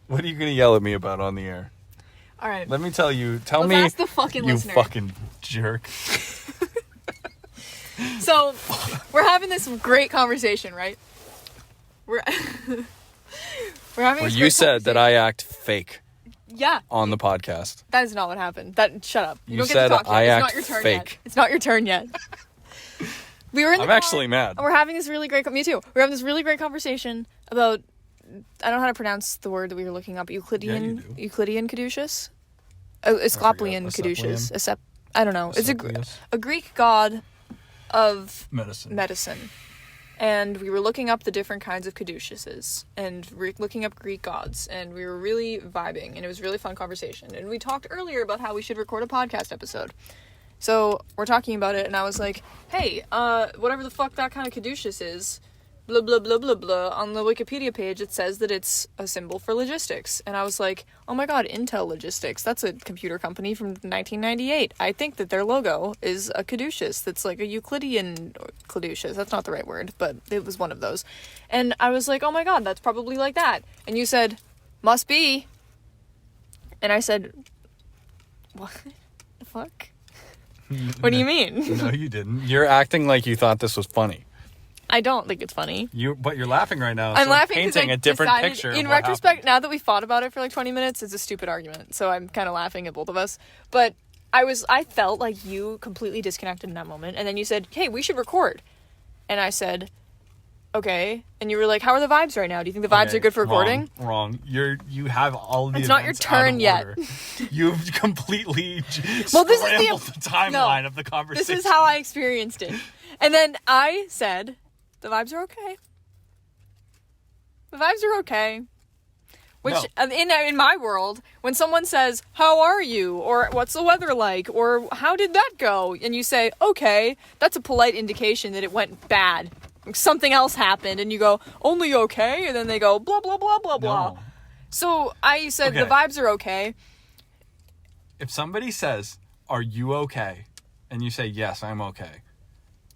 What are you going to yell at me about on the air? All right. Let me tell you. Tell Let's me. ask the fucking you listener. fucking jerk. So, we're having this great conversation, right? We're having Where this you great said that I act fake Yeah. on the podcast. That is not what happened. Shut up. You don't get said to talk yet. I It's act not your turn fake. yet. It's not your turn yet. We were in the I'm car, actually mad. and we're having this really great... Me too. We're having this really great conversation about... I don't know how to pronounce the word that we were looking up. Euclidean... Yeah, you do. Euclidean caduceus? Asclepian caduceus. I don't know. It's a Greek god of medicine. And we were looking up the different kinds of caduceuses and looking up Greek gods, and we were really vibing, and it was a really fun conversation. And we talked earlier about how we should record a podcast episode. So we're talking about it, and I was like, hey, whatever the fuck that kind of caduceus is, blah, blah, blah, blah, blah, on the Wikipedia page, it says that it's a symbol for logistics. And I was like, oh my god, Intel Logistics, that's a computer company from 1998. I think that their logo is a caduceus that's like a Euclidean caduceus. That's not the right word, but it was one of those. And I was like, oh my god, that's probably like that. And you said, must be. And I said, what the fuck? What do you mean? No, you didn't. You're acting like you thought this was funny. I don't think it's funny. But you're laughing right now. I'm so laughing painting I a different decided, picture. In of what retrospect, happened. now that we've thought about it for like 20 minutes, it's a stupid argument. So I'm kind of laughing at both of us. But I felt like you completely disconnected in that moment. And then you said, hey, we should record. And I said, okay. And you were like, how are the vibes right now? Do you think the vibes are good for recording? Wrong. You have all of the It's not your turn yet. You've completely Well, this is scrambled the timeline of the conversation. This is how I experienced it. And then I said, the vibes are okay. The vibes are okay. Which, in my world, when someone says, how are you? Or what's the weather like? Or how did that go? And you say, okay, that's a polite indication that it went bad. Something else happened. And you go, only okay? And then they go, blah, blah, blah, blah, blah. No. So I said, the vibes are okay. If somebody says, are you okay? And you say, yes, I'm okay.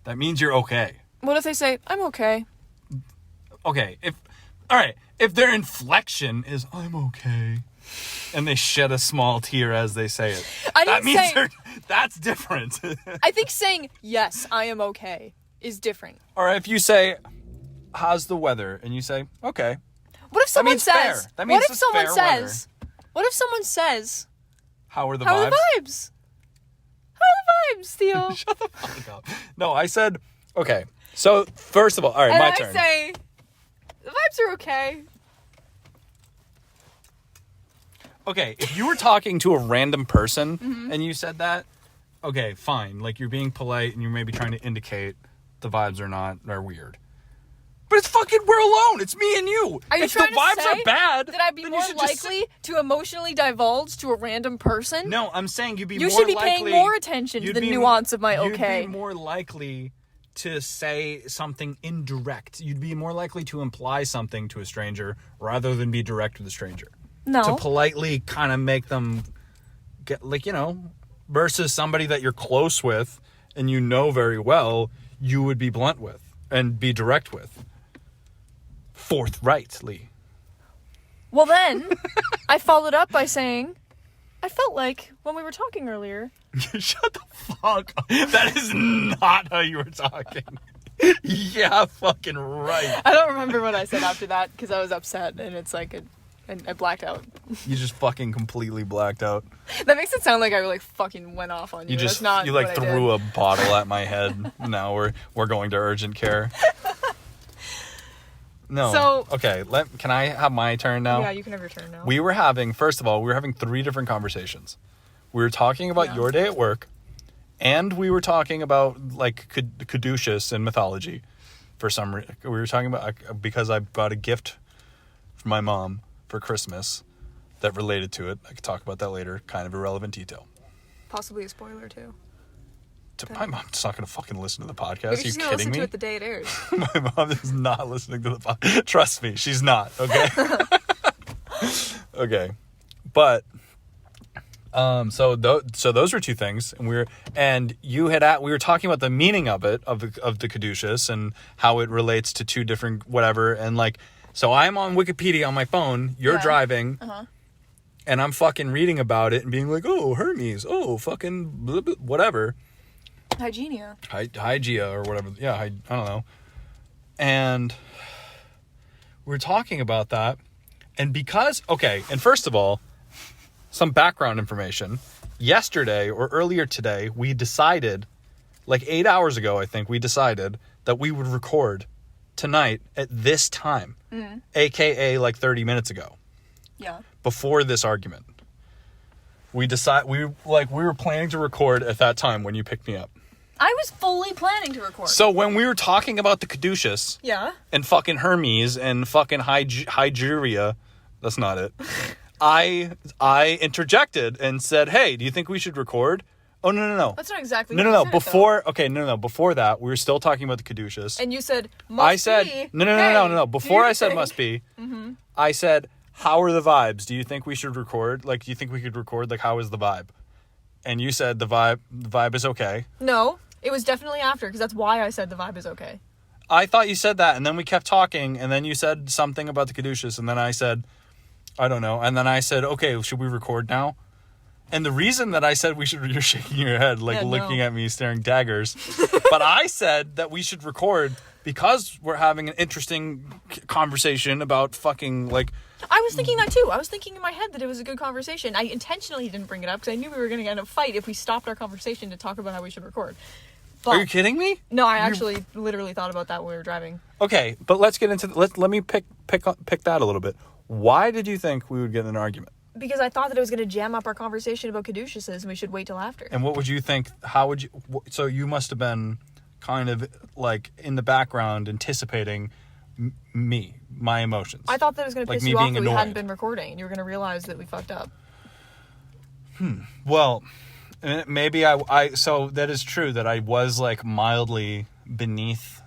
That means you're okay. What if they say, I'm okay? Okay, if their inflection is, I'm okay, and they shed a small tear as they say it, that's different. I think saying, yes, I am okay is different. Or if you say, how's the weather? And you say, okay. What if someone says, fair. That means what if it's someone fair says, what if someone says, how are the how vibes? are the vibes? How are the vibes, Theo? Shut the fuck up. No, I said, okay. So, first of all right, my turn. And I say, the vibes are okay. Okay, if you were talking to a random person and you said that, okay, fine. Like, you're being polite and you're maybe trying to indicate the vibes are weird. But it's fucking, we're alone. It's me and you. Are you if trying the vibes to say are bad, that I'd be then more you should just likely to emotionally divulge to a random person? No, I'm saying you'd be You more should be likely... paying more attention to the nuance of my okay. You'd be more likely to say something indirect. You'd be more likely to imply something to a stranger rather than be direct with a stranger. No. To politely kind of make them get, like, versus somebody that you're close with and you know very well, you would be blunt with and be direct with. Forthrightly. Well then, I followed up by saying, I felt like when we were talking earlier... Shut the fuck up. That is not how you were talking. Yeah, fucking right. I don't remember what I said after that because I was upset and it's like I blacked out. You just fucking completely blacked out. That makes it sound like I like fucking went off on you. That's not you like what I threw did. a bottle at my head. Now we're going to urgent care. No. So okay, can I have my turn now? Yeah, you can have your turn now. First of all, we were having 3 different conversations. We were talking about your day at work, and we were talking about like caduceus and mythology. For some reason, we were talking about because I bought a gift from my mom for Christmas that related to it. I could talk about that later. Kind of irrelevant detail. Possibly a spoiler too. My mom's not going to fucking listen to the podcast. Maybe Are you she's gonna kidding listen me? to it the day it airs. My mom is not listening to the podcast. Trust me, she's not. Okay. Okay, but so those were 2 things, and we were talking about the meaning of it of the caduceus and how it relates to 2 different whatever, and like So I'm on Wikipedia on my phone. You're driving. Uh-huh. And I'm fucking reading about it and being like, oh, Hermes. Oh, fucking blah, blah, whatever. Hygenia. Hygia or whatever. Yeah, I don't know. And we're talking about that. And and first of all, some background information. Yesterday or earlier today, we decided, like 8 hours ago, I think, we decided that we would record tonight at this time. Mm-hmm. AKA like 30 minutes ago. Yeah. Before this argument. We were planning to record at that time when you picked me up. I was fully planning to record. So when we were talking about the caduceus, and fucking Hermes and fucking Hygeria, that's not it. I interjected and said, "Hey, do you think we should record?" Oh no. That's not exactly. No. Before that, we were still talking about the caduceus. And you said must be. No. Before I said must be, I said, "How are the vibes? Do you think we should record? Like, do you think we could record? Like, how is the vibe?" And you said the vibe is okay. No, it was definitely after, because that's why I said the vibe is okay. I thought you said that, and then we kept talking, and then you said something about the caduceus, and then I said, I don't know, and then I said, okay, should we record now? And the reason that I said we should, you're shaking your head, looking at me, staring daggers, but I said that we should record because we're having an interesting conversation about fucking, like... I was thinking that too. I was thinking in my head that it was a good conversation. I intentionally didn't bring it up because I knew we were going to get in a fight if we stopped our conversation to talk about how we should record. But, are you kidding me? No, I actually literally thought about that when we were driving. Okay, but let's get into... Let me pick that a little bit. Why did you think we would get in an argument? Because I thought that it was going to jam up our conversation about caduceuses and we should wait till after. And what would you think? How would you... So you must have been kind of like in the background anticipating my emotions. I thought that it was going to piss you off that we hadn't been recording and you were going to realize that we fucked up. Well, maybe so that is true that I was like mildly beneath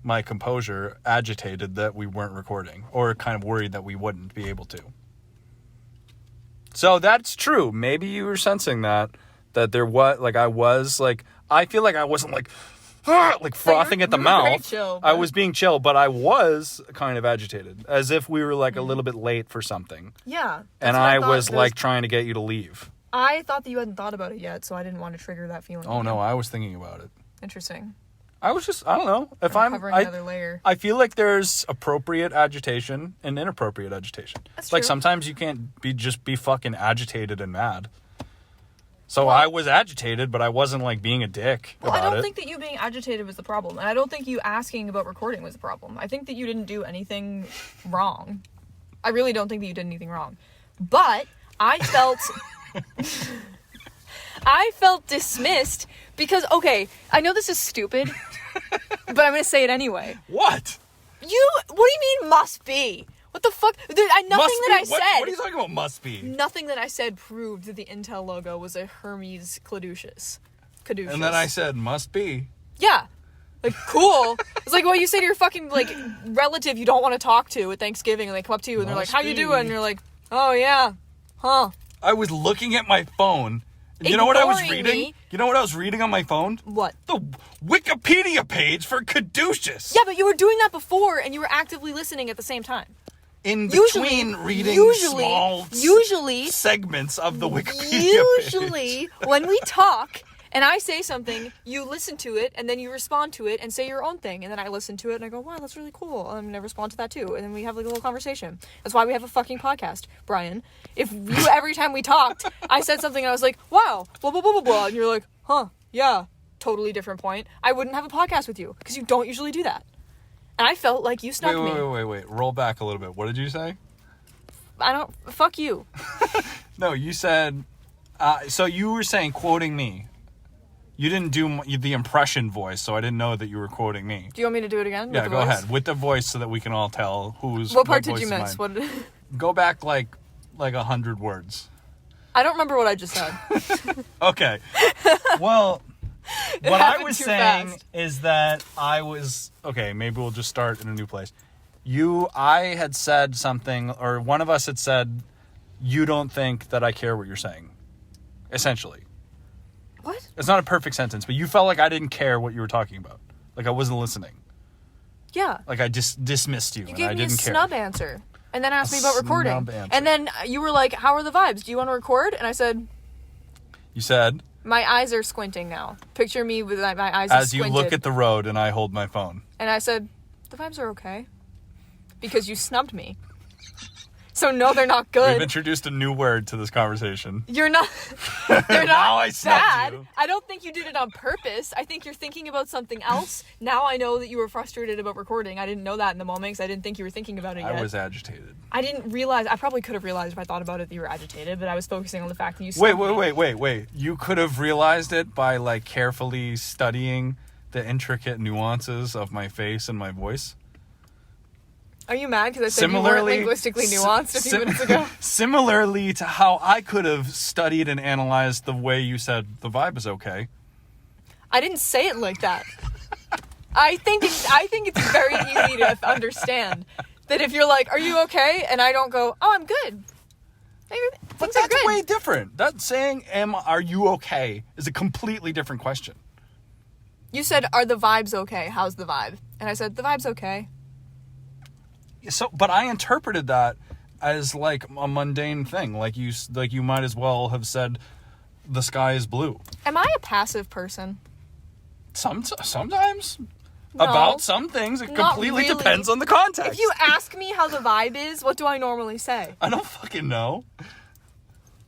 my composure, agitated that we weren't recording, or kind of worried that we wouldn't be able to. So that's true. Maybe you were sensing that there was, like, I was like, I feel like I wasn't like frothing at the mouth. Chill, I was being chill, but I was kind of agitated, as if we were like a little bit late for something. Yeah. And I was like trying to get you to leave. I thought that you hadn't thought about it yet, so I didn't want to trigger that feeling. Oh no, I was thinking about it. Interesting. I was just, I don't know. If I'm covering another layer. I feel like there's appropriate agitation and inappropriate agitation. That's like true. sometimes you can't be fucking agitated and mad. So I was agitated, but I wasn't like being a dick about it. I don't think that you being agitated was the problem. And I don't think you asking about recording was the problem. I think that you didn't do anything wrong. I really don't think that you did anything wrong. But I felt... I felt dismissed because, okay, I know this is stupid, but I'm going to say it anyway. What? What do you mean must be? What the fuck? Nothing that I said. What are you talking about must be? Nothing that I said proved that the Intel logo was a Hermes caduceus. And then I said must be. Yeah. Like, cool. It's like what you say to your fucking, like, relative you don't want to talk to at Thanksgiving, and they come up to you and they're like, how you doing? And you're like, oh, yeah. Huh. I was looking at my phone. And you know what I was reading? You know what I was reading on my phone? What? The Wikipedia page for caduceus. Yeah, but you were doing that before, and you were actively listening at the same time. In between reading small segments of the Wikipedia page. Usually, when we talk, and I say something, you listen to it, and then you respond to it, and say your own thing. And then I listen to it, and I go, wow, that's really cool. And I respond to that, too. And then we have, like, a little conversation. That's why we have a fucking podcast, Brian. If you, every time we talked, I said something, and I was like, wow, blah, blah, blah, blah, blah. And you're like, huh, yeah, totally different point. I wouldn't have a podcast with you, because you don't usually do that. And I felt like you snubbed me. Wait. Roll back a little bit. What did you say? Fuck you. No, you said, so you were saying, quoting me. You didn't do the impression voice, so I didn't know that you were quoting me. Do you want me to do it again? Yeah, go ahead. With the voice so that we can all tell who's... What part did you miss? Go back like 100 words. I don't remember what I just said. Okay. Well, what I was saying is that I was... Okay, maybe we'll just start in a new place. I had said something, or one of us had said, you don't think that I care what you're saying. Essentially. What? It's not a perfect sentence, but you felt like I didn't care what you were talking about. Like I wasn't listening. Yeah. Like I just dismissed you and I didn't care. You gave me a snub answer. And then asked me about recording. Answer. And then you were like, how are the vibes? Do you want to record? And I said... You said... My eyes are squinting now. Picture me with my eyes as squinted. you look at the road and I hold my phone. And I said, the vibes are okay. Because you snubbed me. So no, they're not good. We've introduced a new word to this conversation. You're not... They're not now I snubbed bad. you. I don't think you did it on purpose. I think you're thinking about something else. Now I know that you were frustrated about recording. I didn't know that in the moment because I didn't think you were thinking about it yet. I was agitated. I didn't realize... I probably could have realized if I thought about it that you were agitated, but I was focusing on the fact that you snubbed me. Wait. You could have realized it by, like, carefully studying the intricate nuances of my face and my voice. Are you mad because I said you weren't linguistically nuanced a few minutes ago? Similarly to how I could have studied and analyzed the way you said the vibe is okay. I didn't say it like that. I think it's very easy to understand that if you're like, are you okay? And I don't go, oh, I'm good. But that's way different. That saying, are you okay, is a completely different question. You said, are the vibes okay? How's the vibe? And I said, the vibe's okay. So, but I interpreted that as like a mundane thing. Like you might as well have said, the sky is blue. Am I a passive person? Sometimes. No, about some things, it completely really. Depends on the context. If you ask me how the vibe is, what do I normally say? I don't fucking know.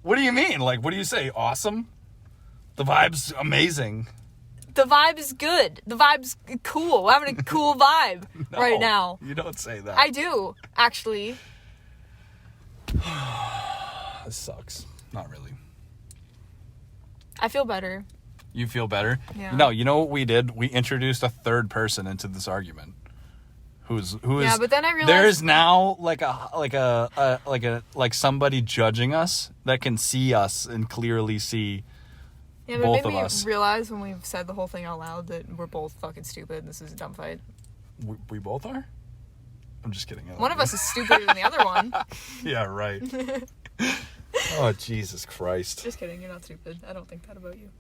What do you mean? Like, what do you say? Awesome? The vibe's amazing. The vibe is good. The vibe's cool. We're having a cool vibe right now. You don't say that. I do, actually. This sucks. Not really. I feel better. You feel better? Yeah. No, you know what we did? We introduced a third person into this argument. Who is? Yeah, but then I realized there's now like somebody judging us that can see us and clearly see. Yeah, but both it made of me us. realize when we've said the whole thing out loud that we're both fucking stupid and this is a dumb fight. We both are? I'm just kidding. One of us is stupider than the other one. Yeah, right. Oh, Jesus Christ. Just kidding, you're not stupid. I don't think that about you.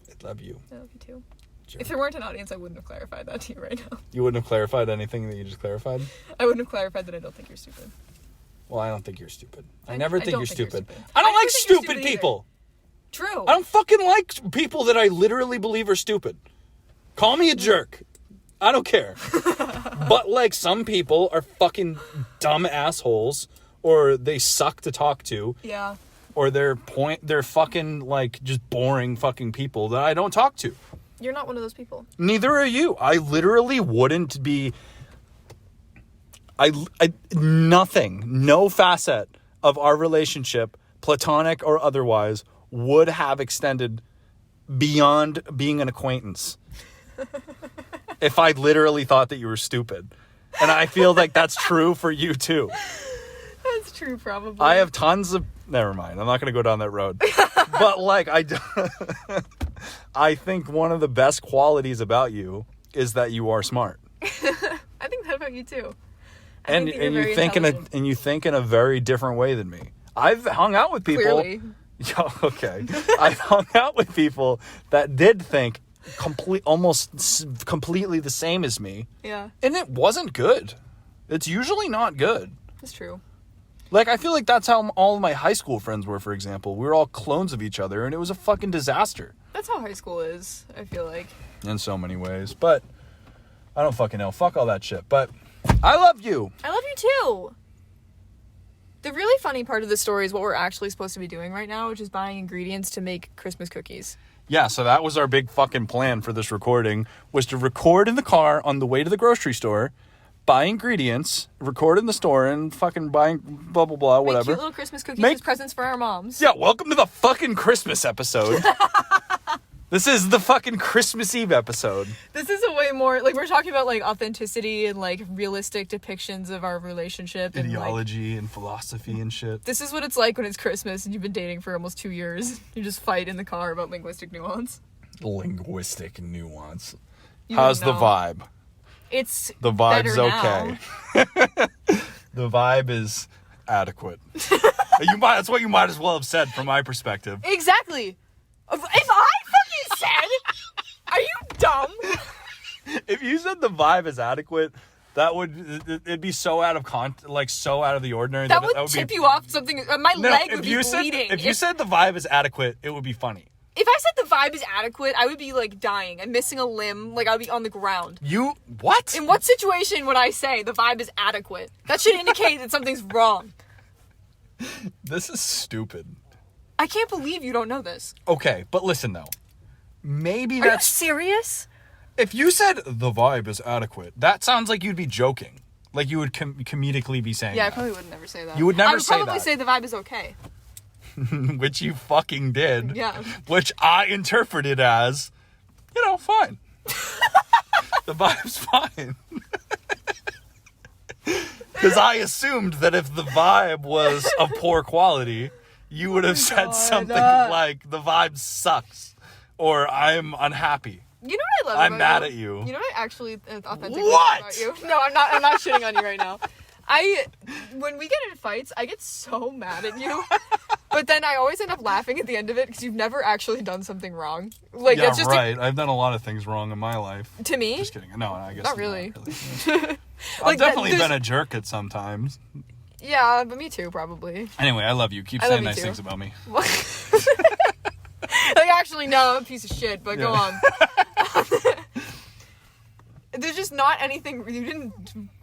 I love you. I love you too. Sure. If there weren't an audience, I wouldn't have clarified that to you right now. You wouldn't have clarified anything that you just clarified? I wouldn't have clarified that I don't think you're stupid. Well, I don't think you're stupid. I never think you're stupid. I I don't like never think you're stupid stupid people. True. I don't fucking like people that I literally believe are stupid. Call me a jerk. I don't care. But, like, some people are fucking dumb assholes, or they suck to talk to. Yeah. Or they're fucking, like, just boring fucking people that I don't talk to. You're not one of those people. Neither are you. I literally wouldn't be... Nothing, no facet of our relationship, platonic or otherwise, would have extended beyond being an acquaintance if I literally thought that you were stupid. And I feel like that's true for you too. That's true, probably. I have tons of... Never mind. I'm not going to go down that road. But, like, I think one of the best qualities about you is that you are smart. I think that about you too. And you think in a very different way than me. I've hung out with people... Clearly. Okay. I've hung out with people that did think almost completely the same as me. Yeah. And it wasn't good. It's usually not good. It's true. Like, I feel like that's how all of my high school friends were, for example. We were all clones of each other, and it was a fucking disaster. That's how high school is, I feel like. In so many ways. But, I don't fucking know. Fuck all that shit. But, I love you. I love you too. The really funny part of the story is what we're actually supposed to be doing right now, which is buying ingredients to make Christmas cookies. Yeah, so that was our big fucking plan for this recording, was to record in the car on the way to the grocery store, buy ingredients, record in the store, and fucking buying blah, blah, blah, whatever. Make cute little Christmas cookies as presents for our moms. Yeah, welcome to the fucking Christmas episode. This is the fucking Christmas Eve episode. This is a way more, like, we're talking about, like, authenticity and, like, realistic depictions of our relationship. Ideology and philosophy and shit. This is what it's like when it's Christmas and you've been dating for almost 2 years. You just fight in the car about linguistic nuance. Linguistic nuance. You How's don't the know. vibe? The vibe's okay. The vibe is adequate. That's what you might as well have said from my perspective. Exactly. If I fucking said, are you dumb? If you said the vibe is adequate, That would, it'd be so out of so out of the ordinary. That would tip you off something. My leg would be bleeding. If you said the vibe is adequate, it would be funny. If I said the vibe is adequate, I would be, like, dying. I'm missing a limb. Like, I would be on the ground. What? In what situation would I say the vibe is adequate? That should indicate that something's wrong. This is stupid. I can't believe you don't know this. Okay, but listen, though. Maybe Are you serious? If you said the vibe is adequate, that sounds like you'd be joking. Like you would comedically be saying Yeah, that. I probably would never say that. You would never say that. I would probably say the vibe is okay. Which you fucking did. Yeah. Which I interpreted as, fine. The vibe's fine. Because I assumed that if the vibe was of poor quality, you would have said something like, the vibe sucks. Or I'm unhappy. You know what I love I'm mad at you. You know what I actually authentically love about you? No, I'm not shitting on you right now. When we get in fights, I get so mad at you. But then I always end up laughing at the end of it because you've never actually done something wrong. Like, yeah, it's just right. I've done a lot of things wrong in my life. To me? Just kidding. No, I guess not really. I've definitely been a jerk at some times. Yeah, but me too, probably. Anyway, I love you. Keep saying nice things about me. Like, actually, no, I'm a piece of shit, but go on. There's just not anything, you didn't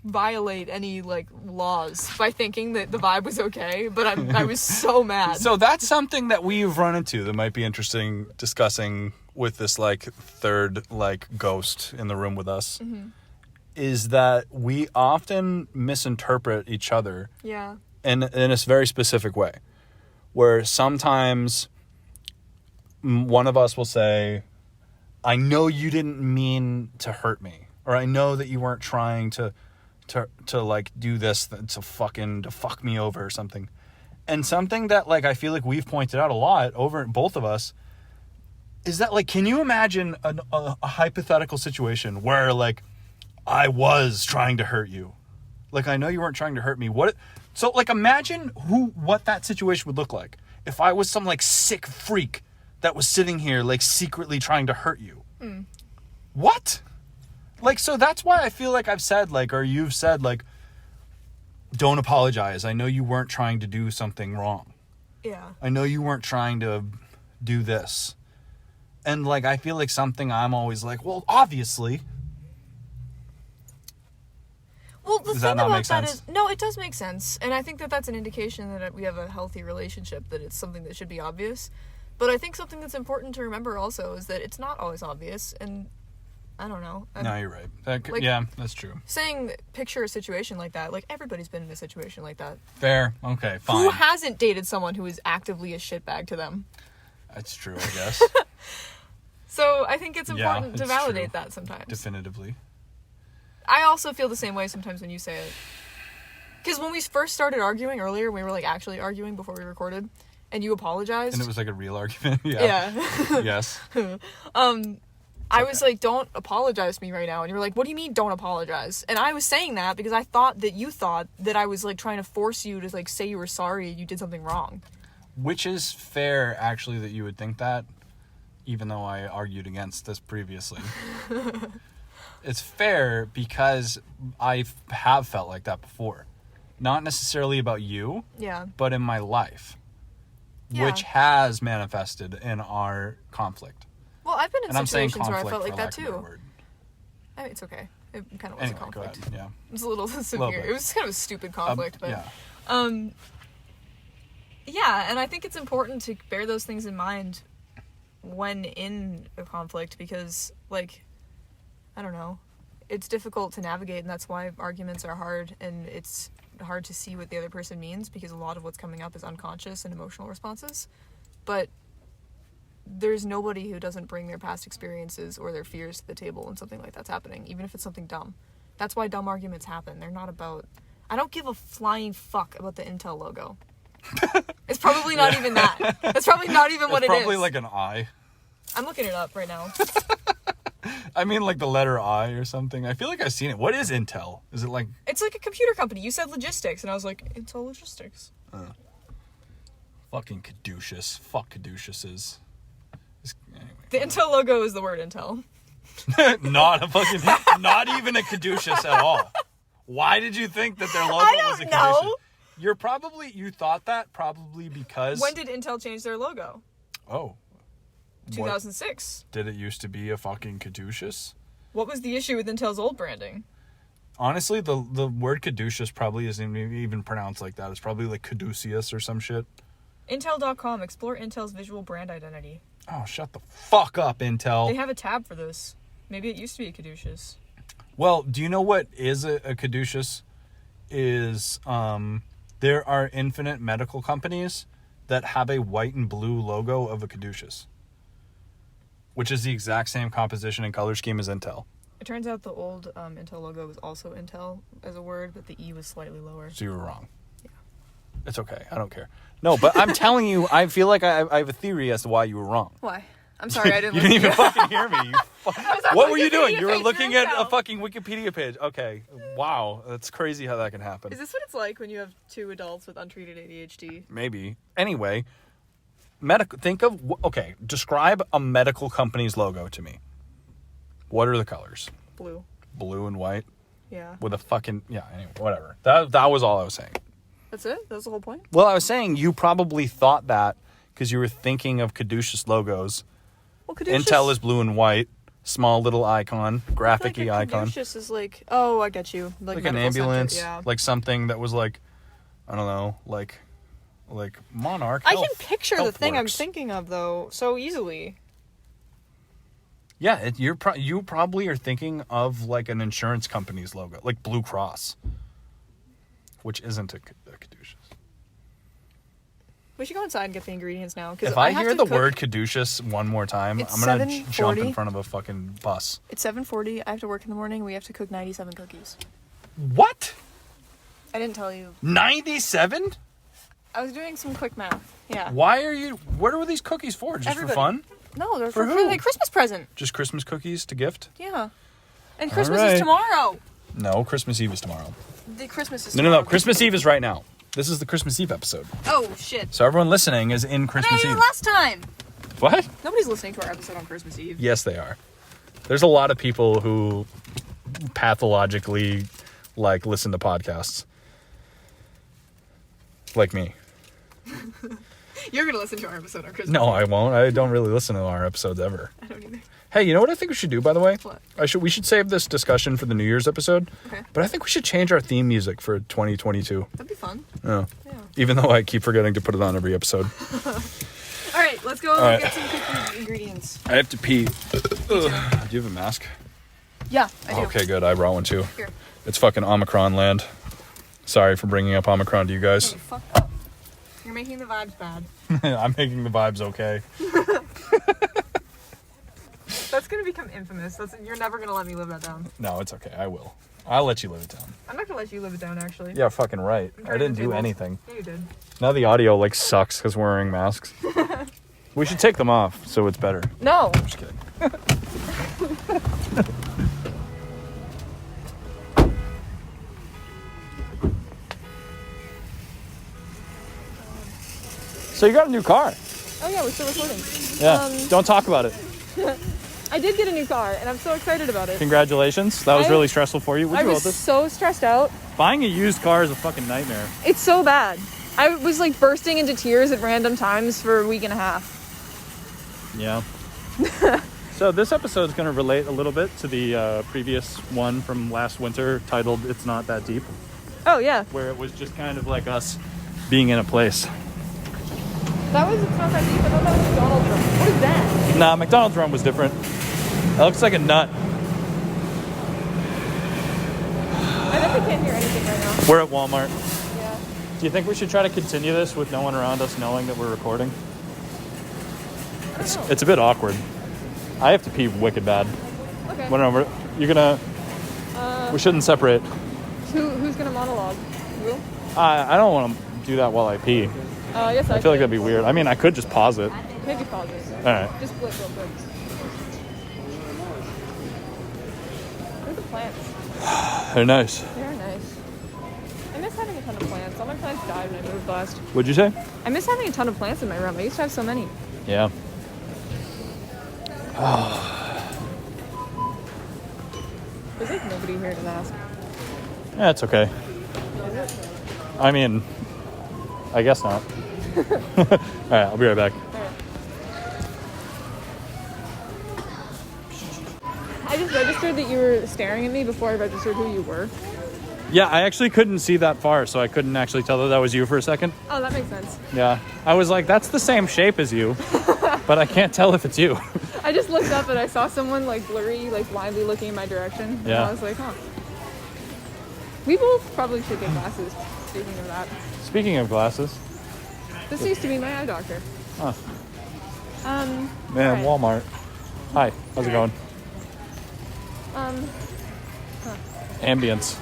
violate any, like, laws by thinking that the vibe was okay, but I was so mad. So that's something that we've run into that might be interesting discussing with this, like, third, like, ghost in the room with us, is that we often misinterpret each other in a very specific way, where sometimes one of us will say, I know you didn't mean to hurt me. Or I know that you weren't trying to like do this to fuck me over or something. And something that, like, I feel like we've pointed out a lot over both of us is that, like, can you imagine a hypothetical situation where, like, I was trying to hurt you? Like, I know you weren't trying to hurt me. So, like, imagine what that situation would look like if I was some, like, sick freak that was sitting here, like, secretly trying to hurt you. What? Like, so that's why I feel like I've said, like, or you've said, like, don't apologize. I know you weren't trying to do something wrong. Yeah. I know you weren't trying to do this. And, like, I feel like something I'm always like, well, obviously. Well, the Does thing that not about make that sense? is, no, it does make sense. And I think that that's an indication that we have a healthy relationship, that it's something that should be obvious. But I think something that's important to remember also is that it's not always obvious, and I don't know. No, you're right. Like, yeah, that's true. Saying, picture a situation like that, like, everybody's been in a situation like that. Fair. Okay, fine. Who hasn't dated someone who is actively a shitbag to them? That's true, I guess. So I think it's important to it's validate true. that sometimes. Definitively. I also feel the same way sometimes when you say it. Because when we first started arguing earlier, we were, like, actually arguing before we recorded, and you apologized. And it was like a real argument. Yeah. Yes. I was like, don't apologize to me right now. And you were like, what do you mean don't apologize? And I was saying that because I thought that you thought that I was, like, trying to force you to, like, say you were sorry and you did something wrong. Which is fair, actually, that you would think that, even though I argued against this previously. It's fair because I have felt like that before. Not necessarily about you, but in my life. Yeah. Which has manifested in our conflict. Well, I've been in situations where I felt like that too. I mean, it's okay. It kind of was a conflict. Go ahead. Yeah. It was a little severe. It was kind of a stupid conflict, but yeah, and I think it's important to bear those things in mind when in a conflict because, like, I don't know, it's difficult to navigate, and that's why arguments are hard, and it's hard to see what the other person means because a lot of what's coming up is unconscious and emotional responses. But there's nobody who doesn't bring their past experiences or their fears to the table when something like that's happening, even if it's something dumb. That's why dumb arguments happen. They're not about... I don't give a flying fuck about the Intel logo. It's probably not even that. That's probably not even what it is. It's probably like an I. I'm looking it up right now. I mean, like the letter I or something. I feel like I've seen it. What is Intel? Is it like... It's like a computer company. You said logistics, and I was like, Intel Logistics. Fucking caduceus. Fuck caduceuses. Anyway. The Intel logo is the word Intel. Not even a caduceus at all. Why did you think that their logo was a don't Caduceus? know. You thought that probably because... When did Intel change their logo? Oh. 2006. Did it used to be a fucking Caduceus? What was the issue with Intel's old branding? Honestly, the word Caduceus probably isn't even pronounced like that. It's probably like Caduceus or some shit. Intel.com. Explore Intel's visual brand identity. Oh, shut the fuck up, Intel. They have a tab for this. Maybe it used to be a Caduceus. Well, do you know what is a Caduceus? There are infinite medical companies that have a white and blue logo of a Caduceus, which is the exact same composition and color scheme as Intel. It turns out the old Intel logo was also Intel as a word, but the E was slightly lower. So you were wrong. Yeah. It's okay. I don't care. No, but I'm telling you, I feel like I have a theory as to why you were wrong. Why? I'm sorry, I didn't You listen didn't even to fucking hear me. What were you doing? You were looking at a fucking Wikipedia page. Okay. Wow. That's crazy how that can happen. Is this what it's like when you have two adults with untreated ADHD? Maybe. Anyway, describe a medical company's logo to me. What are the colors? Blue. Blue and white? Yeah. With a fucking... Yeah, anyway, whatever. That was all I was saying. That's it? That's the whole point? Well, I was saying you probably thought that because you were thinking of Caduceus logos. Well, Caduceus... Intel is blue and white. Small little icon. Graphic-y icon. Caduceus is like... Oh, I get you. Like an ambulance. Yeah. Like something that was like... I don't know. Like Monarch. I can picture the thing I'm thinking of, though, so easily. Yeah, you probably are thinking of like an insurance company's logo, like Blue Cross, which isn't a Caduceus. We should go inside and get the ingredients now. If I hear the word Caduceus one more time, I'm going to jump in front of a fucking bus. It's 7:40. I have to work in the morning. We have to cook 97 cookies. What? I didn't tell you. 97? I was doing some quick math. Yeah. What are these cookies for? Just Everybody. for fun? No, they're for like Christmas present. Just Christmas cookies to gift? Yeah. And Christmas is tomorrow. No, Christmas Eve is tomorrow. The Christmas is tomorrow. No. Christmas Eve is right now. This is the Christmas Eve episode. Oh, shit. So everyone listening is in Christmas Eve. Last time. What? Nobody's listening to our episode on Christmas Eve. Yes, they are. There's a lot of people who pathologically listen to podcasts. Like me. You're going to listen to our episode on Christmas Eve. No, I won't. I don't really listen to our episodes ever. I don't either. Hey, you know what I think we should do, by the way? What? We should save this discussion for the New Year's episode. Okay. But I think we should change our theme music for 2022. That'd be fun. Yeah. Yeah. Even though I keep forgetting to put it on every episode. All right, let's go get some cookie ingredients. I have to pee. Do you have a mask? Yeah, I do. Okay, good. I brought one too. Here. It's fucking Omicron land. Sorry for bringing up Omicron to you guys. Hey, fuck up. You're making the vibes bad. I'm making the vibes okay. That's going to become infamous. You're never going to let me live that down. No, it's okay. I will. I'll let you live it down. I'm not going to let you live it down, actually. Yeah, fucking right. I didn't do anything. Yeah, you did. Now the audio sucks because we're wearing masks. We should take them off so it's better. No. I'm just kidding. So you got a new car. Oh yeah, we're still recording. Yeah. Don't talk about it. I did get a new car, and I'm so excited about it. Congratulations. That was really stressful for you. Would you hold was this? So stressed out. Buying a used car is a fucking nightmare. It's so bad. I was bursting into tears at random times for a week and a half. Yeah. So this episode is going to relate a little bit to the previous one from last winter titled It's Not That Deep. Oh, yeah. Where it was just kind of like us being in a place. It's Not That Deep? I thought that was McDonald's room. What is that? Nah, McDonald's room was different. It looks like a nut. I bet they can't hear anything right now. We're at Walmart. Yeah. Do you think we should try to continue this with no one around us knowing that we're recording? It's a bit awkward. I have to pee wicked bad. Okay. Whatever. You're gonna... we shouldn't separate. Who's gonna monologue? You? I don't want to do that while I pee. Yes, I feel like that'd be weird. I mean, I could just pause it. Maybe pause it. Alright. Just flip real quick. Look at the plants. They're nice. They are nice. I miss having a ton of plants. All my plants died when I moved last. What'd you say? I miss having a ton of plants in my room. I used to have so many. Yeah. There's nobody here to ask. Yeah, it's okay. I mean, I guess not. All right, I'll be right back. I just registered that you were staring at me before I registered who you were. Yeah, I actually couldn't see that far, so I couldn't actually tell that was you for a second. Oh, that makes sense. Yeah. I was like, that's the same shape as you, but I can't tell if it's you. I just looked up and I saw someone like blurry, like blindly looking in my direction. And Yeah. I was like, huh. We both probably should get glasses, speaking of that. Speaking of glasses. This used to be my eye doctor. Huh. Man, right. Walmart. Hi, how's it going? Ambience.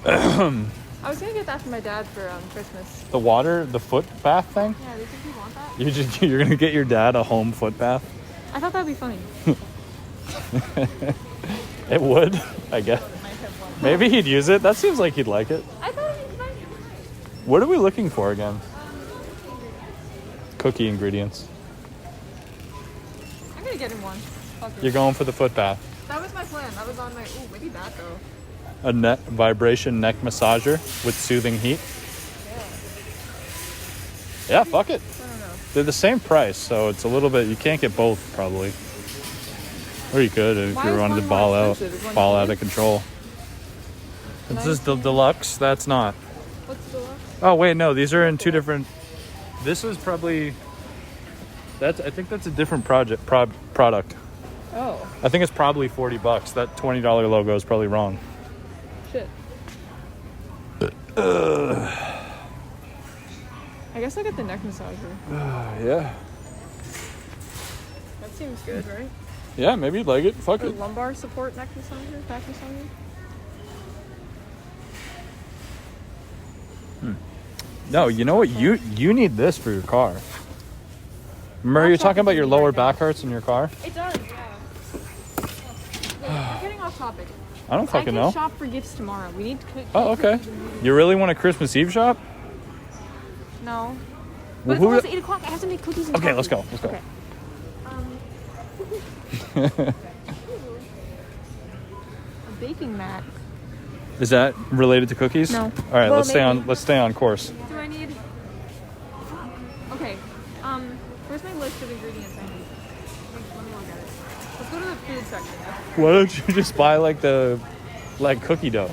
I was gonna get that for my dad for Christmas. The foot bath thing? Yeah, do you think you want that? You're gonna get your dad a home foot bath? I thought that'd be funny. It would, I guess. Maybe he'd use it. That seems like he'd like it. I thought he'd like it. What are we looking for again? Cookie ingredients. I'm gonna get him one. Fuck it. You're going for the foot bath. That was my plan. That was on my. Ooh, maybe that though. A vibration neck massager with soothing heat. Yeah, fuck it. I don't know. They're the same price, so it's a little bit. You can't get both probably, or you could if Why you is wanted one to more expensive? Is one fall out cheaper? of control. This is the deluxe. That's not. What's the deluxe? Oh wait, no, these are in two different. This is probably. I think that's a different product. Oh, I think it's probably $40. That $20 logo is probably wrong. shit. I guess I'll get the neck massager. Yeah. That seems good, right? Yeah, maybe you'd like it. Fuck Or it. lumbar support neck massager, back massager. No, you know what? You need this for your car. Remember you're talking about your lower back hurts in your car? It does, yeah. We're getting off topic. I don't fucking know. I can shop for gifts tomorrow. We need to. Oh, okay. You really want a Christmas Eve shop? No. Well, But it's almost 8 o'clock. I have to make cookies and Okay, coffee. let's go. Let's go. Okay. A baking mat. Is that related to cookies? No. All right, Well, let's stay maybe. on. Let's stay on course. Do I need? Okay. Where's my list of ingredients I need? Let me look at it. Let's go to the food section. Why don't you just buy like cookie dough?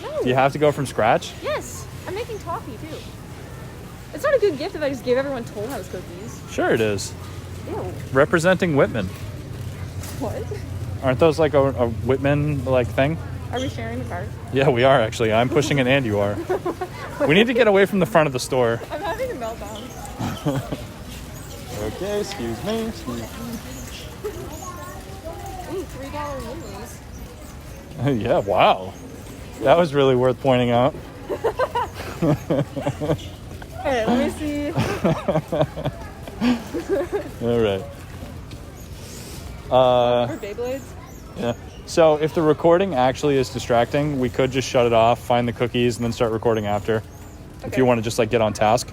No. Do you have to go from scratch? Yes. I'm making toffee too. It's not a good gift if I just gave everyone Toll House cookies. Sure, it is. Ew. Representing Whitman. What? Aren't those like a Whitman like thing? Are we sharing the cart? Yeah, we are actually. I'm pushing it and you are. We need to get away from the front of the store. I'm having a meltdown. Okay, excuse me. Ooh, $3 Lulu's. Yeah, wow. That was really worth pointing out. Hey, let me see. All right. For Beyblades? Yeah. So if the recording actually is distracting, we could just shut it off, find the cookies, and then start recording after. If you want to just like get on task.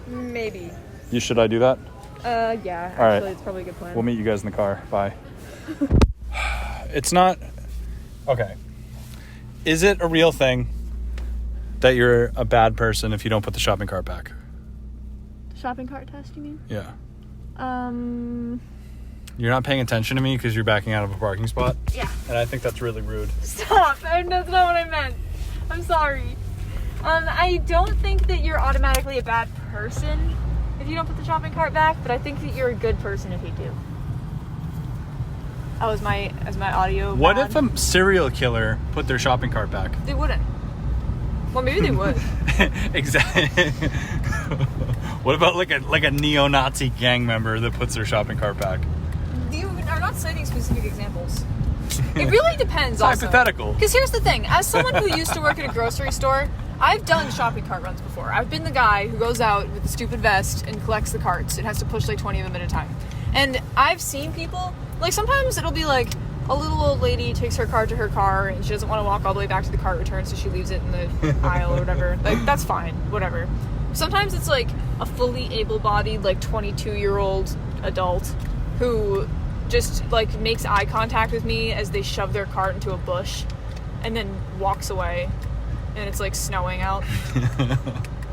Maybe. Should I do that? Yeah. All right. Actually, it's probably a good plan. We'll meet you guys in the car. Bye. It's not... Okay. Is it a real thing that you're a bad person if you don't put the shopping cart back? Shopping cart test, you mean? Yeah. You're not paying attention to me because you're backing out of a parking spot? Yeah. And I think that's really rude. Stop! That's not what I meant. I'm sorry. I don't think that you're automatically a bad person if you don't put the shopping cart back, but I think that you're a good person if you do. Oh, is my audio What bad? if a serial killer put their shopping cart back? They wouldn't. Well, maybe they would. Exactly. What about like a neo-Nazi gang member that puts their shopping cart back? You are not citing specific examples. It really depends. It's also. hypothetical. Because here's the thing: as someone who used to work at a grocery store, I've done shopping cart runs before. I've been the guy who goes out with the stupid vest and collects the carts and has to push like 20 of them at a time. And I've seen people, like sometimes it'll be like a little old lady takes her cart to her car and she doesn't want to walk all the way back to the cart return, so she leaves it in the aisle or whatever. Like, that's fine, whatever. Sometimes it's like a fully able-bodied, like 22-year-old adult who just like makes eye contact with me as they shove their cart into a bush. and then walks away, and it's like snowing out.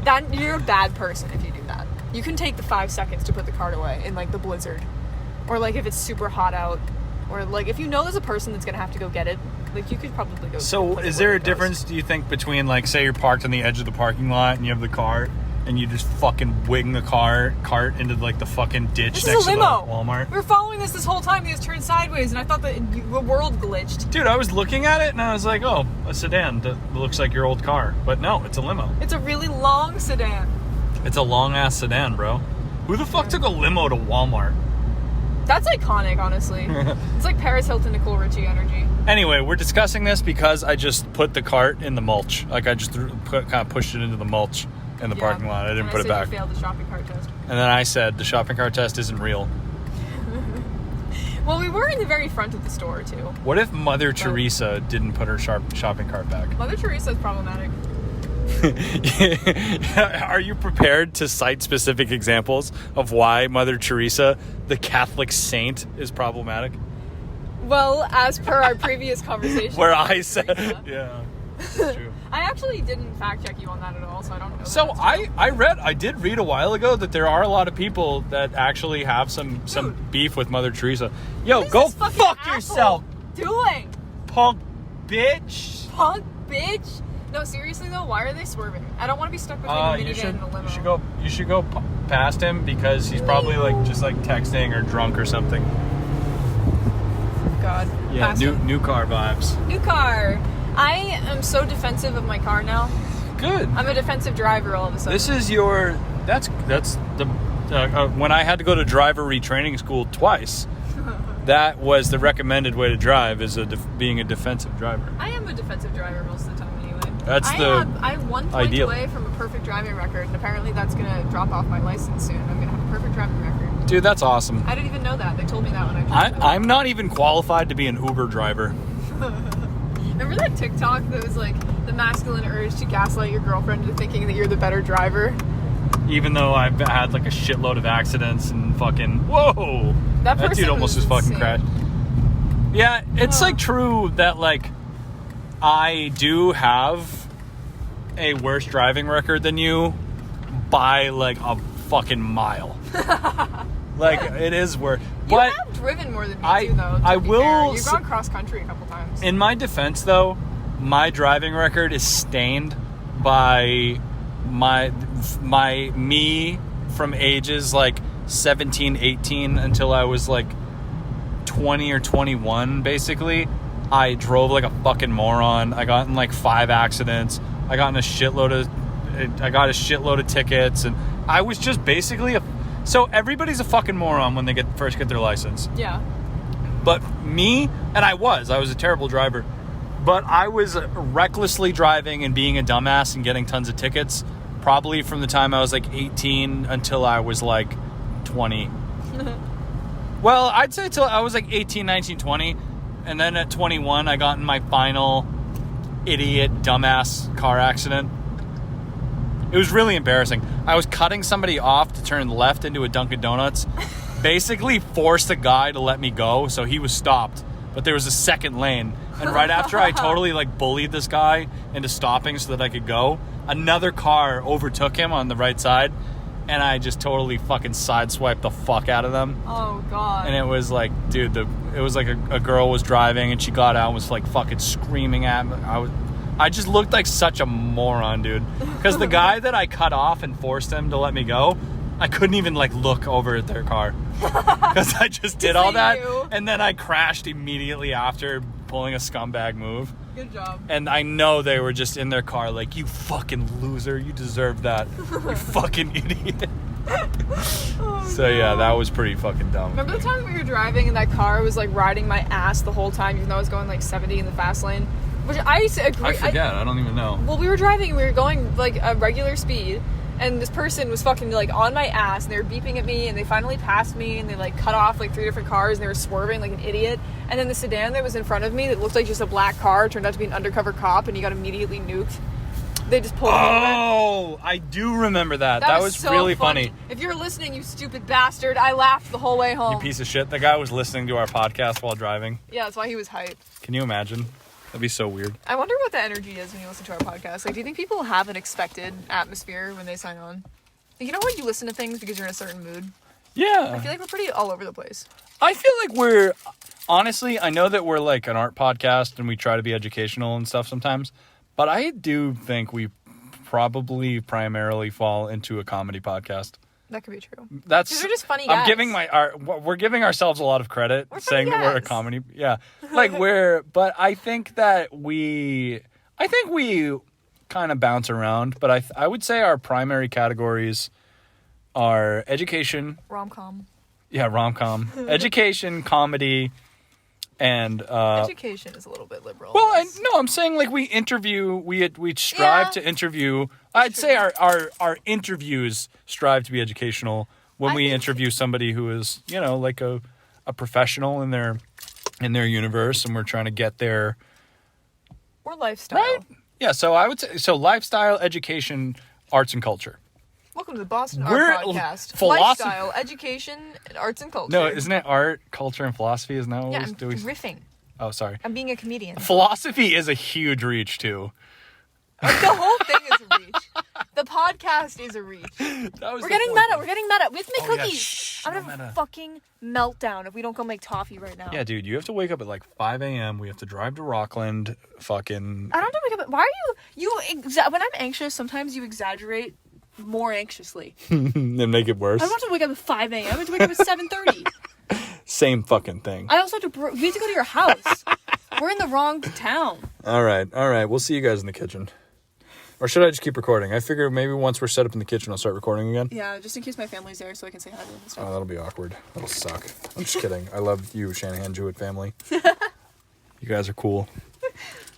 That you're a bad person if you do that. You can take the 5 seconds to put the cart away in like the blizzard, or like if it's super hot out, or like if you know there's a person that's gonna have to go get it, like you could probably go. So is there a difference, do you think, between like say you're parked on the edge of the parking lot and you have the cart and you just fucking wing the cart into like the fucking ditch next to the Walmart? We were following this whole time. He was turned sideways, and I thought the world glitched. Dude, I was looking at it and I was like, oh, a sedan that looks like your old car, but no, it's a limo. It's a really long sedan. It's a long ass sedan, bro. Who the fuck took a limo to Walmart? That's iconic, honestly. It's like Paris Hilton, Nicole Richie energy. Anyway, we're discussing this because I just put the cart in the mulch. Like I just kind of pushed it into the mulch in the parking lot. I didn't put it back. You failed the shopping cart test. And then I said the shopping cart test isn't real. Well, we were in the very front of the store too. What if Mother Teresa didn't put her shopping cart back? Mother Teresa is problematic. Are you prepared to cite specific examples of why Mother Teresa, the Catholic saint, is problematic? Well, as per our previous conversation, where I said, yeah, that's true. I actually didn't fact check you on that at all, so I don't know. So I did read a while ago that there are a lot of people that actually have some beef with Mother Teresa. Yo, go fuck yourself, doing punk bitch. Punk bitch. No, seriously though, why are they swerving? I don't want to be stuck between a minivan and a limo. You should go past him because he's probably like just like texting or drunk or something. God. Yeah, new car vibes. New car. I am so defensive of my car now. Good. I'm a defensive driver all of a sudden. This is your. That's the when I had to go to driver retraining school twice. That was the recommended way to drive, is being a defensive driver. I am a defensive driver most of the time anyway. I'm 1 point ideal. away from a perfect driving record, and apparently that's going to drop off my license soon. I'm going to have a perfect driving record. Dude, that's awesome. I didn't even know that. They told me that when I'm not even qualified to be an Uber driver. Remember that TikTok that was like the masculine urge to gaslight your girlfriend into thinking that you're the better driver? Even though I've had like a shitload of accidents and fucking whoa, that dude almost just fucking crashed. Yeah, it's like true that like I do have a worse driving record than you by like a fucking mile. Like it is worse. You have driven more than me too, though. I will. Fair. You've gone cross country a couple times. In my defense, though, my driving record is stained by me from ages like 17, 18 until I was like 20 or 21. Basically, I drove like a fucking moron. I got in like 5 accidents. I got a shitload of tickets, and I was just basically so everybody's a fucking moron when they first get their license. Yeah. But me, and I was a terrible driver, but I was recklessly driving and being a dumbass and getting tons of tickets, probably from the time I was like 18 until I was like 20. Well, I'd say till I was like 18, 19, 20. And then at 21, I got in my final idiot, dumbass car accident. It was really embarrassing. I was cutting somebody off to turn left into a Dunkin' Donuts. Basically forced a guy to let me go, so he was stopped. But there was a second lane. And right after I totally like bullied this guy into stopping so that I could go, another car overtook him on the right side. And I just totally fucking sideswiped the fuck out of them. Oh, God. And it was like, dude, it was like a girl was driving and she got out and was like fucking screaming at me. I just looked like such a moron, dude. Because the guy that I cut off and forced him to let me go, I couldn't even like look over at their car. Because I just did all that. And then I crashed immediately after pulling a scumbag move. Good job. And I know they were just in their car like, you fucking loser, you deserve that. You fucking idiot. So yeah, that was pretty fucking dumb. Remember the time we were driving and that car was like riding my ass the whole time, even though I was going like 70 in the fast lane? Which I agree. I forget. I don't even know. Well, we were driving and we were going like a regular speed, and this person was fucking like on my ass, and they were beeping at me, and they finally passed me, and they like cut off like 3 different cars, and they were swerving like an idiot. And then the sedan that was in front of me that looked like just a black car turned out to be an undercover cop, and he got immediately nuked. They just pulled me over. Oh, I do remember that. That was so really funny. If you're listening, you stupid bastard, I laughed the whole way home. You piece of shit. The guy was listening to our podcast while driving. Yeah, that's why he was hyped. Can you imagine? That'd be so weird. I wonder what the energy is when you listen to our podcast. Like, do you think people have an expected atmosphere when they sign on? Like, you know when you listen to things because you're in a certain mood? Yeah. I feel like we're pretty all over the place. I feel like we're... Honestly, I know that we're like an art podcast and we try to be educational and stuff sometimes, but I do think we probably primarily fall into a comedy podcast. That could be true. That's... These are just funny guys. We're giving ourselves a lot of credit saying that we're a comedy... Yeah. Like, but I think that we kind of bounce around, but I would say our primary categories are education... Rom-com. Yeah, rom-com. Education, comedy, and... education is a little bit liberal. Well, I'm saying, like, we interview... We strive to interview... I'd say our interviews strive to be educational when we interview somebody who is, you know, like a professional in their universe, and we're trying to get their... Or lifestyle. Right? Yeah, so I would say... So lifestyle, education, arts, and culture. Welcome to the Boston Art Podcast. Lifestyle, education, and arts and culture. No, isn't it art, culture, and philosophy? Isn't that what I'm riffing. Oh, sorry. I'm being a comedian. Philosophy is a huge reach, too. The whole thing is a reach. The podcast is a reach. We're getting meta. We're getting meta. With my cookies. Yeah, I'm going to have a fucking meltdown if we don't go make toffee right now. Yeah, dude, you have to wake up at like 5 a.m. We have to drive to Rockland. Fucking... I don't have to wake up why are you... when I'm anxious, sometimes you exaggerate more anxiously. And make it worse. I don't have to wake up at 5 a.m. I have to wake up at 7:30. Same fucking thing. I also have to... we have to go to your house. We're in the wrong town. All right. We'll see you guys in the kitchen. Or should I just keep recording? I figure maybe once we're set up in the kitchen, I'll start recording again. Yeah, just in case my family's there so I can say hi to them and stuff. Oh, that'll be awkward. That'll suck. I'm just kidding. I love you, Shanahan Jewett family. You guys are cool.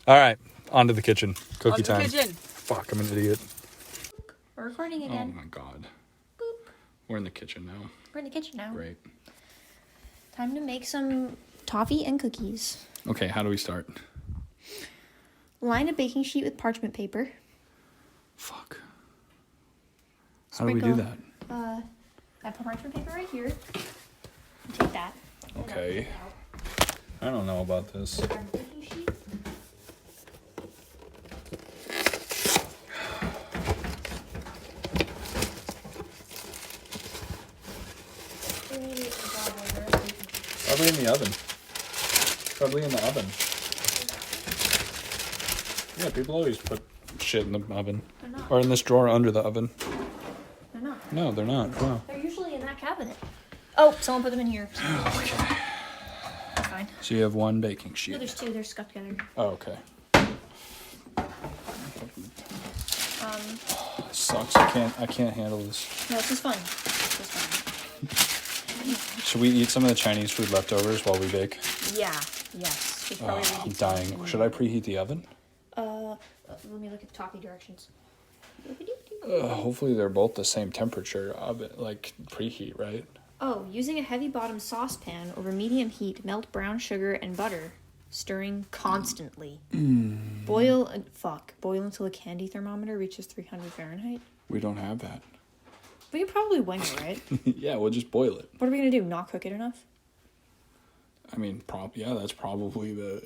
All right. On to the kitchen. Cookie time. Kitchen. Fuck, I'm an idiot. We're recording again. Oh my god. Boop. We're in the kitchen now. We're in the kitchen now. Great. Time to make some toffee and cookies. Okay, how do we start? Line a baking sheet with parchment paper. Fuck. How do we do that? I put parchment paper right here. Take that. Okay. I don't know about this. Grab a baking sheet. Probably in the oven. Probably in the oven. Yeah, people always put shit in the oven. They're not. Or in this drawer under the oven. They're not. No, they're not. Wow. They're usually in that cabinet. Oh, someone put them in here. Okay. That's fine. So you have one baking sheet. No, there's two. They're stuck together. Oh, okay. This sucks. I can't handle this. No, this is fun. This is fun. Should we eat some of the Chinese food leftovers while we bake? Yeah. Yes. It's Oh, probably I'm dying. Should I preheat the oven? Let me look at the toffee directions. Hopefully they're both the same temperature of it, like preheat, right? Oh, using a heavy bottom saucepan over medium heat, melt brown sugar and butter, stirring constantly. Boil until a candy thermometer reaches 300 Fahrenheit. We don't have that. We can probably wing it, right? Yeah, we'll just boil it. What are we gonna do? Not cook it enough? I mean, that's probably the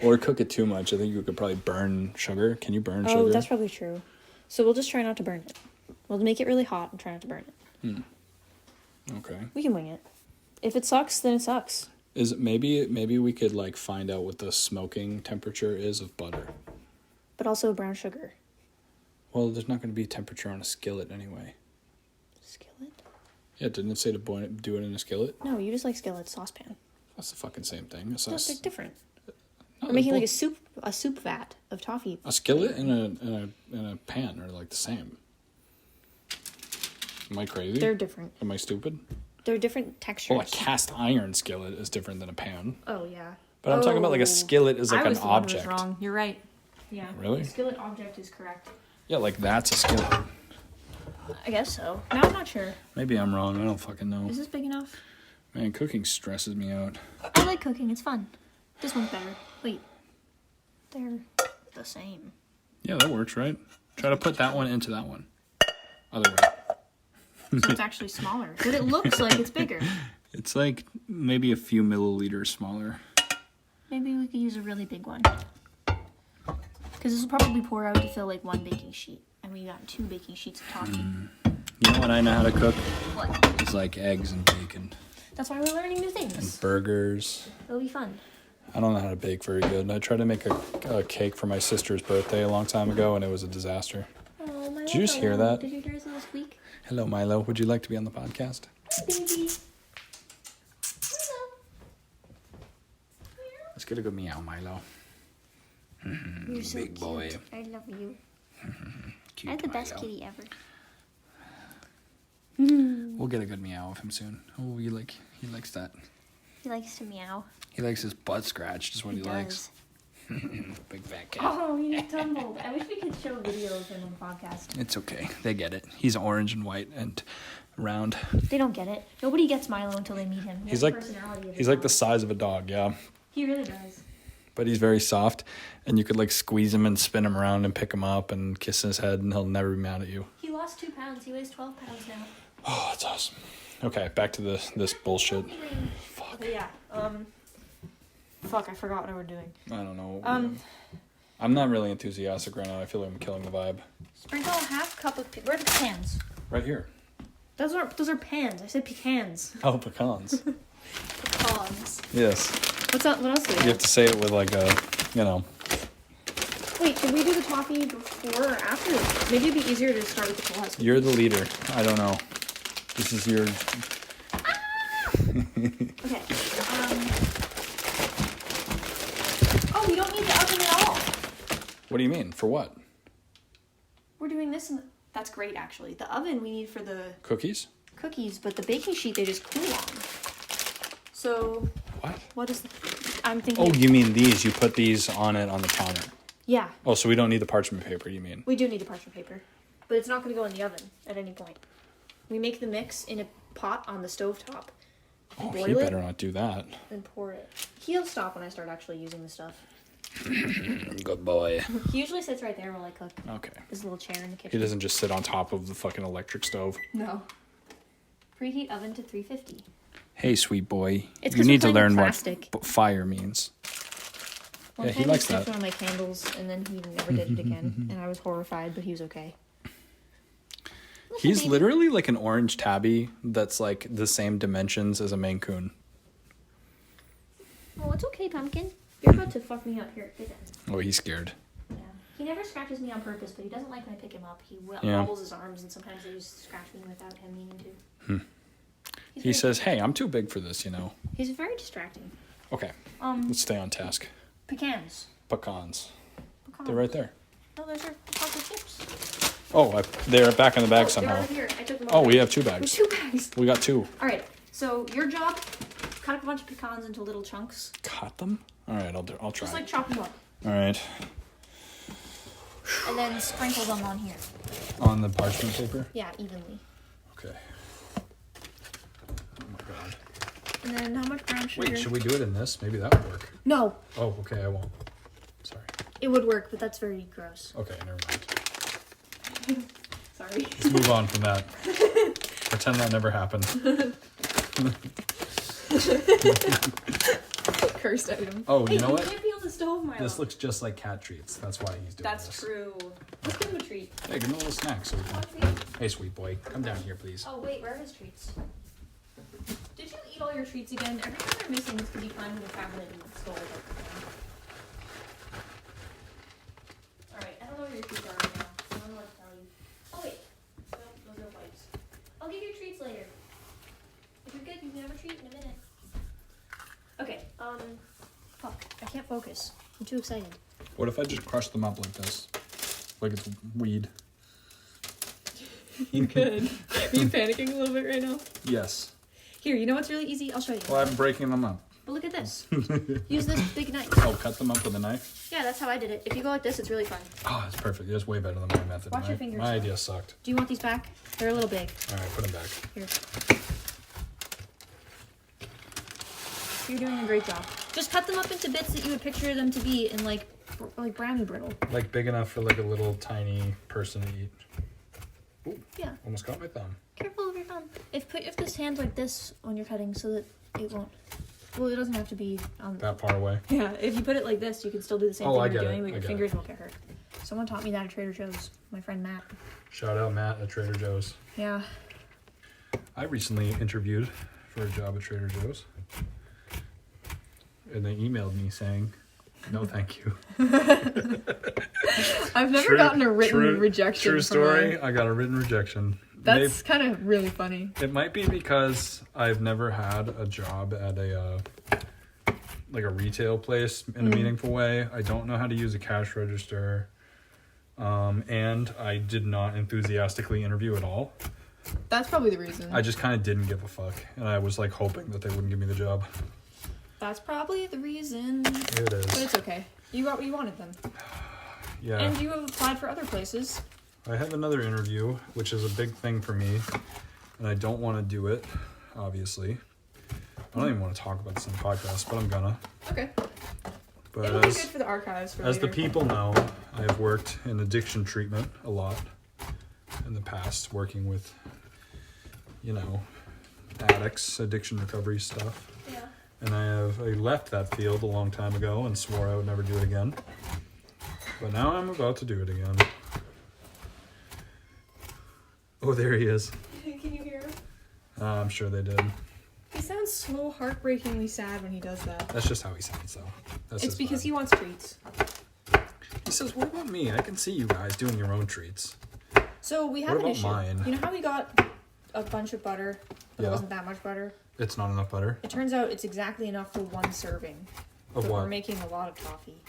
or cook it too much. I think you could probably burn sugar. Can you burn sugar? Oh, that's probably true. So we'll just try not to burn it. We'll make it really hot and try not to burn it. Okay. We can wing it. If it sucks, then it sucks. Is it maybe we could like find out what the smoking temperature is of butter. But also brown sugar. Well, there's not going to be temperature on a skillet anyway. Skillet? Yeah, didn't it say to do it in a skillet? No, you just like skillet saucepan. That's the fucking same thing. No, they're different. No, We're making like a soup vat of toffee. A skillet and a pan are like the same. Am I crazy? They're different. Am I stupid? They're different textures. Well, a cast iron skillet is different than a pan. Oh, yeah. But I'm talking about like a skillet is like an object. I was wrong. You're right. Yeah. Really? The skillet object is correct. Yeah, like that's a skillet. I guess so. No, I'm not sure. Maybe I'm wrong. I don't fucking know. Is this big enough? Man, cooking stresses me out. I like cooking. It's fun. This one's better. Wait. They're the same. Yeah, that works, right? Try to put that one into that one. Other way. So it's actually smaller. But it looks like it's bigger. It's like maybe a few milliliters smaller. Maybe we could use a really big one. Because this will probably pour out to fill like 1 baking sheet. And we got 2 baking sheets of toffee. You know what I know how to cook? What? It's like eggs and bacon. That's why we're learning new things. And burgers. It'll be fun. I don't know how to bake very good. I tried to make a cake for my sister's birthday a long time ago, and it was a disaster. Oh, my Did you just hear that? Did you hear his little squeak? Hello, Milo. Would you like to be on the podcast? Hi, baby. Let's get a good meow, Milo. You're so Big cute. boy. I love you. Cute I'm the best Milo. kitty ever. We'll get a good meow of him soon. Oh, he likes that. He likes to meow. He likes his butt scratched is what he likes. does. Big fat cat. Oh, he just tumbled. I wish we could show video of him on the podcast. It's okay. They get it. He's orange and white and round. They don't get it. Nobody gets Milo until they meet him. He He's has like the personality of a he's like dog. the size of a dog, yeah. He really does. But he's very soft, and you could like squeeze him and spin him around and pick him up and kiss his head, and he'll never be mad at you. He lost 2 pounds. He weighs 12 pounds now. Oh, that's awesome. Okay, back to this bullshit. Fuck. Okay, yeah. Fuck, I forgot what we were doing. I don't know. I'm not really enthusiastic right now. I feel like I'm killing the vibe. Sprinkle a half cup of... Where are the pecans? Right here. Those are pans. I said pecans. Oh, pecans. Pecans. Yes. What else do we You have? have to say it with like a, Wait, should we do the toffee before or after? Maybe it'd be easier to start with the full house. You're the leader. I don't know. This is your... Okay. Oh, we don't need the oven at all. What do you mean? For what? We're doing this in the... That's great, actually. The oven we need for the Cookies? cookies, but the baking sheet they just cool on. So, What? is the... I'm thinking... Oh, you mean these? You put these on it on the counter. Yeah, Oh, so we don't need the parchment paper, you mean? we do need the parchment paper. But it's not going to go in the oven at any point. We make the mix in a pot on the stovetop. Oh, Boil he it? better not do that. Then pour it. He'll stop when I start actually using the stuff. Good boy. He usually sits right there while I cook. Okay. His little chair in the He kitchen. doesn't just sit on top of the fucking electric stove. No. Preheat oven to 350. Hey, sweet boy. It's 'cause you we're need to playing learn with what plastic. fire means. One Yeah, he time likes sniffed that. one of my candles, and then he never did it again. And I was horrified, but he was okay. He's literally like an orange tabby that's like the same dimensions as a Maine Coon. Oh, it's okay, Pumpkin. You're about to fuck me up here. Sit down. Oh, he's scared. Yeah. He never scratches me on purpose, but he doesn't like when I pick him up. He Yeah. wobbles his arms, and sometimes they just scratch me without him meaning to. He's He very- says, hey, I'm too big for this, He's very distracting. Okay, let's stay on task. Pecans. Pecans. Pecans. They're right there. No, those are chocolate chips. Oh, they're back in the bag Oh, somehow. they're over here. I took them Oh, over. we have 2 We bags. have 2 bags. We got 2. All right. So your job, cut up a bunch of pecans into little chunks. Cut them? All right, I'll try. Just like chop them up, All right. and then sprinkle them on here. On the parchment paper? Yeah, evenly. Okay. Oh my god. And then how much brown sugar? Wait, should we do it in this? Maybe that would work. No, Oh, okay, I won't. Sorry. it would work, but that's very gross. Okay, never mind. Sorry. Let's move on from that. Pretend that never happened. Cursed item. Oh, Hey, you know you what? can't be on the stove, Milo. This looks just like cat treats. That's why he's doing That's this. true. Let's give him a treat. Hey, give him a little snack so we can... Hey, sweet boy, come down here, please. Oh wait, where are his treats? Did you eat all your treats again? Every time they're missing, this could be fun with a cabinet and stole it. Alright, I don't know where your treats are right now. I don't know what to tell you. Oh wait. Nope, those are wipes. I'll give you treats later. If you're good, you can have a treat in a minute. Okay, fuck. I can't focus. I'm too excited. What if I just crush them up like this? Like it's weed. You could. Are you panicking a little bit right now? Yes. Here, you know what's really easy? I'll show you. Well, I'm breaking them up. But look at this. Use this big knife. Oh, cut them up with a knife? Yeah, that's how I did it. If you go like this, it's really fun. Oh, that's perfect. That's way better than my method. Watch your fingers, My though. idea sucked. Do you want these back? They're a little big. All right, put them back. Here. You're doing a great job. Just cut them up into bits that you would picture them to be in like brownie brittle. Like big enough for like a little tiny person to eat. Ooh, Yeah. almost got my thumb. Careful of your thumb. If this hand's like this when you're cutting so that it won't. Well, it doesn't have to be on that far away. Yeah, if you put it like this, you can still do the same I thing you're get doing, it. but your fingers won't get hurt. Someone taught me that at Trader Joe's. My friend Matt. Shout out Matt at Trader Joe's. Yeah. I recently interviewed for a job at Trader Joe's. And they emailed me saying, no, thank you. I've never gotten a written rejection. True story. I got a written rejection. That's kind of really funny. It might be because I've never had a job at a retail place in a meaningful way. I don't know how to use a cash register. And I did not enthusiastically interview at all. That's probably the reason. I just kind of didn't give a fuck. And I was like hoping that they wouldn't give me the job. That's probably the reason. It is. But it's okay. You got what you wanted then. Yeah. And you have applied for other places. I have another interview, which is a big thing for me. And I don't want to do it, obviously. I don't even want to talk about this on the podcast, but I'm gonna. Okay. But It'll be good for the archives for as later. the people know, I have worked in addiction treatment a lot in the past, working with, addicts, addiction recovery stuff. Yeah. And I left that field a long time ago and swore I would never do it again. But now I'm about to do it again. Oh, there he is. Can you hear him? I'm sure they did. He sounds so heartbreakingly sad when he does that. That's just how he sounds, though. That's It's his because vibe. he wants treats. He says, what about me? I can see you guys doing your own treats. So we have What an about issue. mine? You know how we got a bunch of butter, but Yeah. it wasn't that much butter? It's not enough butter. It turns out it's exactly enough for one serving. Of but what? we're making a lot of toffee.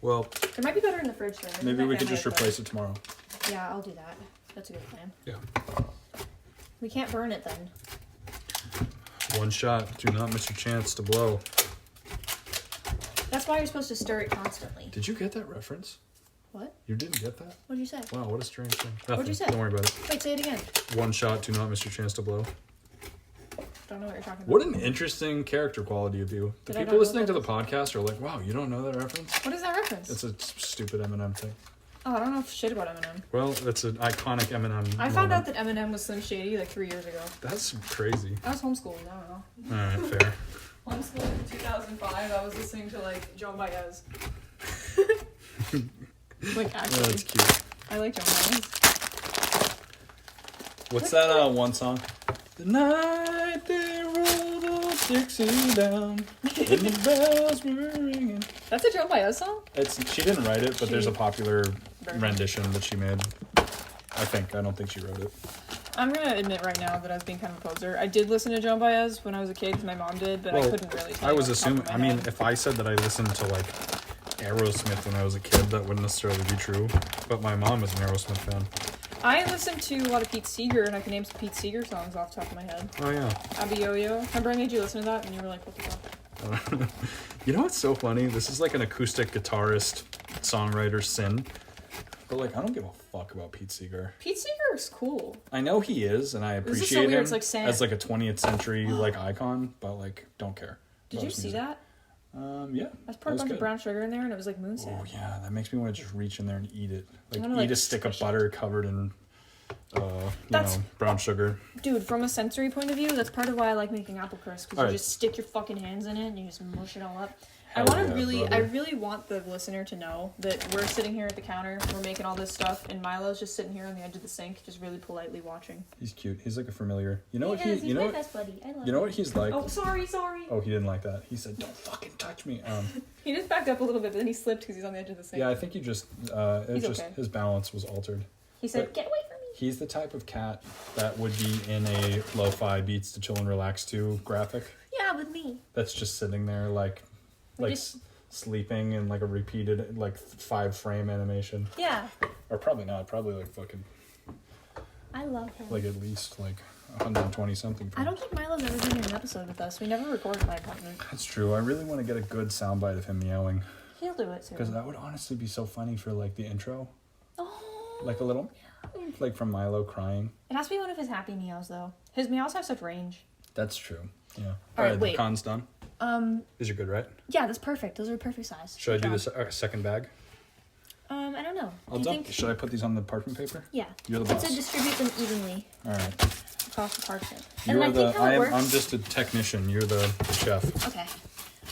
Well, There might be butter in the fridge there. maybe we could just replace it tomorrow. Yeah, I'll do that. That's a good plan. Yeah. We can't burn it then. One shot. Do not miss your chance to blow. That's why you're supposed to stir it constantly. Did you get that reference? What? You didn't get that? What'd you say? Wow, what a strange thing. What'd you say? Don't worry about it. Wait, say it again. One shot. Do not miss your chance to blow. Don't know what you're talking about. What an interesting character quality of you. The Did I people not know listening to that the podcast are like, wow, you don't know that reference? What is that reference? It's a stupid Eminem thing. Oh, I don't know shit about Eminem. Well, it's an iconic Eminem I found out that Eminem was Slim Shady like 3 years ago. That's crazy. I was homeschooled, I don't know. Alright, fair. Homeschooled in 2005, I was listening to like Joan Baez. Like Oh, actually, that's cute. I like Joan Baez. What's that one song? The night they rolled old Dixie down and the bells were ringing. That's a Joan Baez song. She didn't write it, but there's a popular Version. rendition that she made. I don't think she wrote it. I'm gonna admit right now that I was being kind of a poser. I did listen to Joan Baez when I was a kid because my mom did, but I couldn't really. Tell I you was off the top of assuming. my I mean, head. if I said that I listened to like Aerosmith when I was a kid, that wouldn't necessarily be true. But my mom is an Aerosmith fan. I listened to a lot of Pete Seeger, and I can name some Pete Seeger songs off the top of my head. Oh yeah. Abby Yo-Yo. Remember I made you listen to that, and you were like, "What the fuck?" You know what's so funny? This is like an acoustic guitarist songwriter sin. But like, I don't give a fuck about Pete Seeger. Pete Seeger is cool. I know he is, and I This is so appreciate weird, him it's like Sam. as like a 20th century like icon, but like, don't care. Did about you his see music. that? Yeah. I poured a that was bunch of good. brown sugar in there, and it was like moon sand. Oh yeah, that makes me want to just reach in there and eat it. Like wanna, eat like, a stick of squish it. butter covered in, That's- brown sugar. Dude, from a sensory point of view, that's part of why I like making apple crisp, because you Alright. just stick your fucking hands in it and you just mush it all up. I Hell want to yeah, really, brother. I really want the listener to know that we're sitting here at the counter, we're making all this stuff, and Milo's just sitting here on the edge of the sink, just really politely watching. He's cute. He's like a familiar. You know what He is, he? he's You know my what? best buddy. I love You know him. what he's like? Oh, sorry. Oh, he didn't like that. He said, "Don't fucking touch me." He just backed up a little bit, but then he slipped because he's on the edge of the sink. Yeah, I think he just. It was He's just okay. his balance was altered. He said, But- "Get away from me." He's the type of cat that would be in a lo-fi beats to chill and relax to graphic. Yeah, with me. That's just sitting there like We like just- sleeping in like a repeated like 5-frame animation. Yeah, Or probably not. Probably like fucking I love him. like at least like 120 something. I don't think Milo's ever been in an episode with us. We never record at my apartment. That's true. I really want to get a good soundbite of him meowing He'll do it because soon. that would honestly be so funny for like the intro, Oh. like a little like from Milo crying. It has to be one of his happy meows, though. His meows have such range. That's true. Yeah. All right, the wait. con's done. Is it good, right? Yeah, that's perfect. Those are perfect size. Should I Good do job. this second bag? I don't know. I'll Do you dump. think? Should I put these on the parchment paper? Yeah. You're the It said boss. distribute them evenly. All right. sauce parchment. You're and I think how it works... I'm just a technician. You're the chef. Okay.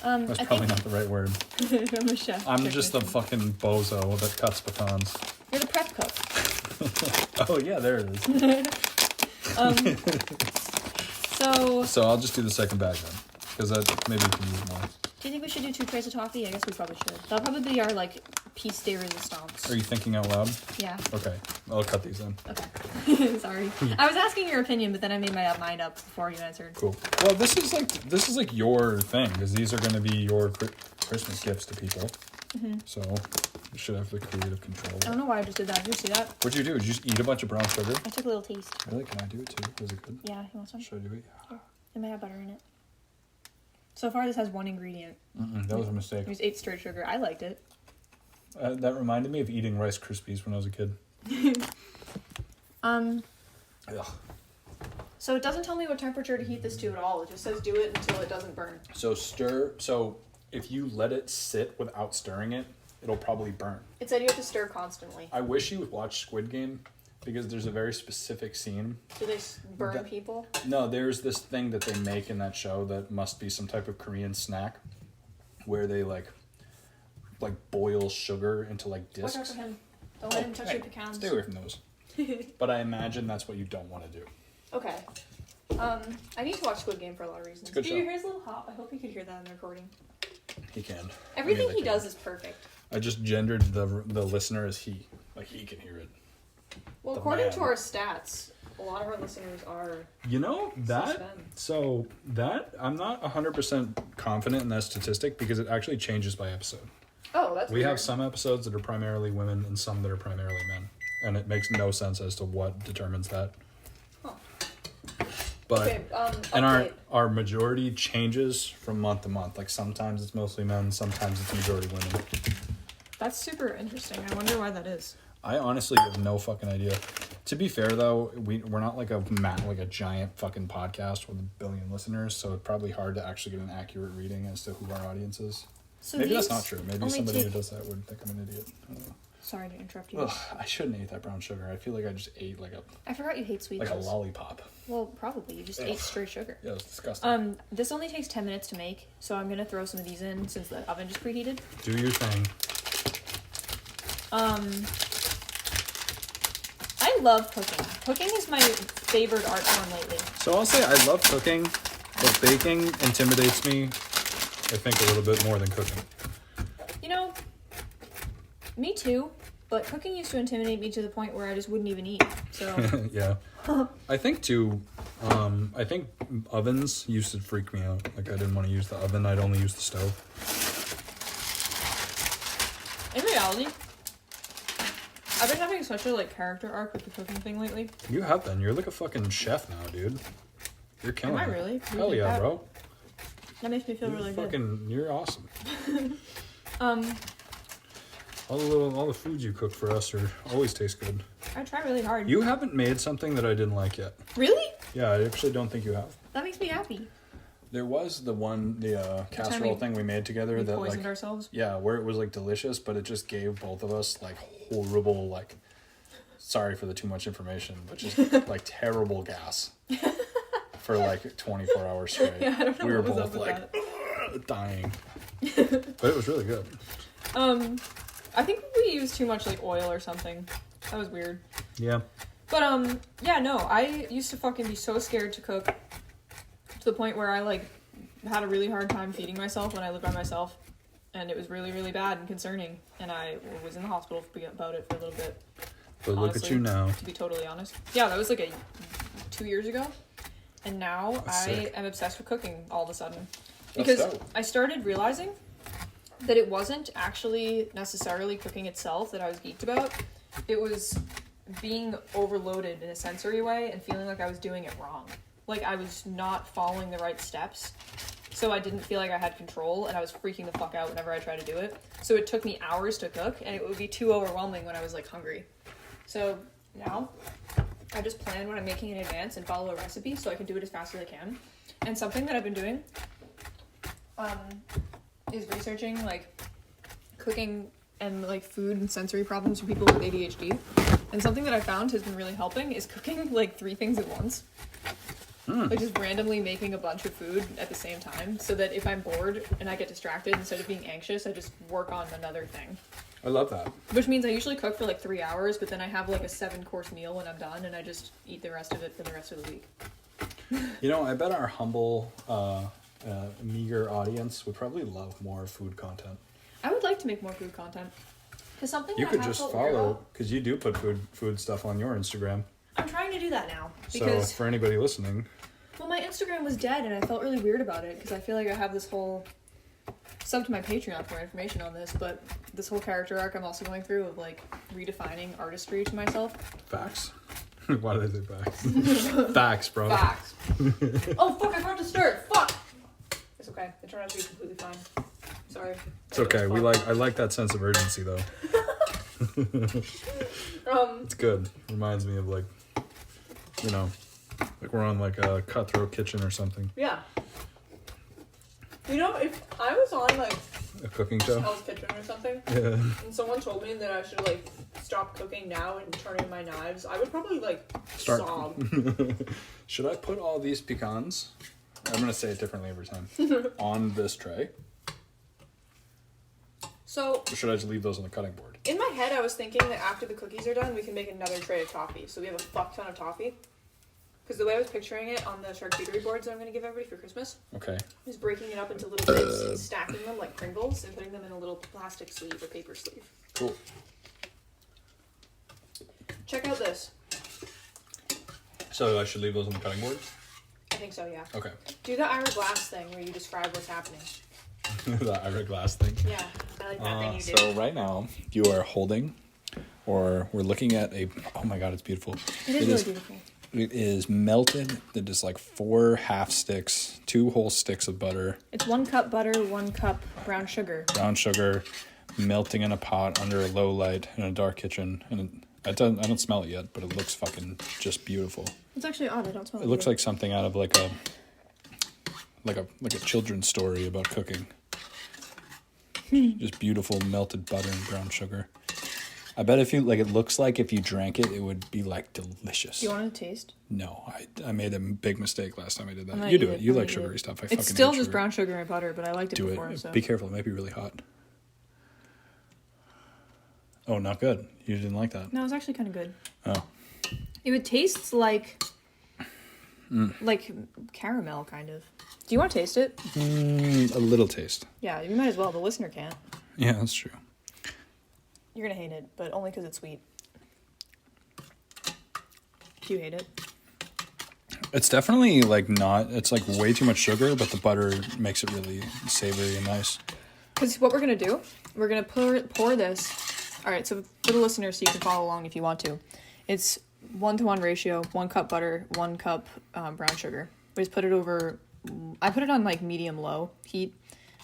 That's probably not the right word. I'm a chef. I'm just the fucking bozo that cuts pecans. You're the prep cook. Oh yeah, there it is. So I'll just do the second bag then, because that maybe we can use more. Do you think we should do 2 trays of toffee? I guess we probably should. That'll probably be our like piece de resistance. Are you thinking out loud? Yeah. Okay, I'll cut these in. Okay. Sorry. I was asking your opinion, but then I made my mind up before you answered. Cool. Well, this is like your thing, because these are going to be your Christmas gifts to people. Mm-hmm. So you should have the creative control. I don't know why I just did that. Did you see that? What'd you do? Did you just eat a bunch of brown sugar? I took a little taste. Really? Can I do it too? Was it good? Yeah. You want some? Should I do it? Yeah. It may have butter in it. So far, this has 1 ingredient. That was a mistake. It was 8 straight sugar. I liked it. That reminded me of eating Rice Krispies when I was a kid. Ugh. So it doesn't tell me what temperature to heat this to at all. It just says do it until it doesn't burn. So if you let it sit without stirring it, it'll probably burn. It said you have to stir constantly. I wish you would watch Squid Game, because there's a very specific scene. Do they burn people? No, there's this thing that they make in that show that must be some type of Korean snack, where they like boil sugar into like discs. Watch out for him. Don't let him touch your pecans. Stay away from those. But I imagine that's what you don't want to do. Okay. I need to watch Squid Game for a lot of reasons. It's a good show. Your hair's a little hot. I hope you could hear that in the recording. He can. Everything he does is perfect. I just gendered the listener as he. Like, he can hear it. Well, according to our stats, a lot of our listeners are... You know, I'm not 100% confident in that statistic, because it actually changes by episode. Oh, that's We have some episodes that are primarily women and some that are primarily men. And it makes no sense as to what determines that. Huh. But okay, and our majority changes from month to month. Like, sometimes it's mostly men, sometimes it's majority women. That's super interesting. I wonder why that is. I honestly have no fucking idea. To be fair, though, we're not like a giant fucking podcast with 1 billion listeners, so it's probably hard to actually get an accurate reading as to who our audience is. So maybe that's not true. Maybe somebody who does that would think I'm an idiot. I don't know. Sorry to interrupt you. Ugh, I shouldn't eat that brown sugar. I feel like I just ate I forgot you hate sweet like a lollipop. Well, probably. You just ate straight sugar. Yeah, it was disgusting. This only takes 10 minutes to make, so I'm going to throw some of these in since the oven just preheated. Do your thing. I love cooking. Cooking is my favorite art form lately. So I'll say I love cooking, but baking intimidates me, I think, a little bit more than cooking. You know, me too, but cooking used to intimidate me to the point where I just wouldn't even eat, so... Yeah. I think, too, I think ovens used to freak me out. Like, I didn't want to use the oven, I'd only use the stove. In reality, I've been having such a, character arc with the cooking thing lately. You have been. You're like a fucking chef now, dude. You're killing it. Am I really? Hell yeah, bro. That makes me feel really good. You're awesome. All the foods you cook for us always taste good. I try really hard. You haven't made something that I didn't like yet. Really? Yeah, I actually don't think you have. That makes me happy. There was the casserole thing we made together that poisoned ourselves. Yeah, where it was delicious, but it just gave both of us horrible sorry for the too much information, but just terrible gas for 24 hours straight. Yeah, I don't know we were what was both up with dying. But it was really good. I think we used too much oil or something. That was weird. Yeah. But yeah, no, I used to fucking be so scared to cook to the point where I had a really hard time feeding myself when I lived by myself, and it was really, really bad and concerning, and I was in the hospital about it for a little bit. But honestly, look at you now. To be totally honest. Yeah, that was 2 years ago, and now I am obsessed with cooking all of a sudden. Because I started realizing that it wasn't actually necessarily cooking itself that I was geeked about. It was being overloaded in a sensory way and feeling like I was doing it wrong. I was not following the right steps. So I didn't feel like I had control, and I was freaking the fuck out whenever I tried to do it. So it took me hours to cook, and it would be too overwhelming when I was hungry. So now I just plan what I'm making in advance and follow a recipe so I can do it as fast as I can. And something that I've been doing is researching cooking and food and sensory problems for people with ADHD. And something that I found has been really helping is cooking like 3 things at once. Like just randomly making a bunch of food at the same time, so that if I'm bored and I get distracted, instead of being anxious, I just work on another thing. I love that. Which means I usually cook for like 3 hours, but then I have like a 7-course meal when I'm done, and I just eat the rest of it for the rest of the week. You know, I bet our humble, meager audience would probably love more food content. I would like to make more food content. Cause something You that could I have just felt weird follow, about- because you do put food stuff on your Instagram. I'm trying to do that now. Because- So for anybody listening, Well, my Instagram was dead, and I felt really weird about it because I feel like I have this whole. Sub to my Patreon for information on this, but this whole character arc I'm also going through of like redefining artistry to myself. facts. Why did I say facts? Facts, bro. Facts. Oh fuck! I forgot to start. Fuck. It's okay. It turned out to be completely fine. Sorry. It's okay. I like that sense of urgency though. It's good. Reminds me of like, you know, like we're on like a Cutthroat Kitchen or something. Yeah. You know, if I was on like A cooking show. Hell's Kitchen or something, Yeah. and someone told me that I should like stop cooking now and turn in my knives, I would probably like Start. sob. Should I put all these pecans? I'm gonna say it differently every time. On this tray, So or should I just leave those on the cutting board? in my head, I was thinking that after the cookies are done, we can make another tray of toffee. So we have a fuck ton of toffee. Because the way I was picturing it on the charcuterie boards that I'm going to give everybody for Christmas Okay. is breaking it up into little bits and stacking them like Pringles and putting them in a little plastic sleeve or paper sleeve. Cool. Check out this. So I should leave those on the cutting board? I think so, yeah. Okay. Do the Ira Glass thing where you describe what's happening. The Ira Glass thing. Yeah, I like that thing you do. So right now you are holding, or we're looking at a. Oh my God, it's beautiful. It is really beautiful. It is melted. It is like 4 half sticks, 2 whole sticks of butter, It's 1 cup butter, 1 cup brown sugar. brown sugar, melting in a pot under a low light in a dark kitchen, and I don't smell it yet, but it looks fucking just beautiful. It's actually odd. I don't smell It looks like something out of like a children's story about cooking. Just beautiful melted butter and brown sugar. I bet if you like, it looks like if you drank it, it would be like delicious. Do you want to taste? No, I made a big mistake last time I did I'm that. not You do eat it. it. You I'm like gonna eat sugary it. stuff. I It's fucking still hate just sugar. brown sugar and butter, but I liked it Do before. it. So Be careful. It might be really hot. Oh, not good. You didn't like that. no, it was actually kind of good. Oh. It would taste like caramel, kind of. Do you want to taste it? A little taste. Yeah, you might as well. The listener can't. Yeah, that's true. You're gonna hate it, but only because it's sweet. Do you hate it? It's definitely like not. It's like way too much sugar, but the butter makes it really savory and nice. Because what we're gonna do, we're gonna pour this. All right, so for the listeners, so you can follow along if you want to. It's 1-to-1 ratio: 1 cup butter, 1 cup brown sugar. We just put it over. I put it on like medium low heat.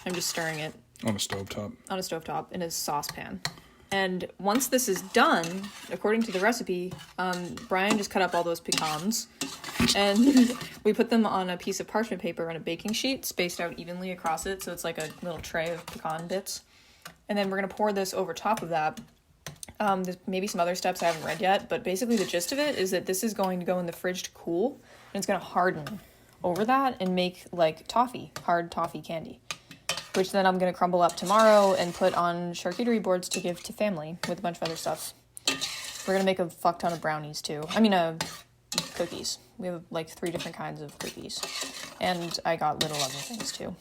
I'm just stirring it On a stovetop. on a stovetop in a saucepan. And once this is done, according to the recipe, Brian just cut up all those pecans, and we put them on a piece of parchment paper on a baking sheet, spaced out evenly across it, so it's like a little tray of pecan bits. And then we're gonna pour this over top of that. There's maybe some other steps I haven't read yet, but basically the gist of it is that this is going to go in the fridge to cool, and it's gonna harden over that and make like toffee, hard toffee candy, which then I'm going to crumble up tomorrow and put on charcuterie boards to give to family with a bunch of other stuff. We're going to make a fuck ton of brownies too. Cookies. We have like 3 different kinds of cookies. And I got little other things too.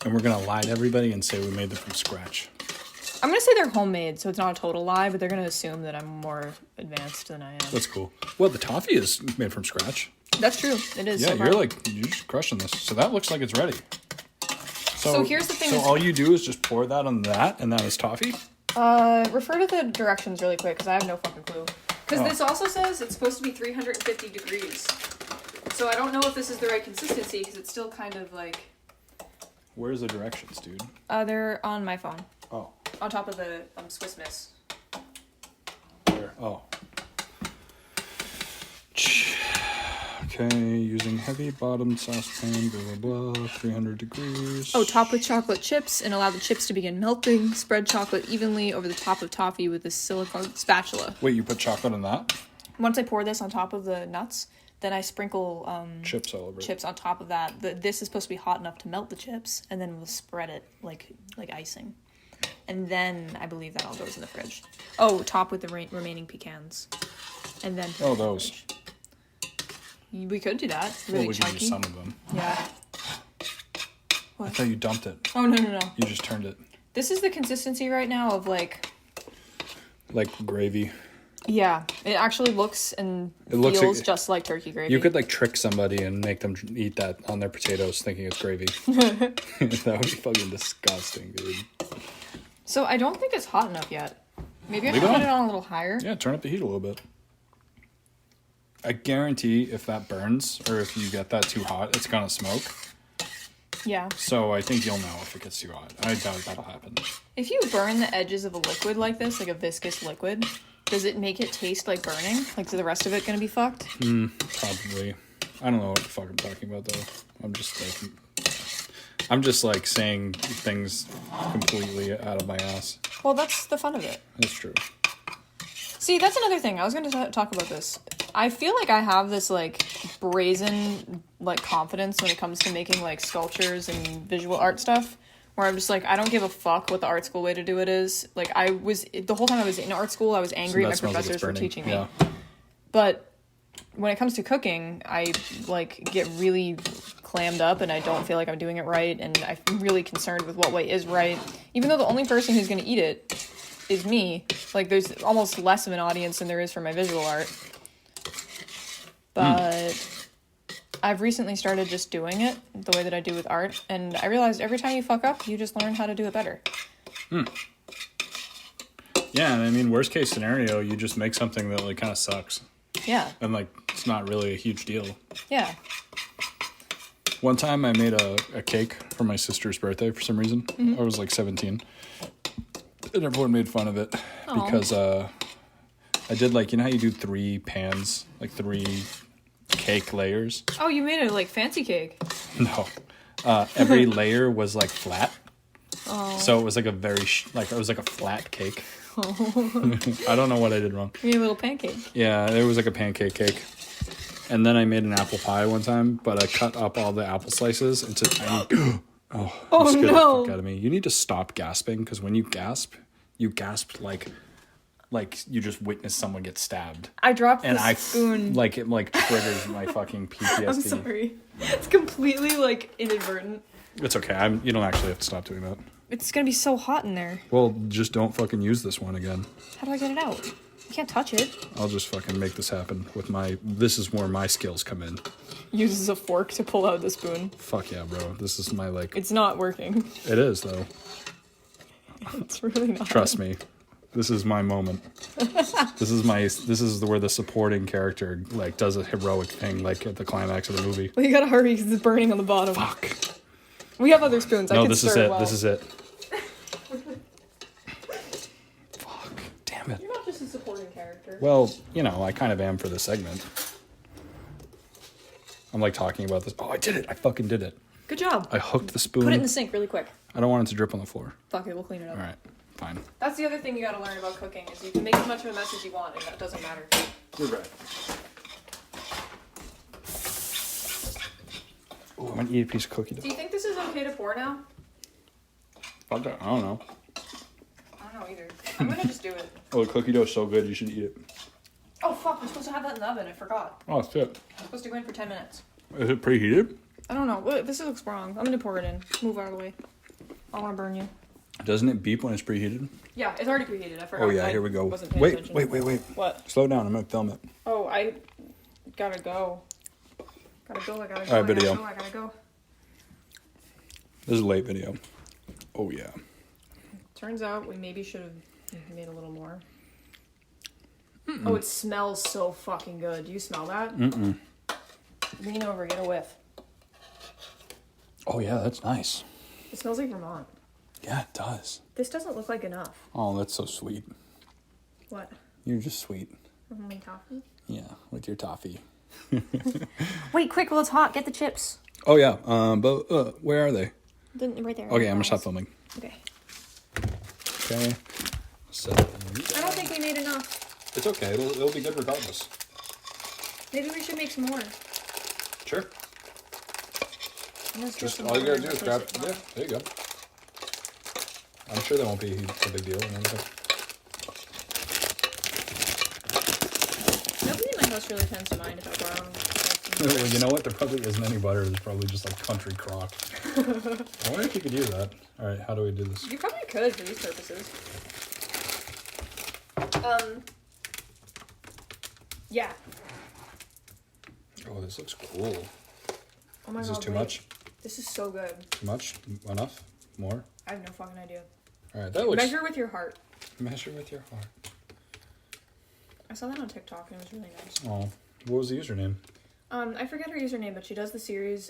And we're gonna lie to everybody and say we made them from scratch. I'm going to say they're homemade, so it's not a total lie, but they're going to assume that I'm more advanced than I am. That's cool. Well, the toffee is made from scratch. That's true. It is. Yeah, so far. you're just crushing this. So that looks like it's ready. So here's the thing So is- all you do is just pour that on that, and that is toffee. Refer to the directions really quick, because I have no fucking clue. Because Oh. this also says it's supposed to be 350 degrees. So I don't know if this is the right consistency, because it's still kind of like... Where's the directions, dude? They're on my phone. Oh, On top of the Swiss Miss. where? Oh. Okay, using heavy bottom saucepan, blah, blah, blah, 300 degrees. Oh, top with chocolate chips and allow the chips to begin melting. Spread chocolate evenly over the top of toffee with a silicone spatula. Wait, you put chocolate in that? Once I pour this on top of the nuts, then I sprinkle chips all over chips on top of that. This is supposed to be hot enough to melt the chips, and then we'll spread it like icing. And then I believe that all goes in the fridge. Oh, top with the remaining pecans. And then Oh, those. We could do that. Really well, we chunky. could use some of them. Yeah. What? I thought you dumped it. Oh, no. You just turned it. This is the consistency right now of like gravy. Yeah, it actually looks and feels just like turkey gravy. You could trick somebody and make them eat that on their potatoes thinking it's gravy. That would be fucking disgusting, dude. So I don't think it's hot enough yet. Maybe I Leave should it put on. it on a little higher. Yeah, turn up the heat a little bit. I guarantee if that burns or if you get that too hot, it's gonna smoke. Yeah. So I think you'll know if it gets too hot. I doubt that'll happen. If you burn the edges of a liquid like this, like a viscous liquid, does it make it taste like burning? Like, is the rest of it gonna be fucked? Probably. I don't know what the fuck I'm talking about though. I'm just saying things completely out of my ass. Well, that's the fun of it. That's true. See, that's another thing. I was going to talk about this. I feel like I have this, brazen, confidence when it comes to making, sculptures and visual art stuff, where I'm just I don't give a fuck what the art school way to do it is. The whole time I was in art school, I was angry at my professors for teaching me. Yeah. But when it comes to cooking, I, get really clammed up and I don't feel like I'm doing it right, and I'm really concerned with what way is right. Even though the only person who's going to eat it is me. There's almost less of an audience than there is for my visual art. But I've recently started just doing it the way that I do with art, and I realized every time you fuck up, you just learn how to do it better. Yeah, and I mean, worst case scenario, you just make something that kind of sucks. Yeah. And it's not really a huge deal. Yeah. One time I made a cake for my sister's birthday for some reason. I was 17. And everyone made fun of it because I did you know how you do 3 pans, 3 cake layers? Oh, you made a fancy cake. No. Every layer was flat. Oh. So it was a very it was a flat cake. Oh. I don't know what I did wrong. You made a little pancake. Yeah, it was a pancake cake. And then I made an apple pie one time, but I cut up all the apple slices into tiny. Oh scared no! The fuck out of me. You need to stop gasping, because when you gasp like you just witnessed someone get stabbed. I dropped the and spoon. it triggers my fucking PTSD. I'm sorry. It's completely inadvertent. It's okay. You don't actually have to stop doing that. It's gonna be so hot in there. Well, just don't fucking use this one again. How do I get it out? You can't touch it. I'll just fucking make this happen with my. This is where my skills come in. Uses a fork to pull out the spoon. Fuck yeah, bro. This is my It's not working. It is though. It's really not. Trust me. This is my moment. This is where the supporting character does a heroic thing at the climax of the movie. Well, you gotta hurry because it's burning on the bottom. Fuck. We have other spoons. No, this is it. Well. This is it. Fuck. Damn it. You're not just a supporting character. Well, I kind of am for this segment. I'm talking about this. Oh, I did it. I fucking did it. Good job. I hooked the spoon. Put it in the sink really quick. I don't want it to drip on the floor. Fuck it, we'll clean it up. All right. Fine. That's the other thing you gotta learn about cooking, is you can make as much of a mess as you want, and that doesn't matter. You're right. Oh, I'm gonna eat a piece of cookie dough. Do you think this is okay to pour now? Fuck that. I don't know. I don't know either. I'm gonna just do it. Oh, the cookie dough is so good, you should eat it. Oh fuck, we're supposed to have that in the oven, I forgot. Oh, shit. I'm supposed to go in for 10 minutes. Is it preheated? I don't know. Wait, this looks wrong. I'm gonna pour it in. Move out of the way. I don't wanna burn you. Doesn't it beep when it's preheated? Yeah, it's already preheated. I forgot. Oh, yeah, I here we go. wasn't paying Wait. attention. What? Slow down, I'm gonna film it. Oh, I gotta go. I gotta go. All right, video. I gotta go. This is a late video. Oh, yeah. Turns out we maybe should have made a little more. Oh, it smells so fucking good. Do you smell that? Mm-mm. Lean over, get a whiff. Oh, yeah, that's nice. It smells like Vermont. Yeah, it does. This doesn't look like enough. Oh, that's so sweet. What? You're just sweet. My toffee? Yeah, with your toffee. Wait, quick, while it's hot, get the chips. Oh, yeah. But where are they? Right there. Okay, I'm going to stop filming. Okay. Okay. So, I don't think we made enough. it's okay. It'll be good regardless. Maybe we should make some more. Sure. Just All you gotta do is grab. Yeah, there you go. I'm sure that won't be a big deal. Nobody in my house really tends to mind if I borrow. Well, you know what? There probably isn't any butter. There's probably just like country crock. I wonder if you could use that. All right, how do we do this? You probably could for these purposes. Yeah. Oh, this looks cool. Oh my god. Is this too much? This is so good. Too much? Enough? More? I have no fucking idea. All right, that looks. Measure with your heart. Measure with your heart. I saw that on TikTok and it was really nice. Oh, what was the username? I forget her username, but she does the series,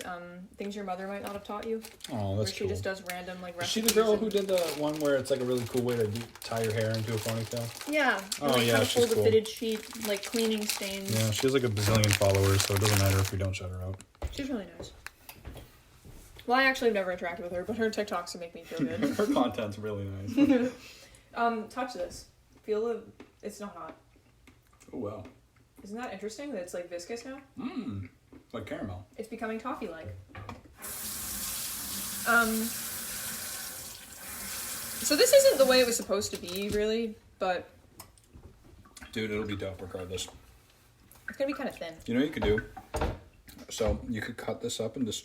Things Your Mother Might Not Have Taught You. Oh, that's where she cool. just does random, like, Is she recipes. the girl who did the one where it's like a really cool way to tie your hair into a ponytail? Yeah. Oh, and, like, yeah, kind of she's fold cool. a fitted sheet, like, cleaning stains. Yeah, she has like a bazillion followers, so it doesn't matter if we don't shut her out. She's really nice. Well, I actually have never interacted with her, but her TikToks make me feel good. Her content's really nice. Touch this. Feel the... It's not hot. Oh, wow. Isn't that interesting that it's, like, viscous now? Mmm. Like caramel. It's becoming toffee-like. So this isn't the way it was supposed to be, really, but... Dude, it'll be dope regardless. It's gonna be kind of thin. You know what you could do? So you could cut this up into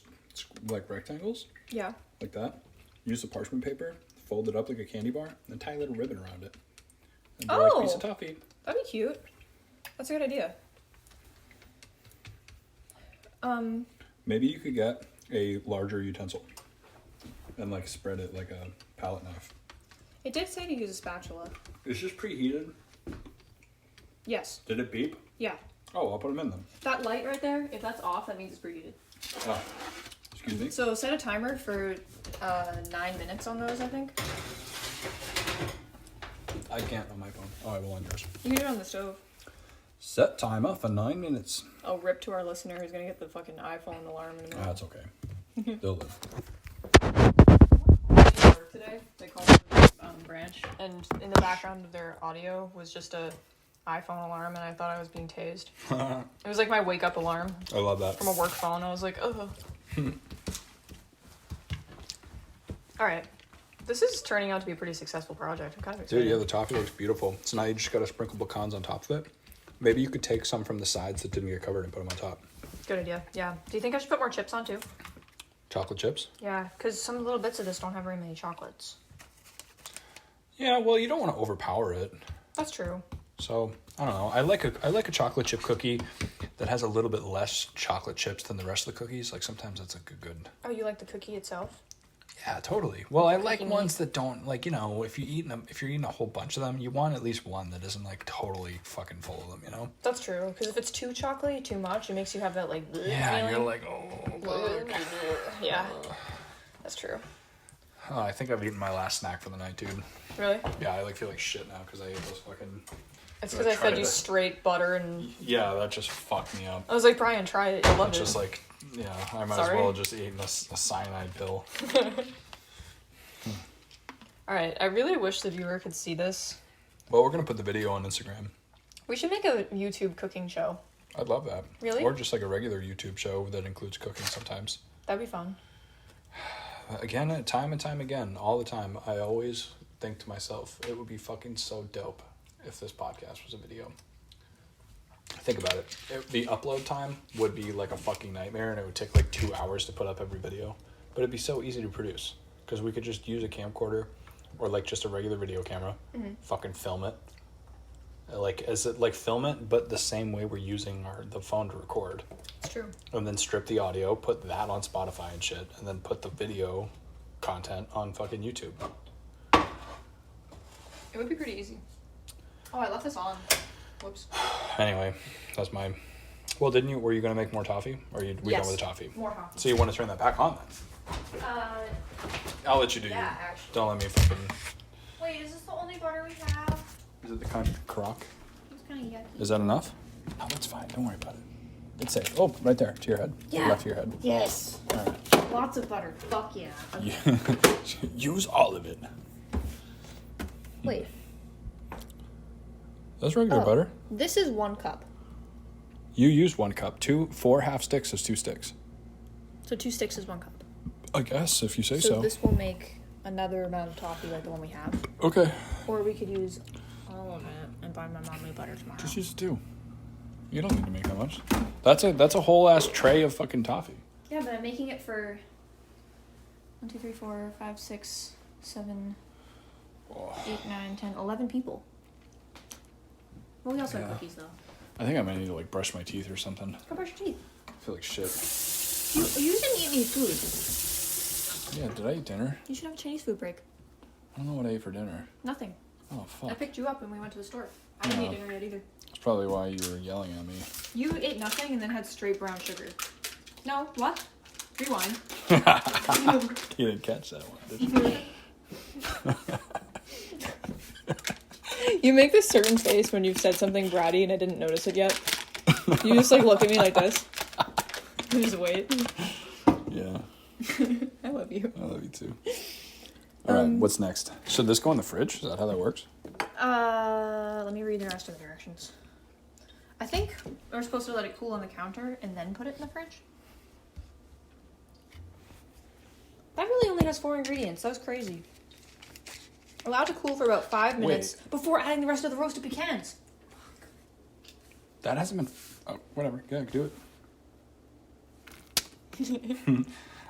like rectangles. Yeah. Like that. Use the parchment paper, fold it up like a candy bar, and tie a little ribbon around it. And be like a piece of toffee. That'd be cute. That's a good idea. Maybe you could get a larger utensil and like spread it like a palette knife. It did say to use a spatula. Is this preheated? Yes. Did it beep? Yeah. Oh, I'll put them in then. That light right there, if that's off, that means it's preheated. Oh, excuse me. So set a timer for 9 minutes on those, I think. I can't on my phone. Oh, I will on yours. You can do it on the stove. Set timer for 9 minutes. Oh, rip to our listener who's gonna get the fucking iPhone alarm in a minute. That's okay. They'll live. Work today. They called it branch, and in the background of their audio was just a iPhone alarm, and I thought I was being tased. It was like my wake up alarm. I love that. From a work phone. I was like, oh. All right. This is turning out to be a pretty successful project. I'm kind of excited. Dude, yeah, the toffee looks beautiful. So now you just gotta sprinkle pecans on top of it. Maybe you could take some from the sides that didn't get covered and put them on top. Good idea. Yeah. Do you think I should put more chips on too? Chocolate chips? Yeah, because some little bits of this don't have very many chocolates. Yeah, well, you don't want to overpower it. That's true. So, I don't know. I like a chocolate chip cookie that has a little bit less chocolate chips than the rest of the cookies. Like, sometimes that's like a good... Oh, you like the cookie itself? Yeah, totally. Well, I like ones that don't, like, you know, if you're eating a whole bunch of them, you want at least one that isn't, like, totally fucking full of them, you know? That's true, because if it's too chocolatey, too much, it makes you have that, like, yeah, feeling. you're like, oh, yeah, that's true. oh, I think I've eaten my last snack for the night, dude. Really? Yeah, I, like, feel like shit now because I ate those fucking... It's because I fed you straight butter and... Yeah, that just fucked me up. I was like, Brian, try it. You'll love it. It's just like, yeah, I might as well just eat a cyanide pill. Alright, I really wish the viewer could see this. Well, we're going to put the video on Instagram. We should make a YouTube cooking show. I'd love that. Really? Or just like a regular YouTube show that includes cooking sometimes. That'd be fun. Again, time and time again, all the time, I always think to myself, it would be fucking so dope if this podcast was a video. Think about it. The upload time would be like a fucking nightmare, and it would take like 2 hours to put up every video. But it'd be so easy to produce because we could just use a camcorder or like just a regular video camera, fucking film it. Like film it, but the same way we're using the phone to record. It's true. And then strip the audio, put that on Spotify and shit, and then put the video content on fucking YouTube. It would be pretty easy. Oh, I left this on. Whoops. Anyway, that's my... Well, were you going to make more toffee? Or we done with the toffee? More toffee. So you want to turn that back on then? I'll let you do yeah, actually. Don't let me fucking... Wait, is this the only butter we have? Is it the country crock? It's kind of yucky. Is that enough? No, that's fine. Don't worry about it. It's safe. Oh, right there, to your head. Yeah. Left of your head. Yes. All right. Lots of butter. Fuck yeah. Use all of it. Wait. That's regular butter. This is 1 cup. You used 1 cup. 4 half sticks is 2 sticks. So 2 sticks is 1 cup. I guess, if you say so. So this will make another amount of toffee like the one we have. Okay. Or we could use all of it and buy my mommy butter tomorrow. Just use 2. You don't need to make that much. That's a whole ass tray of fucking toffee. Yeah, but I'm making it for 1, 2, 3, 4, 5, 6, 7, 8, 9, 10, 11 people. Well, we also have cookies though. I think I might need to like brush my teeth or something. Go brush your teeth. I feel like shit. You didn't eat any food. Yeah, did I eat dinner? You should have a Chinese food break. I don't know what I ate for dinner. Nothing. Oh, fuck. I picked you up and we went to the store. I didn't eat dinner yet either. That's probably why you were yelling at me. You ate nothing and then had straight brown sugar. No, what? Rewind. You didn't catch that one, did you? You make this certain face when you've said something bratty and I didn't notice it yet. You just like look at me like this. You just wait. Yeah. I love you. I love you too. All right, what's next? Should this go in the fridge? Is that how that works? Let me read the rest of the directions. I think we're supposed to let it cool on the counter and then put it in the fridge. That really only has 4 ingredients. That was crazy. Allowed to cool for about 5 minutes before adding the rest of the roasted pecans. That hasn't been... Oh, whatever. Yeah, do it.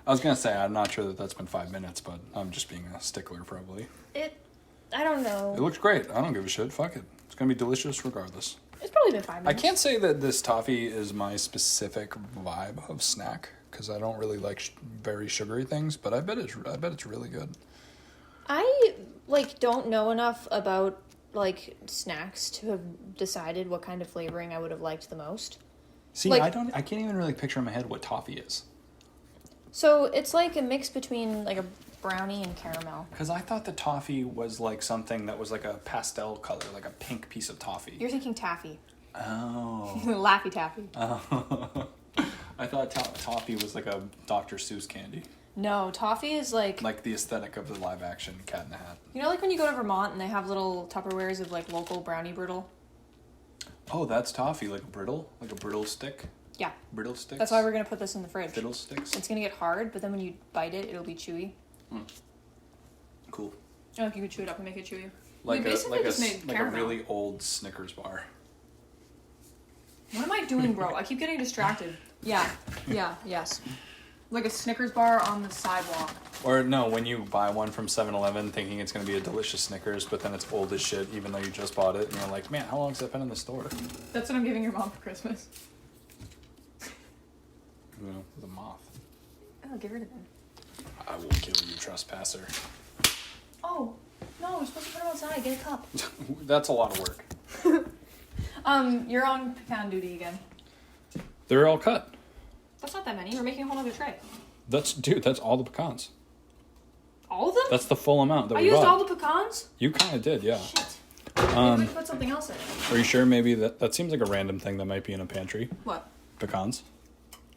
I was going to say, I'm not sure that that's been 5 minutes, but I'm just being a stickler, probably. I don't know. It looks great. I don't give a shit. Fuck it. It's going to be delicious regardless. It's probably been 5 I minutes. can't say that this toffee is my specific vibe of snack, because I don't really like very sugary things, but I bet it's really good. I, don't know enough about, snacks to have decided what kind of flavoring I would have liked the most. See, I can't even really picture in my head what toffee is. So, it's like a mix between, a brownie and caramel. Because I thought the toffee was, something that was, a pastel color, like a pink piece of toffee. You're thinking taffy. Oh. Laffy Taffy. Oh. I thought toffee was, a Dr. Seuss candy. No, toffee is like the aesthetic of the live action Cat in the Hat. You know, when you go to Vermont and they have little Tupperwares of local brownie brittle? Oh, that's toffee, like a brittle stick? Yeah. Brittle sticks? That's why we're going to put this in the fridge. Fiddle sticks? It's going to get hard, but then when you bite it, it'll be chewy. Cool. Oh, if you could chew it up and make it chewy. Like a a really old Snickers bar. What am I doing, bro? I keep getting distracted. Yeah, yes. Like a Snickers bar on the sidewalk. Or no, when you buy one from 7-Eleven thinking it's going to be a delicious Snickers, but then it's old as shit even though you just bought it, and you're like, man, how long has that been in the store? That's what I'm giving your mom for Christmas. You know, the moth. Oh, get rid of them. I will kill you, trespasser. Oh, no, we're supposed to put them outside. Get a cup. That's a lot of work. You're on pecan duty again. They're all cut. That's not that many. We're making a whole other tray. That's all the pecans. All of them? That's the full amount that we used bought. all the pecans? You kind of did, yeah. Shit. Maybe we can put something else in it. Are you sure maybe that seems like a random thing that might be in a pantry? What? Pecans?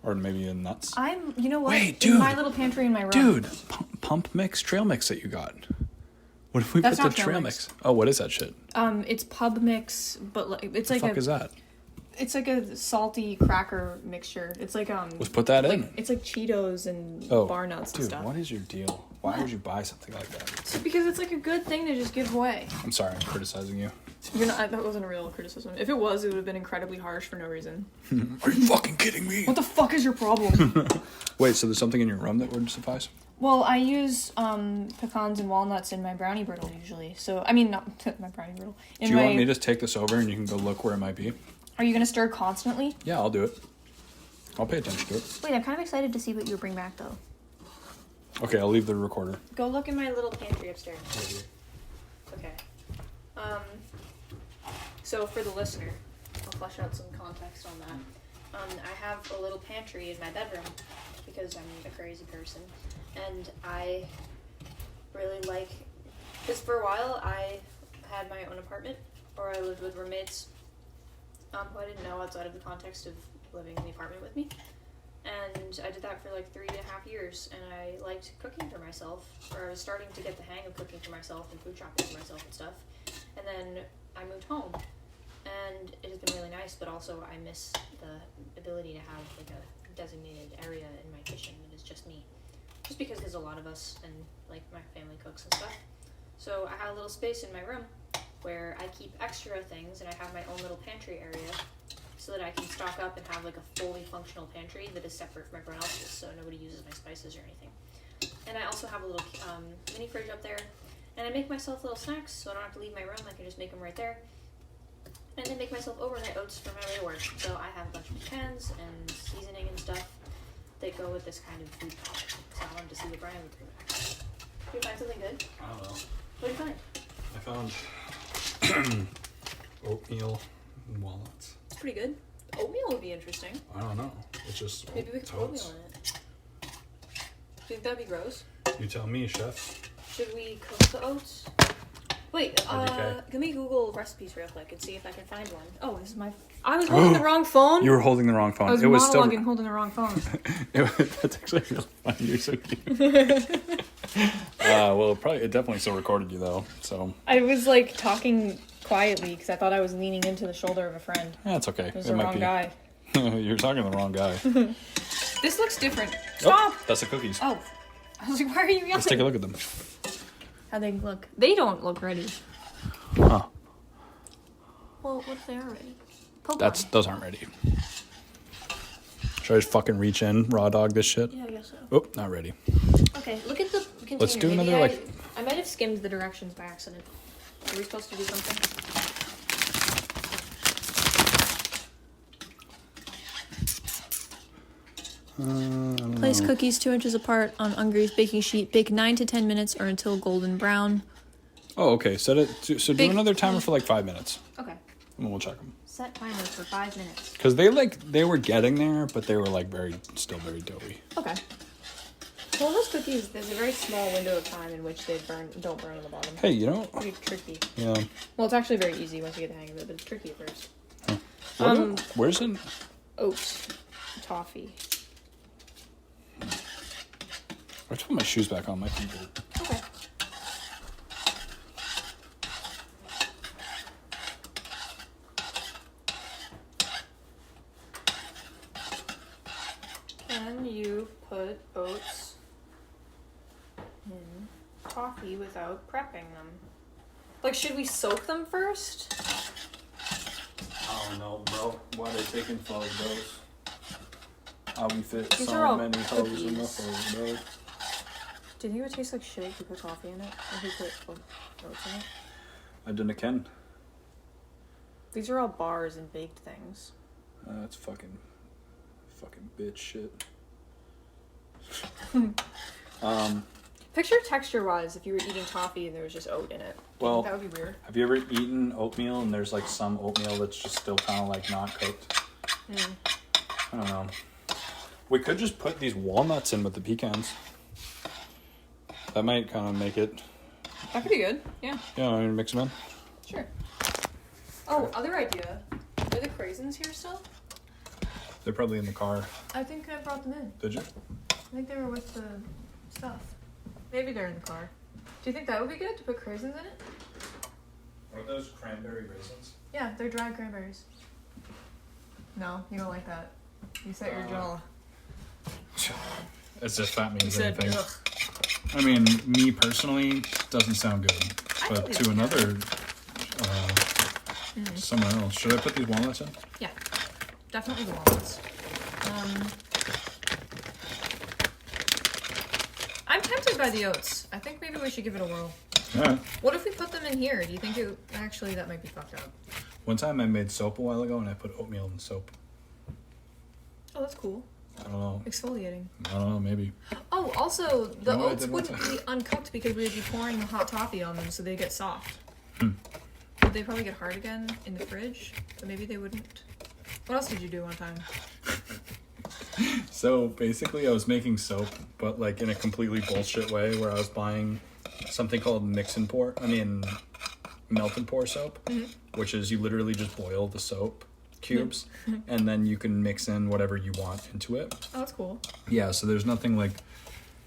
Or maybe in nuts? You know what? Wait, dude. In my little pantry in my room. Dude, pump mix, trail mix that you got. What if we That's put the not trail trail mix. mix? Oh, what is that shit? It's pub mix, but it's The like fuck is that? It's like a salty cracker mixture. It's like Let's put that in. It's like Cheetos and bar nuts and Dude, stuff. what is your deal? Why would you buy something like that? Because it's like a good thing to just give away. I'm sorry, I'm criticizing you. You're not. That wasn't a real criticism. If it was, it would have been incredibly harsh for no reason. Are you fucking kidding me? What the fuck is your problem? Wait, so there's something in your room that would suffice? Well, I use pecans and walnuts in my brownie brittle usually. So, I mean, not my brownie brittle. Do you want me to just take this over and you can go look where it might be? Are you going to stir constantly? Yeah, I'll do it. I'll pay attention to it. Wait, I'm kind of excited to see what you bring back, though. Okay, I'll leave the recorder. Go look in my little pantry upstairs. Okay. So for the listener, I'll flesh out some context on that. I have a little pantry in my bedroom because I'm a crazy person, and I really like. Because for a while I had my own apartment, or I lived with roommates, who I didn't know outside of the context of living in the apartment with me. And I did that for like 3.5 years, and I liked cooking for myself, or I was starting to get the hang of cooking for myself and food shopping for myself and stuff. And then I moved home, and it has been really nice, but also I miss the ability to have like a designated area in my kitchen that is just me. Just because there's a lot of us, and like my family cooks and stuff. So I have a little space in my room where I keep extra things, and I have my own little pantry area so that I can stock up and have like a fully functional pantry that is separate from everyone else's, so nobody uses my spices or anything. And I also have a little mini fridge up there, and I make myself little snacks so I don't have to leave my room. I can just make them right there. And I make myself overnight oats for my way to work. So I have a bunch of pecans and seasoning and stuff that go with this kind of food product. So I wanted to see what Brian would bring back. Did you find something good? I don't know. What did you find? I found oatmeal and walnuts. It's pretty good. Oatmeal would be interesting. I don't know. It's just Maybe we could put oatmeal in it. Do you think that'd be gross? You tell me, chef. Should we cook the oats? Wait, let me Google recipes real quick and see if I can find one. Oh, this is my... I was holding the wrong phone? You were holding the wrong phone. I was monologuing holding the wrong phone. That's actually really funny. You're so cute. Well, it definitely still recorded you, though, so... I was, like, talking quietly because I thought I was leaning into the shoulder of a friend. That's okay. It was the wrong guy. You're talking to the wrong guy. This looks different. Stop! Oh, that's the cookies. Oh. I was like, why are you yelling? Let's take a look at them. How they look. They don't look ready. Huh. Well, what if they are ready? Poke Those aren't ready. Should I just fucking reach in, raw dog this shit? Yeah, I guess so. Oh, not ready. Okay, look at the container. Let's do Maybe another, I might have skimmed the directions by accident. Are we supposed to do something? Place cookies 2 inches apart on ungreased baking sheet. Bake 9 to 10 minutes or until golden brown. Oh, okay. Do another timer for like 5 minutes. Okay. And we'll check them. Set timer for 5 minutes. Because they were getting there, but they were like still very doughy. Okay. Well, those cookies, there's a very small window of time in which they don't burn on the bottom. Hey, you know? Pretty tricky. Yeah. Well, it's actually very easy once you get the hang of it, but it's tricky at first. Huh. Where's it? Oats. Toffee. I put my shoes back on my feet. Okay. And you put oats in coffee without prepping them. Like, should we soak them first? I don't know, bro. Why they taking 12 those? How we fit These so are all many hoes in the cookies. hose, bro. Do you think it would taste like shit if you put coffee in it? Or if you put oats in it? I didn't can. These are all bars and baked things. That's fucking bitch shit. Picture texture-wise if you were eating toffee and there was just oat in it. Well, that would be weird. Have you ever eaten oatmeal and there's like some oatmeal that's just still kind of like not cooked? I don't know. We could just put these walnuts in with the pecans. That might kind of make it. That could be good. Yeah. Yeah, I mean, mix them in. Sure. Oh, other idea. Are the craisins here still? They're probably in the car. I think I brought them in. Did you? I think they were with the stuff. Maybe they're in the car. Do you think that would be good to put craisins in it? Are those cranberry raisins? Yeah, they're dried cranberries. No, you don't like that. You set your jaw. As if that means You said, anything. ugh. I mean, me personally, doesn't sound good. But to another, someone else. Should I put these walnuts in? Yeah, definitely the walnuts. I'm tempted by the oats. I think maybe we should give it a whirl. Yeah. What if we put them in here? Do you think it... Actually, that might be fucked up. One time I made soap a while ago and I put oatmeal in soap. Oh, that's cool. I don't know. Exfoliating. I don't know, maybe. Oh, also, the You know what I oats did one wouldn't time? be uncooked because we would be pouring the hot toffee on them so they get soft. Would they probably get hard again in the fridge? But maybe they wouldn't. What else did you do one time? So basically I was making soap, but like in a completely bullshit way where I was buying something called melt and pour soap, which is you literally just boil the soap cubes, and then you can mix in whatever you want into it. Oh, that's cool. Yeah, so there's nothing like,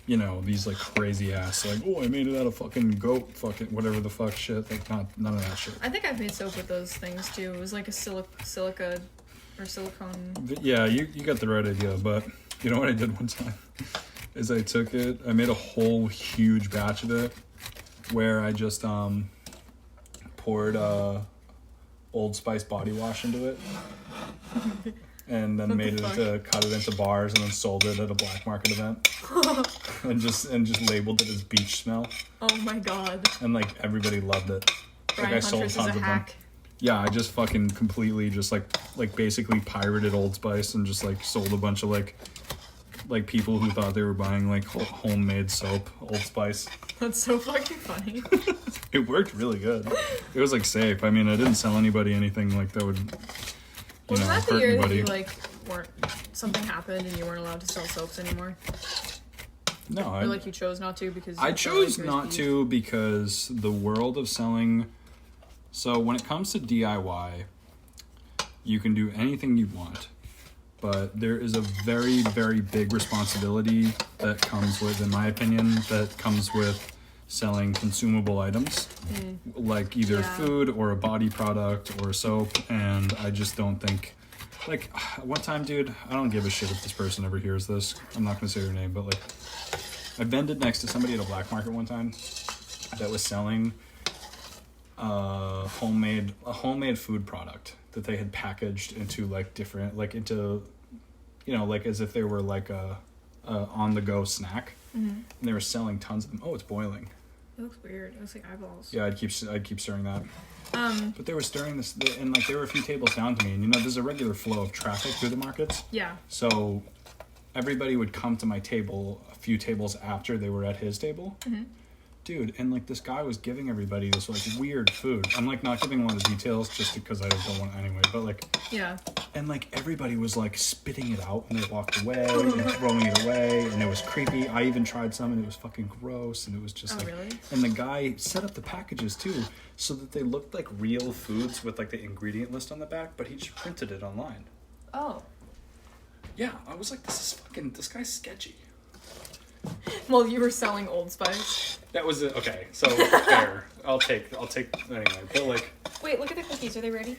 you know, these like crazy ass like, oh, I made it out of fucking goat fucking whatever the fuck shit. Like none of that shit. I think I've made soap with those things too. It was like a silica or silicone. Yeah, you got the right idea, but you know what I did one time is I made a whole huge batch of it where I just poured Old Spice body wash into it. And then cut it into bars and then sold it at a black market event. and just labeled it as beach smell. Oh my god. And like everybody loved it. Brian like I sold Huntress tons is a of hack. them. Yeah, I just fucking completely just like basically pirated Old Spice and just like sold a bunch of like people who thought they were buying like homemade soap, Old Spice. That's so fucking funny. It worked really good. It was like safe. I mean, I didn't sell anybody anything like that would Wasn't that the hurt year anybody. that you something happened and you weren't allowed to sell soaps anymore? No, Or you chose not to because I chose not to because the world of selling. So when it comes to DIY, you can do anything you want, but there is a very, very big responsibility that comes with, in my opinion, that comes with selling consumable items, like either food or a body product or soap, and I just don't think, like, one time, dude, I don't give a shit if this person ever hears this, I'm not going to say their name, but like, I vended next to somebody at a black market one time that was selling a homemade food product that they had packaged into like different, like into, you know, like as if they were like a on the go snack, and they were selling tons of them. Oh, it's boiling. It looks weird. It looks like eyeballs. Yeah, I'd keep stirring that. But they were stirring this, and like they were a few tables down to me, and you know, there's a regular flow of traffic through the markets. Yeah. So everybody would come to my table a few tables after they were at his table. Dude, and like this guy was giving everybody this like weird food. I'm like not giving one of the details just because I don't want anyway, but like, yeah. And like everybody was like spitting it out and they walked away and throwing it away, and it was creepy. I even tried some and it was fucking gross, and it was just really? And the guy set up the packages too so that they looked like real foods with like the ingredient list on the back, but he just printed it online. Oh. Yeah, I was like, this guy's sketchy. Well, you were selling Old Spice. That was it. Okay, so fair. I'll take anyway. But like, wait, look at the cookies. Are they ready?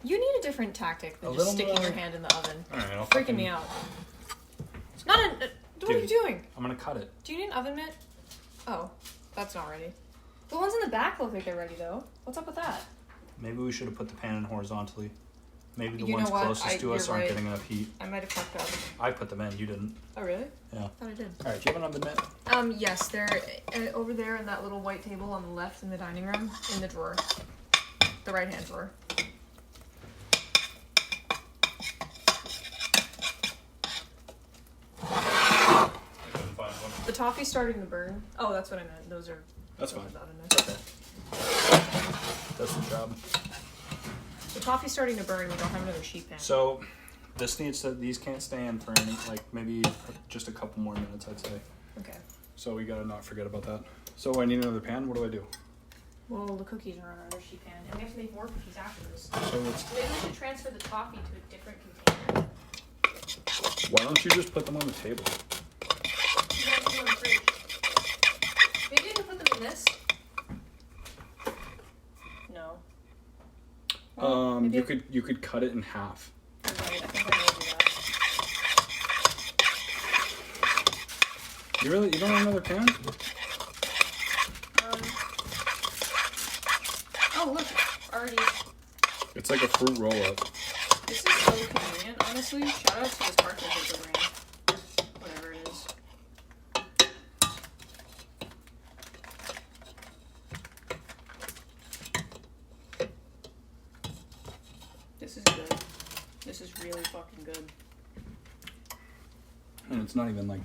You need a different tactic than just sticking your hand in the oven. All right, freaking me out. Not a. What are you doing? I'm gonna cut it. Do you need an oven mitt? Oh, that's not ready. The ones in the back look like they're ready though. What's up with that? Maybe we should have put the pan in horizontally. Maybe the You ones know what? closest to us You're aren't right. getting enough heat. I might have fucked up. I put them in. You didn't. Oh really? Yeah. I thought I did. All right. Do you have an oven mitt? Yes, they're over there in that little white table on the left in the dining room, in the drawer, the right hand drawer. The toffee's starting to burn. Oh, that's what I meant. Those are. That's fine. The oven It's okay. That's the job. The toffee's starting to burn. We don't have another sheet pan. So, these can't stay in for any, like maybe just a couple more minutes, I'd say. Okay. So we gotta not forget about that. So I need another pan. What do I do? Well, the cookies are on another sheet pan, and we have to make more cookies after this. So let's. Maybe we should transfer the toffee to a different container. Why don't you just put them on the table? Maybe I can put them in this. No. Well, maybe You could cut it in half. You're right. I think I will do that. You don't want another pan? Oh look, already. It's like a fruit roll up. This is so convenient, honestly. Shout out to this parchment paper brand. Whatever it is. This is good. This is really fucking good. And it's not even like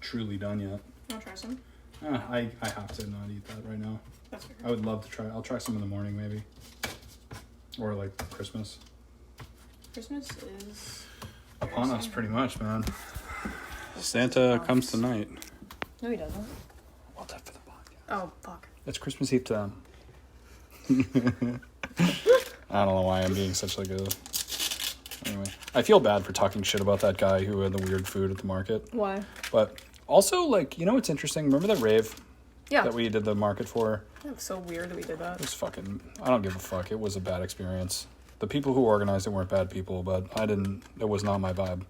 truly done yet. Wanna try some? I have to not eat that right now. That's fair. I would love to try. I'll try some in the morning maybe. Or like Christmas. Christmas is Upon us pretty much, man. Santa comes tonight. No, he doesn't. Well, that for the podcast. Oh, fuck. It's Christmas Eve to them. I don't know why I'm being such like a... Anyway, I feel bad for talking shit about that guy who had the weird food at the market. Why? But also, like, you know what's interesting? Remember that rave? Yeah. That we did the market for? That was so weird that we did that. It was fucking... I don't give a fuck. It was a bad experience. The people who organized it weren't bad people, but it was not my vibe.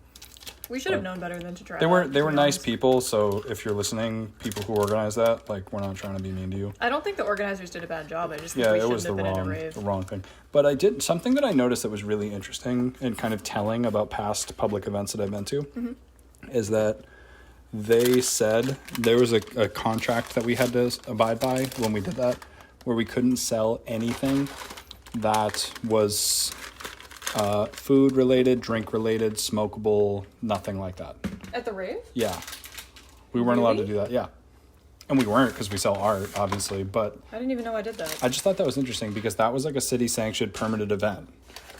We should have known better than to try. They were nice people, so if you're listening, people who organize that, like, we're not trying to be mean to you. I don't think the organizers did a bad job. I just think we shouldn't have been in a rave. The wrong thing. But I did something that I noticed that was really interesting and kind of telling about past public events that I've been to, is that they said there was a contract that we had to abide by when we did that, where we couldn't sell anything that was food related, drink related, smokable, nothing like that. At the rave? Yeah. We weren't allowed to do that, yeah. And we weren't because we sell art, obviously, but... I didn't even know I did that. I just thought that was interesting because that was like a city-sanctioned permitted event,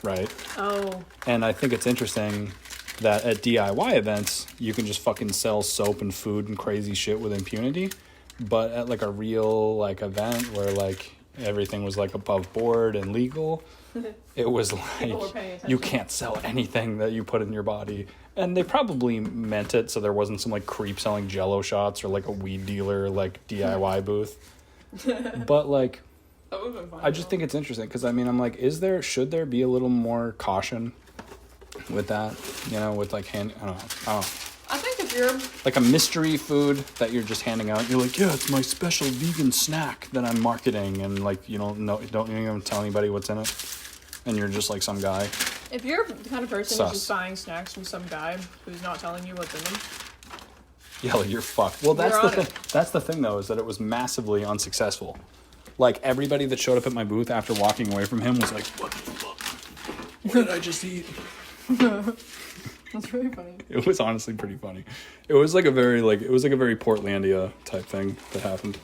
right? Oh. And I think it's interesting that at DIY events, you can just fucking sell soap and food and crazy shit with impunity, but at like a real like event where like everything was like above board and legal... It was like, you can't sell anything that you put in your body. And they probably meant it so there wasn't some like creep selling Jello shots or like a weed dealer like DIY booth. But like, I just think it's interesting because I mean, I'm like, should there be a little more caution with that? You know, with like I don't know. I think if you're... Like a mystery food that you're just handing out. You're like, yeah, it's my special vegan snack that I'm marketing. And like, you don't even tell anybody what's in it. And you're just like some guy. If you're the kind of person who's just buying snacks from some guy who's not telling you what's in them... Yeah, like you're fucked. Well, that's the thing. That's the thing, though, is that it was massively unsuccessful. Like, everybody that showed up at my booth after walking away from him was like, what the fuck? What did I just eat? That's really funny. It was honestly pretty funny. It was like a very Portlandia type thing that happened.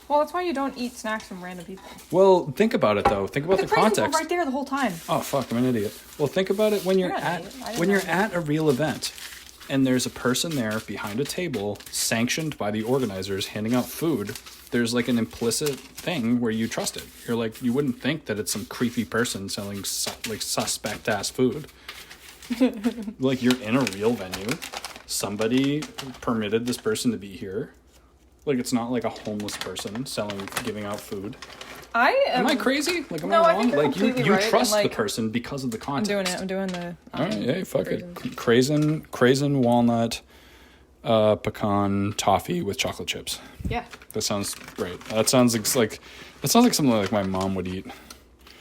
Well, that's why you don't eat snacks from random people. Well, think about it though. Think about the context. Right there the whole time. Oh fuck, I'm an idiot. Well, think about it when you're at a real event, and there's a person there behind a table, sanctioned by the organizers, handing out food. There's like an implicit thing where you trust it. You're like, you wouldn't think that it's some creepy person selling like suspect ass food. Like, you're in a real venue. Somebody permitted this person to be here. Like, it's not like a homeless person giving out food. Am I crazy? Like, am I wrong? I think like, you right, trust the person because of the context. I'm doing the... All right, yeah, fuck it. Craisin walnut, pecan toffee with chocolate chips. Yeah. That sounds great. That sounds like something like my mom would eat.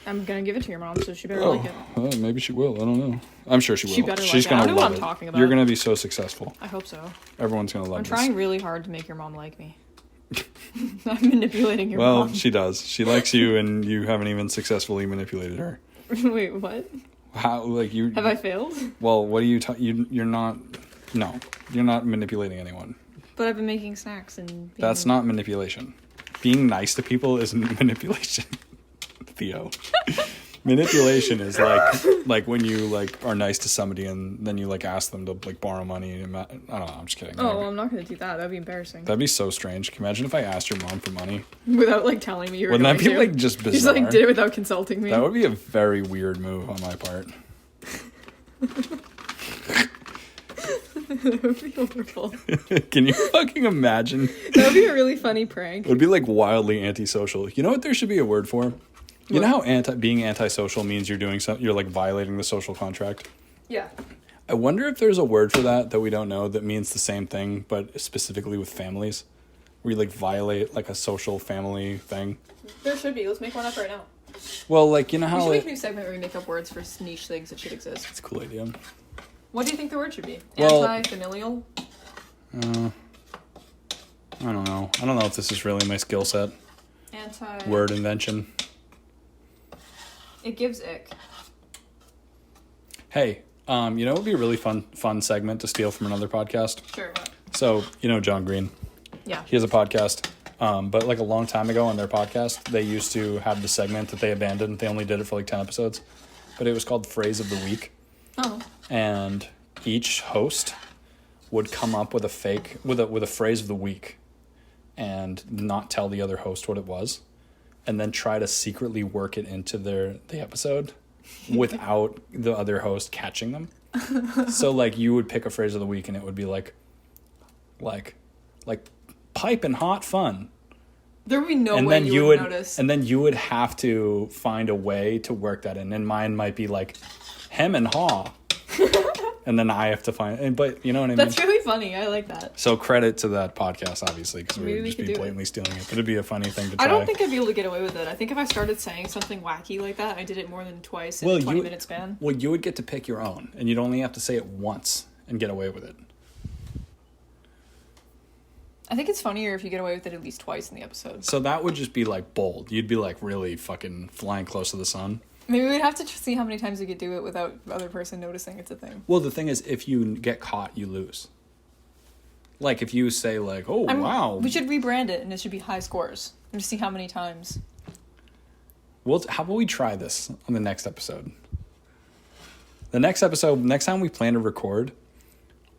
I'm gonna give it to your mom, so she better like it. Well, maybe she will. I don't know. I'm sure she will. She better She's like it. I gonna don't know love what I'm it. talking about. You're gonna be so successful. I hope so. Everyone's gonna love I'm this. trying really hard to make your mom like me. I'm manipulating your mom. Well, she does. She likes you, and you haven't even successfully manipulated her. Wait, what? How? Like you? Have I failed? Well, what are you? You're not. No, you're not manipulating anyone. But I've been making snacks and. That's not manipulation. Being nice to people isn't manipulation. Theo. Manipulation is like when you like are nice to somebody and then you like ask them to like borrow money. I don't know. I'm just kidding. Oh, well, I'm not gonna do that. That'd be embarrassing. That'd be so strange. Can you imagine if I asked your mom for money without like telling me you were Wouldn't going that be to? like just bizarre? You just like did it without consulting me. That would be a very weird move on my part. That would be wonderful. Can you fucking imagine? That would be a really funny prank. It would be like wildly antisocial. You know what there should be a word for? You know how being antisocial means you're doing something, you're like violating the social contract? Yeah. I wonder if there's a word for that we don't know that means the same thing, but specifically with families, where you like violate like a social family thing. There should be. Let's make one up right now. Well, like, you know how we should make a new segment where we make up words for niche things that should exist. It's a cool idea. What do you think the word should be? Well, anti-familial? I don't know. I don't know if this is really my skill set. Word invention. It gives ick. Hey, you know what would be a really fun segment to steal from another podcast? Sure. What? So, you know John Green? Yeah. He has a podcast. But like a long time ago on their podcast, they used to have the segment that they abandoned. They only did it for like 10 episodes. But it was called Phrase of the Week. Oh. And each host would come up with a phrase of the week and not tell the other host what it was. and then try to secretly work it into the episode without the other host catching them. So like you would pick a phrase of the week and it would be like pipe and hot fun. There would be no way you would notice. And then you would have to find a way to work that in. And mine might be like hem and haw. And then I have to find, but you know what I mean? That's really funny. I like that. So credit to that podcast, obviously, because we would just be blatantly stealing it. But it'd be a funny thing to try. I don't think I'd be able to get away with it. I think if I started saying something wacky like that, I did it more than twice in a 20-minute span. Well, you would get to pick your own, and you'd only have to say it once and get away with it. I think it's funnier if you get away with it at least twice in the episode. So that would just be like bold. You'd be like really fucking flying close to the sun. Maybe we'd have to see how many times we could do it without the other person noticing it's a thing. Well, the thing is, if you get caught, you lose. Like, if you say, like, wow. We should rebrand it, and it should be high scores. And just see how many times. Well, how about we try this on the next episode? The next episode, next time we plan to record,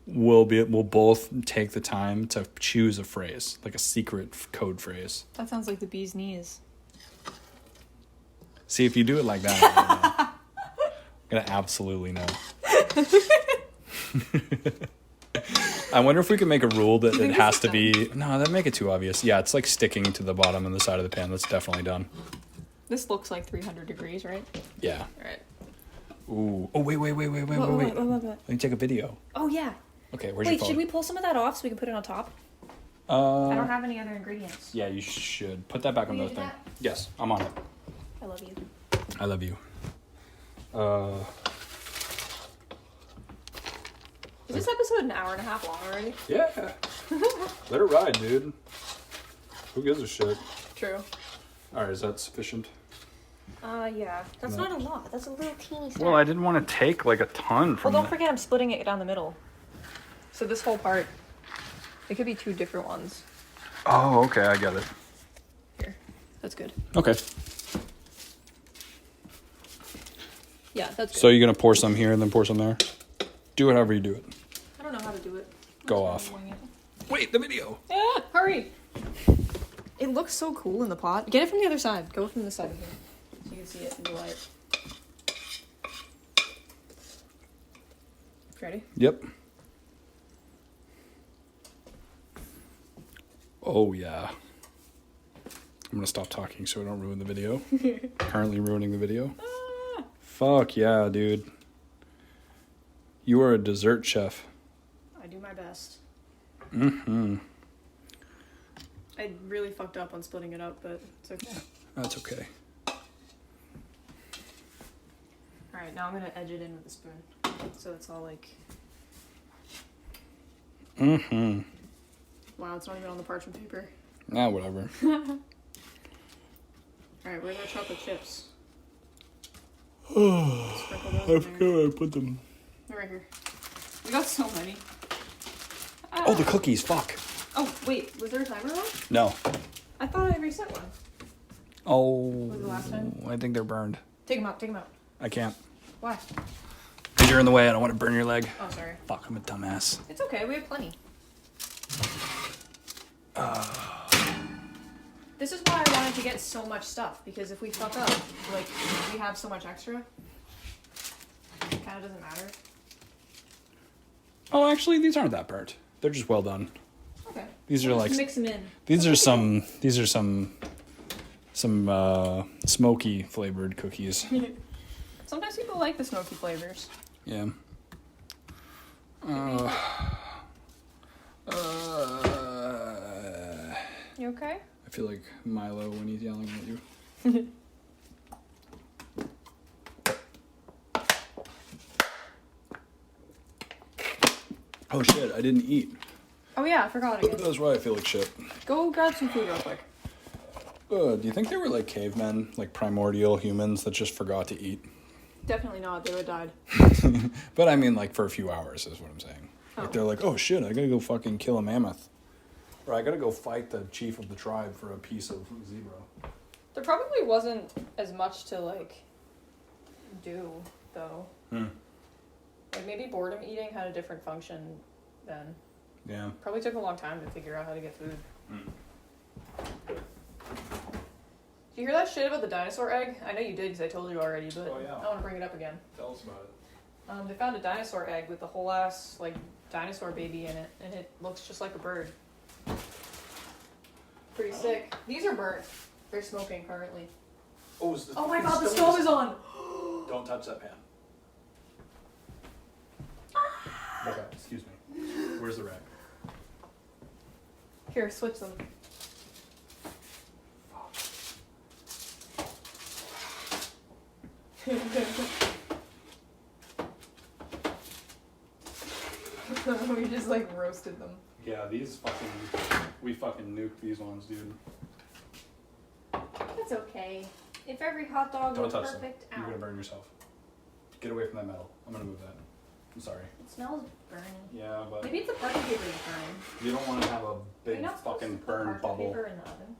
we'll both take the time to choose a phrase, like a secret code phrase. That sounds like the bee's knees. See, if you do it like that, I'm gonna absolutely know. I wonder if we could make a rule that it has to be... No, that'd make it too obvious. Yeah, it's like sticking to the bottom and the side of the pan. That's definitely done. This looks like 300 degrees, right? Yeah. All right. Ooh. Oh, wait. What? Let me take a video. Oh, yeah. Okay, where's your phone? Should we pull some of that off so we can put it on top? I don't have any other ingredients. Yeah, you should. Put that back on the thing. That? Yes, I'm on it. I love you. I love you. Is this episode an hour and a half long already? Yeah. Let it ride, dude. Who gives a shit? True. Alright, is that sufficient? Yeah. That's not a lot. That's a little teeny snack. Well, I didn't want to take like a ton from Well, don't forget I'm splitting it down the middle. So this whole part, it could be two different ones. Oh, okay, I get it. Here. That's good. Okay. Yeah, that's good. So you're gonna pour some here and then pour some there? Do it however you do it. I don't know how to do it. Go off. Wait, the video. Yeah, hurry. It looks so cool in the pot. Get it from the other side. Go from the side of here. So you can see it in the light. Ready? Yep. Oh, yeah. I'm gonna stop talking so I don't ruin the video. Currently ruining the video. Fuck yeah, dude. You are a dessert chef. I do my best. Mm-hmm. I really fucked up on splitting it up, but it's okay. That's okay. Alright, now I'm gonna edge it in with a spoon. So it's all like... Mm-hmm. Wow, it's not even on the parchment paper. Nah, whatever. Alright, where's our chocolate chips? I Sprinkle those in there. forgot where I put them. They're right here. We got so many. Oh, the cookies, fuck. Oh, wait, was there a timer on? No. I thought I reset one. Oh. Was it the last time? I think they're burned. Take them out. I can't. Why? Because you're in the way, I don't want to burn your leg. Oh, sorry. Fuck, I'm a dumbass. It's okay, we have plenty. This is why I wanted to get so much stuff, because if we fuck up, like, we have so much extra, it kind of doesn't matter. Oh, actually, these aren't that burnt. They're just well done. Okay. These are like... Mix them in. These are some smoky flavored cookies. Sometimes people like the smoky flavors. Yeah. You okay? I feel like Milo when he's yelling at you. Oh shit, I didn't eat. Oh yeah, I forgot again. That's why I feel like shit. Go grab some food real quick. Do you think they were like cavemen, like primordial humans that just forgot to eat? Definitely not, they would have died. But I mean, like, for a few hours is what I'm saying. Oh. Like, they're like, oh shit, I gotta go fucking kill a mammoth. Or I gotta go fight the chief of the tribe for a piece of zebra. There probably wasn't as much to, like, do, though. Like, maybe boredom eating had a different function then. Yeah. Probably took a long time to figure out how to get food. Do you hear that shit about the dinosaur egg? I know you did because I told you already, but Oh, yeah. I want to bring it up again. Tell us about it. They found a dinosaur egg with a whole ass, like, dinosaur baby in it, and it looks just like a bird. Pretty sick. These are burnt. They're smoking currently. Oh, My god, the stove is on! Don't touch that pan. Okay, excuse me. Where's the rack? Here, switch them. We just like roasted them. Yeah, we fucking nuked these ones, dude. That's okay. If every hot dog Don't was touch them. perfect, You're ow. gonna burn yourself. Get away from that metal. I'm gonna move that. I'm sorry. It smells burny. Yeah, but Maybe it's the parchment paper that's burning. you don't want to have a Are big you not supposed fucking to put burn parchment bubble. paper in the oven?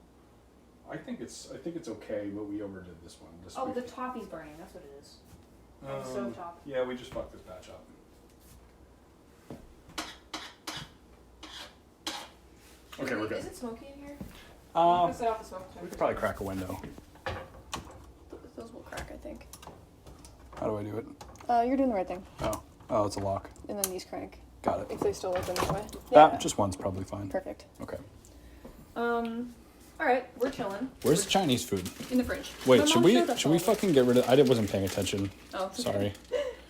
I think it's okay, but we overdid this one. Oh, the toppy's burning. That's what it is. And stove top. Yeah, we just fucked this batch up. Okay, we're good. Is it smoky in here? I'm gonna set off the smoke We could probably crack a window. Those will crack, I think. How do I do it? You're doing the right thing. Oh, it's a lock. And then these crank. Got it. If they still open this way. Just one's probably fine. Perfect. Okay. Alright, we're chilling. Where's the Chinese food? In the fridge. Wait, My should mom we showed us should all we of it. fucking get rid of? I wasn't paying attention. Oh, it's okay. Sorry.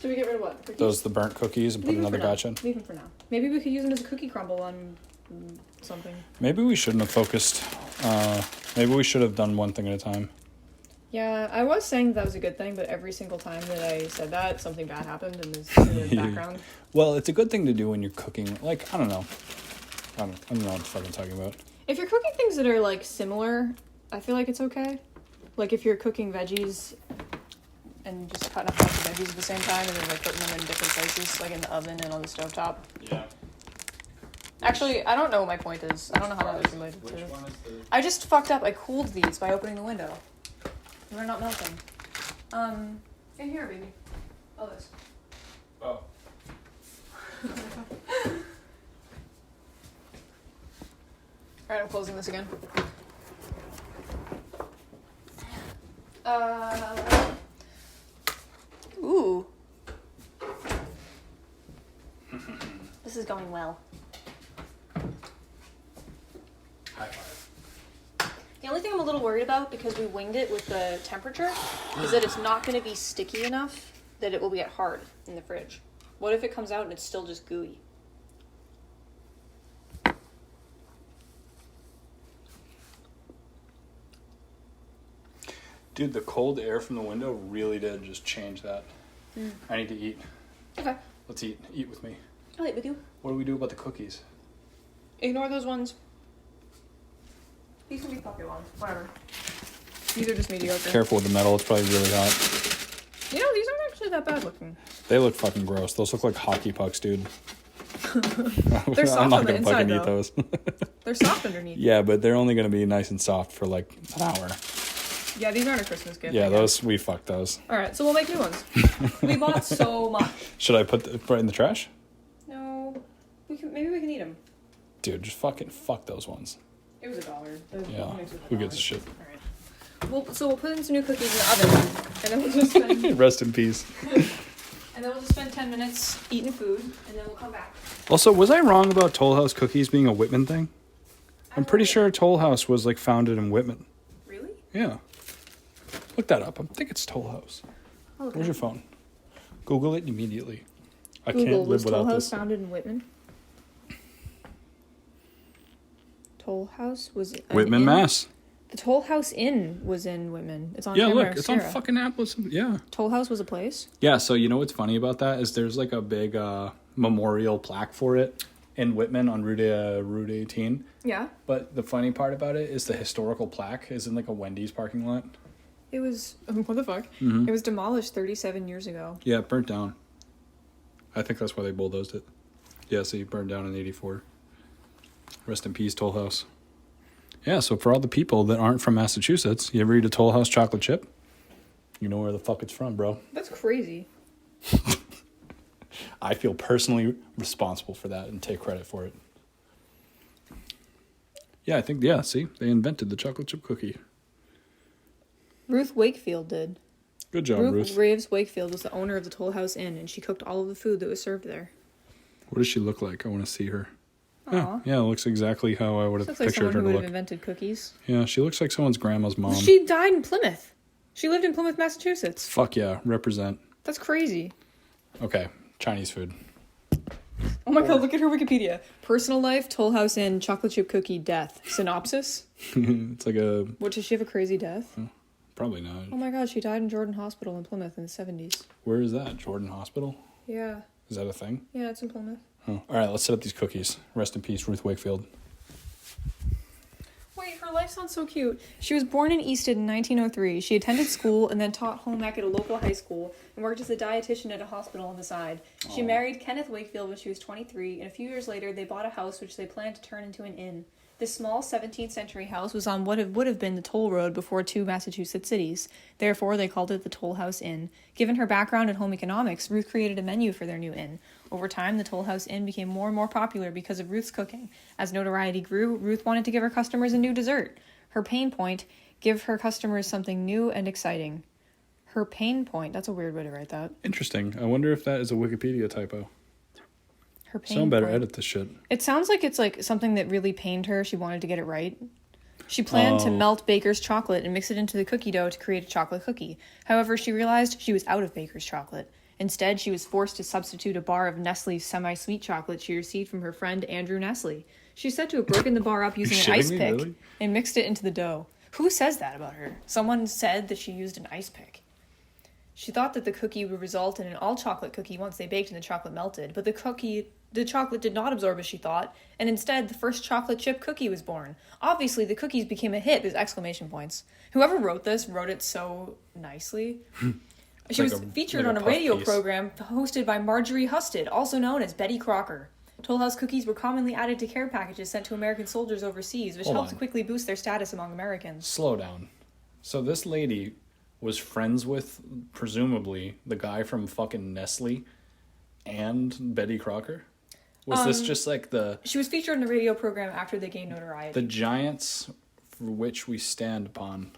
Should we get rid of what? The cookies? Those the burnt cookies and put Leave them another for now. batch in. Leave them for now. Maybe we could use them as a cookie crumble on something. Maybe we shouldn't have focused. Maybe we should have done one thing at a time. Yeah, I was saying that was a good thing, but every single time that I said that, something bad happened in the background. Well, it's a good thing to do when you're cooking. Like, I don't know what the fuck I'm talking about. If you're cooking things that are, like, similar, I feel like it's okay. Like, if you're cooking veggies and just cutting up a bunch of veggies at the same time and then, like, putting them in different places, like in the oven and on the stovetop. Yeah. Actually, I don't know what my point is. I don't know how that is related to it. one is the... I just fucked up. I cooled these by opening the window. They're not melting. In here, baby. Oh, this. Oh. Alright, I'm closing this again. Ooh. This is going well. High five. The only thing I'm a little worried about, because we winged it with the temperature, is that it's not going to be sticky enough that it will get hard in the fridge. What if it comes out and it's still just gooey? Dude, the cold air from the window really did just change that. I need to eat. Okay. Let's eat. Eat with me. I'll eat with you. What do we do about the cookies? Ignore those ones. These can be puppy ones. Whatever. These are just mediocre. Careful with the metal. It's probably really hot. You know, these aren't actually that bad looking. They look fucking gross. Those look like hockey pucks, dude. They're soft I'm not on the gonna inside, fucking eat though. those. They're soft underneath. Yeah, but they're only gonna be nice and soft for like an hour. Yeah, these aren't a Christmas gift. Yeah, I guess. those we fucked those. All right, so we'll make new ones. We bought so much. Should I put right in the trash? No, maybe we can eat them. Dude, just fucking fuck those ones. It was $1. Yeah, who gives a shit? All right. So we'll put in some new cookies in the oven, and then we'll just spend Rest in peace. 10 minutes eating food, and then we'll come back. Also, was I wrong about Toll House cookies being a Whitman thing? I'm pretty sure Toll House was like founded in Whitman. Really? Yeah. Look that up. I think it's Toll House. Okay. Where's your phone? Google it immediately. I Google, can't live was without Toll House this. founded in Whitman? Toll House was Whitman, Mass. The Toll House Inn was in Whitman. It's on Yeah, Tamarack look, it's on Sierra. fucking Apples. Yeah. Toll House was a place? Yeah, so you know what's funny about that is there's like a big memorial plaque for it in Whitman on Route 18. Yeah. But the funny part about it is the historical plaque is in like a Wendy's parking lot. It was what the fuck? Mm-hmm. It was demolished 37 years ago. Yeah, it burnt down. I think that's why they bulldozed it. Yeah, so it burned down in 84. Rest in peace, Toll House. Yeah, so for all the people that aren't from Massachusetts, you ever eat a Toll House chocolate chip? You know where the fuck it's from, bro. That's crazy. I feel personally responsible for that and take credit for it. Yeah, see, they invented the chocolate chip cookie. Ruth Wakefield did. Good job, Ruth. Graves Wakefield was the owner of the Toll House Inn, and she cooked all of the food that was served there. What does she look like? I want to see her. Yeah, it looks exactly how I would have pictured her to look. Looks like someone who would have invented cookies. Yeah, she looks like someone's grandma's mom. She died in Plymouth. She lived in Plymouth, Massachusetts. Fuck yeah, represent. That's crazy. Okay, Chinese food. Oh my god, look at her Wikipedia. Personal life, Toll House Inn, chocolate chip cookie, death. Synopsis? It's like a... What, does she have a crazy death? Probably not. Oh my god, she died in Jordan Hospital in Plymouth in the 70s. Where is that? Jordan Hospital? Yeah. Is that a thing? Yeah, it's in Plymouth. Oh. All right, let's set up these cookies. Rest in peace, Ruth Wakefield. Wait, her life sounds so cute. She was born in Easton in 1903. She attended school and then taught home ec at a local high school and worked as a dietitian at a hospital on the side. She married Kenneth Wakefield when she was 23, and a few years later they bought a house which they planned to turn into an inn. This small 17th century house was on what would have been the toll road before two Massachusetts cities. Therefore, they called it the Toll House Inn. Given her background in home economics, Ruth created a menu for their new inn. Over time, the Toll House Inn became more and more popular because of Ruth's cooking. As notoriety grew, Ruth wanted to give her customers a new dessert. Her pain point, give her customers something new and exciting. Her pain point, that's a weird way to write that. Interesting. I wonder if that is a Wikipedia typo. Her pain Someone better point. edit this shit. It sounds like it's like something that really pained her. She wanted to get it right. She planned to melt baker's chocolate and mix it into the cookie dough to create a chocolate cookie. However, she realized she was out of baker's chocolate. Instead, she was forced to substitute a bar of Nestle's semi-sweet chocolate she received from her friend Andrew Nestle. She's said to have broken the bar up using an ice pick really? and mixed it into the dough. Who says that about her? Someone said that she used an ice pick. She thought that the cookie would result in an all-chocolate cookie once they baked and the chocolate melted, but the chocolate did not absorb as she thought, and instead the first chocolate chip cookie was born. Obviously, the cookies became a hit with exclamation points. Whoever wrote this wrote it so nicely. She was featured on a radio program hosted by Marjorie Husted, also known as Betty Crocker. Toll House cookies were commonly added to care packages sent to American soldiers overseas, which helped quickly boost their status among Americans. Slow down. So this lady was friends with, presumably, the guy from fucking Nestle and Betty Crocker? Was this just like the... She was featured in a radio program after they gained notoriety. The giants for which we stand upon.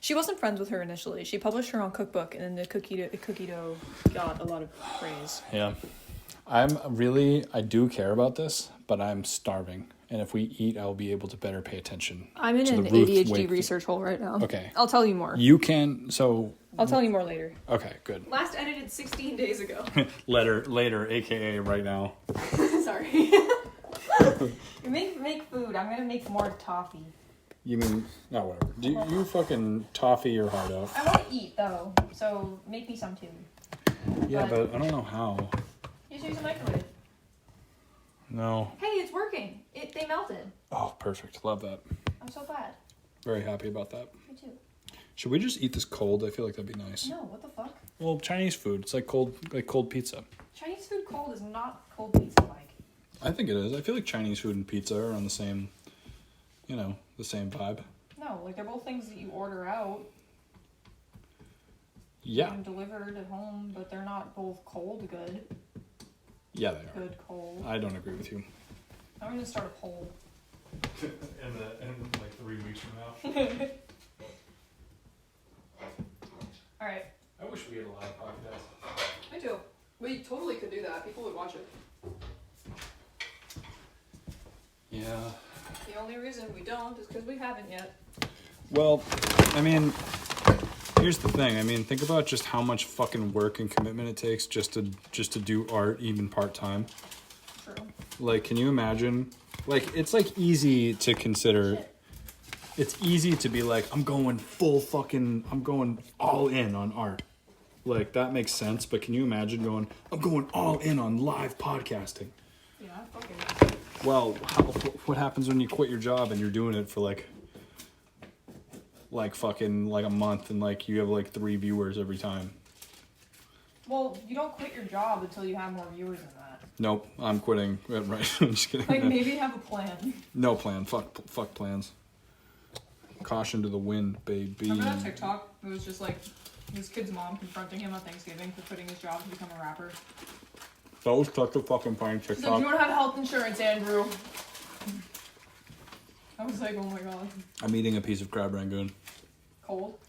She wasn't friends with her initially. She published her own cookbook, and then the cookie dough got a lot of praise. Yeah. I do care about this, but I'm starving. And if we eat, I'll be able to better pay attention. I'm in an ADHD research hole right now. Okay. I'll tell you more. You can, so... I'll tell you more later. Okay, good. Last edited 16 days ago. Later, aka right now. Sorry. You make food. I'm gonna make more toffee. You mean... No, whatever. Do you fucking toffee your heart out. I want to eat, though, so make me some, too. Yeah, but I don't know how. Just use a microwave. No. Hey, it's working. They melted. Oh, perfect. Love that. I'm so glad. Very happy about that. Me too. Should we just eat this cold? I feel like that'd be nice. No, what the fuck? Well, Chinese food. It's like cold pizza. Chinese food cold is not cold pizza like. I think it is. I feel like Chinese food and pizza are on the same, the same vibe. No, like they're both things that you order out. Yeah. And delivered at home, but they're not both cold good. Yeah, they are. Good cold. I don't agree with you. I'm gonna start a poll. in like 3 weeks from now. All right. I wish we had a live podcast. Me too. We totally could do that. People would watch it. Yeah. The only reason we don't is because we haven't yet. Well, I mean, here's the thing. I mean, think about just how much fucking work and commitment it takes just to do art, even part-time. True. Like, can you imagine? Like, it's like easy to consider. Shit. It's easy to be like, I'm going all in on art. Like, that makes sense, but can you imagine I'm going all in on live podcasting? Yeah, fucking. Well, what happens when you quit your job and you're doing it for like fucking a month and like you have like 3 viewers every time? Well, you don't quit your job until you have more viewers than that. Nope, I'm quitting. Right, I'm just kidding. Like, maybe have a plan. No plan. Fuck plans. Caution to the wind, baby. Remember that TikTok? It was just like his kid's mom confronting him on Thanksgiving for quitting his job to become a rapper. That was such a fucking funny TikTok. She's like, you don't have health insurance, Andrew. I was like, oh my god. I'm eating a piece of crab rangoon. Cold?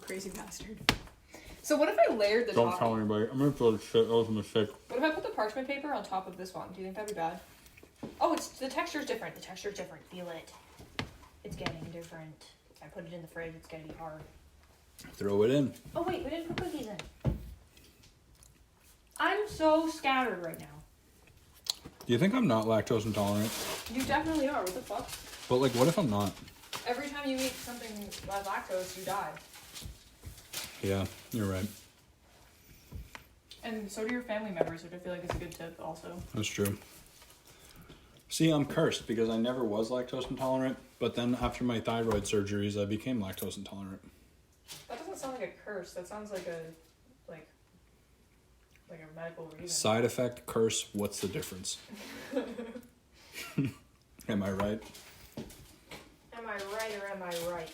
Crazy bastard. So what if I layered the Don't topping? tell anybody. I'm gonna throw the shit. That was a mistake. What if I put the parchment paper on top of this one? Do you think that'd be bad? Oh, the texture's different. The texture's different. Feel it. It's getting different. I put it in the fridge. It's gonna be hard. Throw it in. Oh wait, we didn't put cookies in. I'm so scattered right now. Do you think I'm not lactose intolerant? You definitely are. What the fuck? But like, what if I'm not? Every time you eat something with lactose, you die. Yeah, you're right. And so do your family members, which I feel like is a good tip also. That's true. See, I'm cursed because I never was lactose intolerant, but then after my thyroid surgeries, I became lactose intolerant. That doesn't sound like a curse. That sounds like a medical reason. Side effect, curse, what's the difference? Am I right? Am I right or am I right?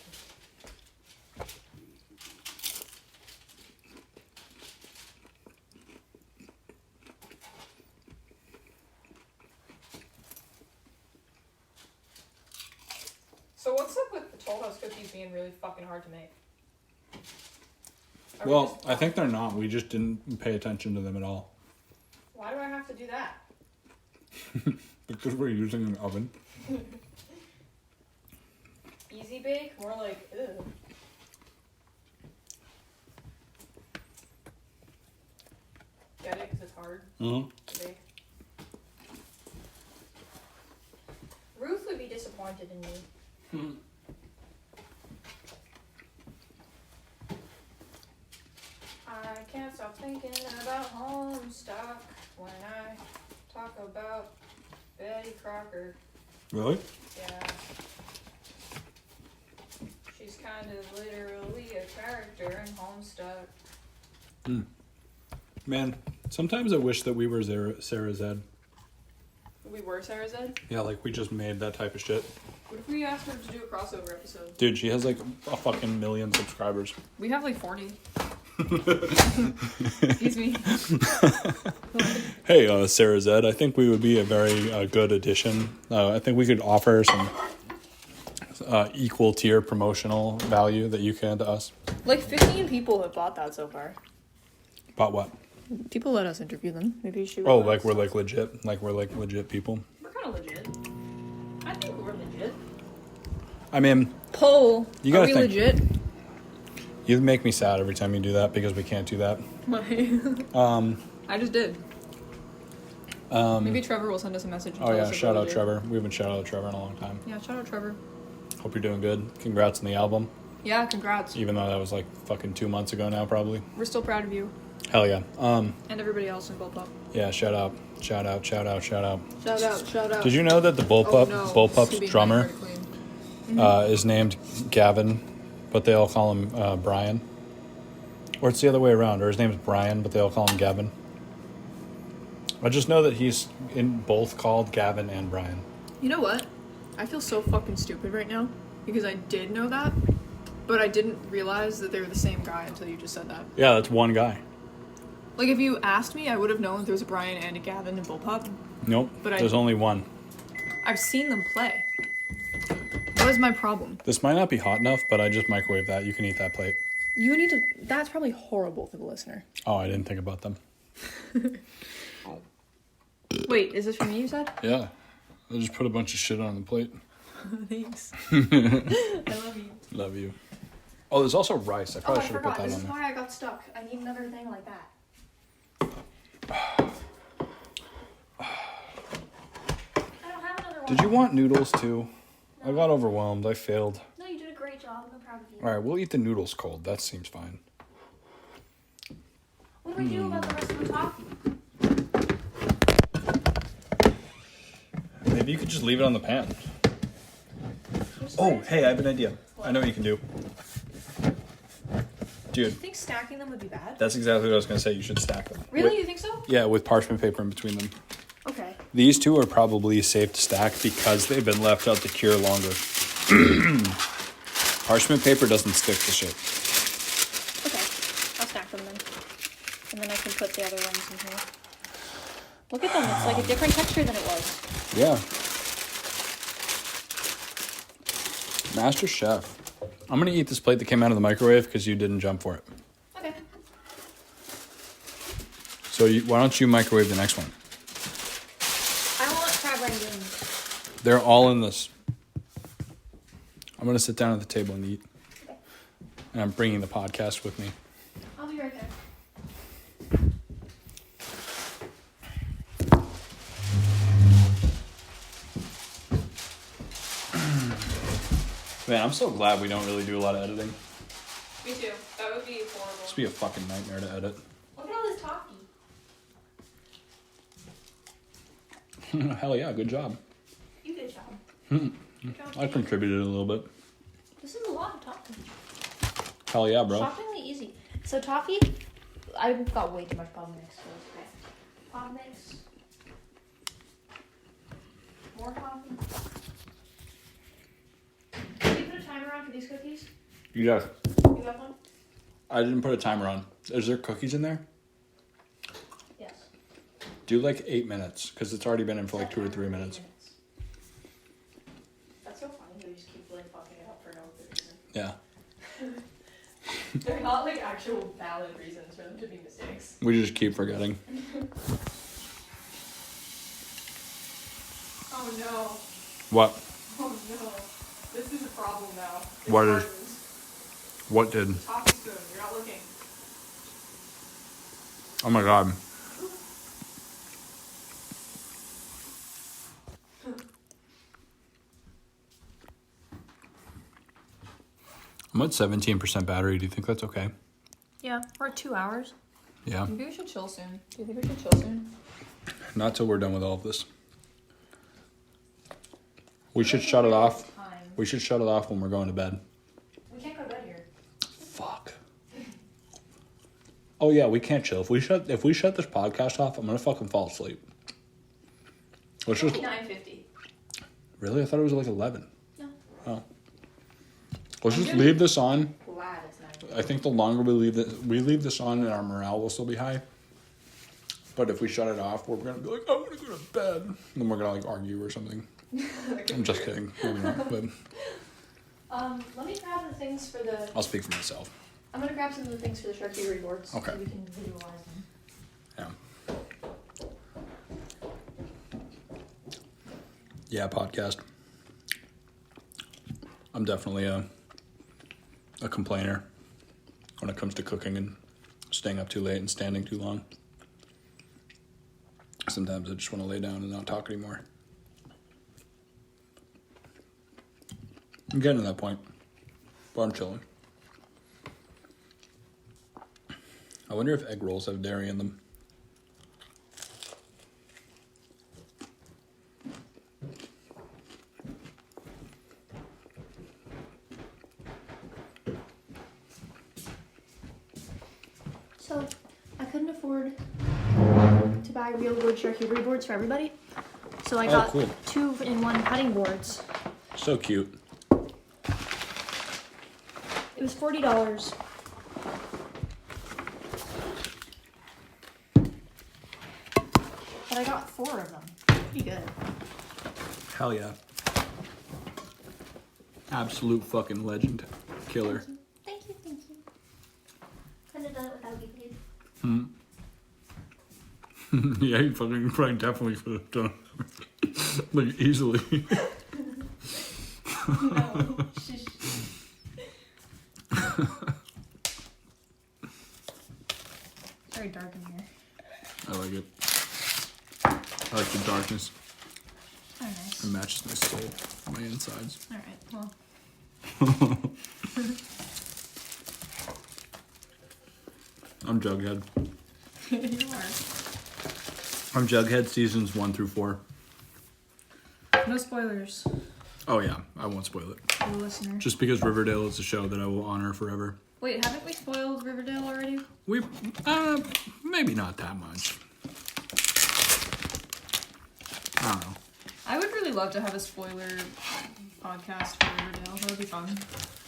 So what's up with the Toll House cookies being really fucking hard to make? Well, I think they're not. We just didn't pay attention to them at all. Why do I have to do that? Because we're using an oven. Easy bake? More like, ew. Get it? Because it's hard to bake. Ruth would be disappointed in me. I can't stop thinking about Homestuck when I talk about Betty Crocker. Really? Yeah. She's kind of literally a character in Homestuck. Man, sometimes I wish that we were Sarah Zed. We were Sarah Zed? Yeah, like we just made that type of shit. What if we asked her to do a crossover episode? Dude, she has like a fucking million subscribers. We have like 40. Excuse me. Hey, Sarah Zed, I think we would be a very good addition. I think we could offer some equal tier promotional value that you can to us. Like 15 people have bought that so far. About what? People let us interview them. Maybe you should. Oh, like we're like legit? Like we're like legit people? We're kind of legit. I think we're legit. I mean... Poll. You gotta Are we think. legit? You make me sad every time you do that because we can't do that. I just did. Maybe Trevor will send us a message. And Oh tell yeah, us if shout we're out legit. Trevor. We haven't shouted out Trevor in a long time. Yeah, shout out Trevor. Hope you're doing good. Congrats on the album. Yeah, congrats. Even though that was like fucking 2 months ago now, probably. We're still proud of you. Hell yeah. And everybody else in Bullpup. Yeah, shout out. Shout out, shout out, shout out. Shout out, shout out. Did you know that the Bullpup's drummer is named Gavin, but they all call him Brian? Or it's the other way around, or his name's Brian, but they all call him Gavin. I just know that he's in both called Gavin and Brian. You know what? I feel so fucking stupid right now because I did know that, but I didn't realize that they were the same guy until you just said that. Yeah, that's one guy. Like, if you asked me, I would have known that there was a Brian and a Gavin in Bullpup. Nope, But there's only one. I've seen them play. What is my problem? This might not be hot enough, but I just microwaved that. You can eat that plate. You need to... That's probably horrible for the listener. Oh, I didn't think about them. Wait, is this for me, you said? Yeah, I just put a bunch of shit on the plate. Thanks. I love you. Love you. Oh, there's also rice. I probably should have put that This on is there. why I got stuck. I need another thing like that. I don't have another one. Did you want noodles too? I got overwhelmed. I failed. No, you did a great job. I'm proud of you. All right, we'll eat the noodles cold. That seems fine. What do we do about the rest of the coffee? Maybe you could just leave it on the pan. Oh, hey, I have an idea. I know what you can do. Do you Dude, think stacking them would be bad? that's exactly what I was going to say. You should stack them. Really? You think so? Yeah, with parchment paper in between them. Okay. These two are probably safe to stack because they've been left out to cure longer. Parchment paper doesn't stick to shit. Okay. I'll stack them then. And then I can put the other ones in here. Look at them. It's like a different texture than it was. Yeah. Master Chef. I'm going to eat this plate that came out of the microwave because you didn't jump for it. Okay. So why don't you microwave the next one? I want crab rangoons. They're all in this. I'm going to sit down at the table and eat. Okay. And I'm bringing the podcast with me. I'll be right there. Man, I'm so glad we don't really do a lot of editing. Me too. That would be horrible. This would be a fucking nightmare to edit. Look at all this talkie. Hell yeah, good job. You good job. Good job. I contributed a little bit. This is a lot of talkie. Hell yeah, bro. Shockingly easy. So toffee, I've got way too much pod mix. So it's okay. Pod mix. More coffee. Did you put a timer on for these cookies? Yeah. You got one? I didn't put a timer on. Is there cookies in there? Yes. Do like 8 minutes, because it's already been in for like 2 or 3 minutes. That's so funny. You just keep like fucking it up for no good reason. Yeah. They're not like actual valid reasons for them to be mistakes. We just keep forgetting. Oh no. What? Oh no. This is a problem now. It's What is- hardened. What did? Toffee spoon. You're not looking. Oh my god. I'm at 17% battery. Do you think that's okay? Yeah, we're at 2 hours. Yeah. Maybe we should chill soon. Do you think we should chill soon? Not till we're done with all of this. We should shut it off. We should shut it off when we're going to bed. We can't go to bed here. Fuck. Oh yeah, we can't chill. If we shut this podcast off, I'm gonna fucking fall asleep. Let's just. 9:50. Really? I thought it was like 11. No. Oh. Let's just leave this on. Glad it's 9:50. I think the longer we leave this on, and our morale will still be high. But if we shut it off, we're gonna be like, I'm gonna go to bed. And then we're gonna like argue or something. I'm just kidding. Maybe not, but Let me grab the things for the. I'll speak for myself. I'm gonna grab some of the things for the charcuterie boards. Okay. So we can visualize them. Yeah. Yeah, podcast. I'm definitely a complainer when it comes to cooking and staying up too late and standing too long. Sometimes I just want to lay down and not talk anymore. I'm getting to that point, but I'm chilling. I wonder if egg rolls have dairy in them. So, I couldn't afford to buy real wood charcuterie boards for everybody. So I got cool. 2-in-1 cutting boards. So cute. It was $40. But I got 4 of them. Pretty good. Hell yeah. Absolute fucking legend. Killer. Thank you. Couldn't have done it without you, babe. Yeah, you probably definitely could have done it. Like, easily. No. Very dark in here. I like it. I like the darkness. Oh, nice. It matches my soul, my insides. Alright, well. I'm Jughead. You are. I'm Jughead seasons 1 through 4. No spoilers Oh yeah, I won't spoil it. for the listener. Just because Riverdale is a show that I will honor forever. Wait, haven't we spoiled Riverdale already? We, maybe not that much. I don't know. I would really love to have a spoiler podcast for Riverdale. That would be fun.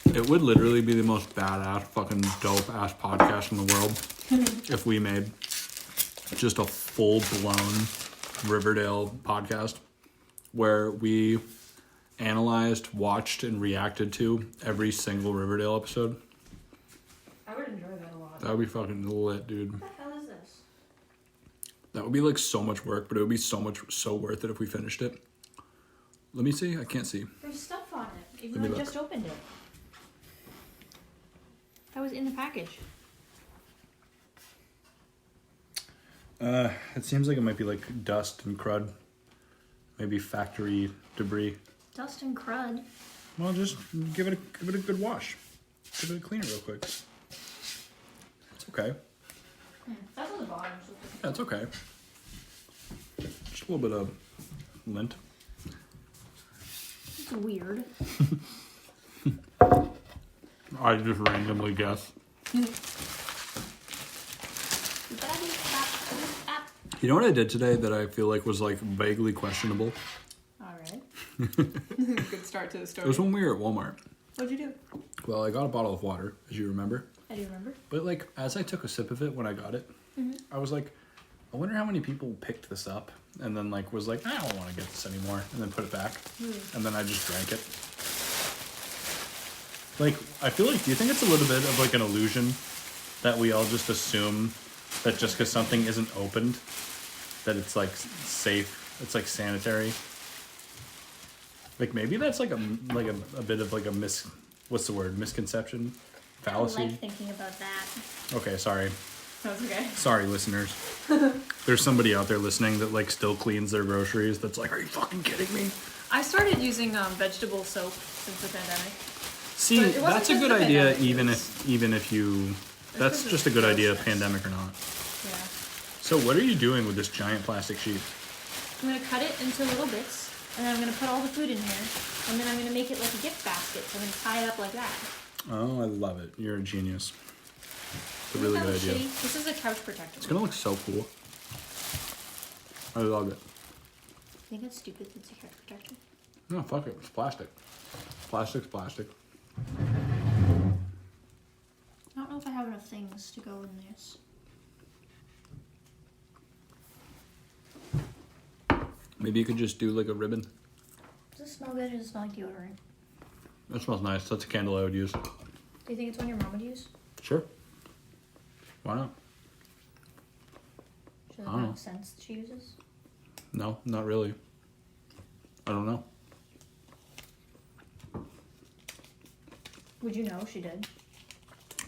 It would literally be the most badass, fucking dope ass podcast in the world if we made just a full blown Riverdale podcast where we analyzed, watched, and reacted to every single Riverdale episode? I would enjoy that a lot. That would be fucking lit, dude. What the hell is this? That would be like so much work, but it would be so worth it if we finished it. Let me see. I can't see. There's stuff on it, even though I just opened it. That was in the package. It seems like it might be like dust and crud. Maybe factory debris. Dust and crud. Well, just give it a good wash. Give it a cleaner real quick. It's okay. That's on the bottom. So Yeah, it's okay. Just a little bit of lint. it's weird. I just randomly guess. You know what I did today that I feel like was like vaguely questionable? Alright. Good start to the story. It was when we were at Walmart. What'd you do? Well, I got a bottle of water, as you remember. I do remember. But like, as I took a sip of it when I got it, I was like, I wonder how many people picked this up and then like was like, I don't want to get this anymore, and then put it back. And then I just drank it. Like, I feel like, do you think it's a little bit of like an illusion that we all just assume that just because something isn't opened, that it's like safe, it's like sanitary? Like maybe that's like a bit of like a misconception, fallacy. I don't like thinking about that. Okay, sorry. That's okay. Sorry, listeners. There's somebody out there listening that like still cleans their groceries. That's like, are you fucking kidding me? I started using vegetable soap since the pandemic. See, But it wasn't that's a just good the idea, pandemic, even if you. That's because just a of good the idea, process. pandemic or not. Yeah. So, what are you doing with this giant plastic sheet? I'm gonna cut it into little bits, and then I'm gonna put all the food in here, and then I'm gonna make it like a gift basket. So I'm gonna tie it up like that. Oh, I love it. You're a genius. It's a Isn't really that good idea. shitty? This is a couch protector. It's gonna look so cool. I love it. I think it's stupid that it's a couch protector. No, fuck it. It's plastic. Plastic's plastic. I don't know if I have enough things to go in this. Maybe you could just do like a ribbon. Does it smell good or does it smell like deodorant? That smells nice. That's a candle I would use. Do you think it's one your mom would use? Sure. Why not? She I doesn't don't know. have scents that she uses? No, not really. I don't know. Would you know if she did?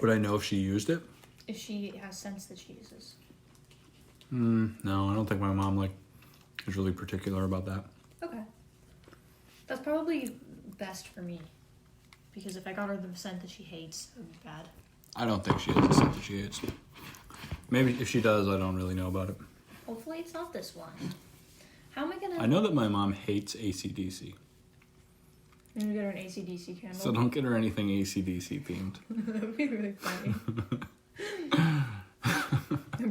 Would I know if she used it? If she has scents that she uses? No, I don't think my mom like is really particular about that. Okay. That's probably best for me. Because if I got her the scent that she hates, it would be bad. I don't think she has a scent that she hates. Maybe if she does, I don't really know about it. Hopefully it's not this one. How am I gonna... I know that my mom hates AC/DC, I'm gonna get her an AC/DC candle. so don't get her anything AC/DC themed. That would be really funny.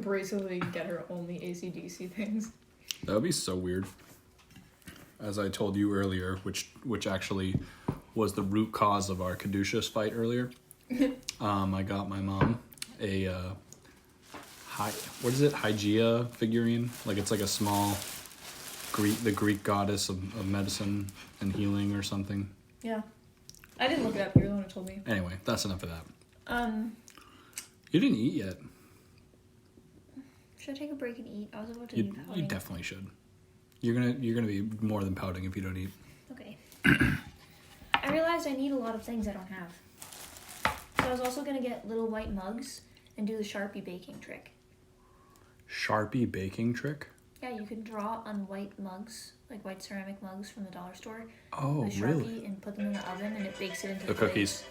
Basically get her only AC/DC things. That would be so weird. As I told you earlier, which actually was the root cause of our caduceus fight earlier. I got my mom a Hygeia figurine. Like it's like a small the Greek goddess of medicine and healing or something. Yeah. I didn't look it up. You're the one who told me. Anyway, that's enough of that. Um, You didn't eat yet. Should I take a break and eat? I was about to You eat. you definitely should. You're gonna be more than pouting if you don't eat. Okay. I realized I need a lot of things I don't have. So I was also gonna get little white mugs and do the Sharpie baking trick. Sharpie baking trick? Yeah, you can draw on white mugs, like white ceramic mugs from the dollar store. Oh, with Sharpie really? and put them in the oven and it bakes it into The cookies.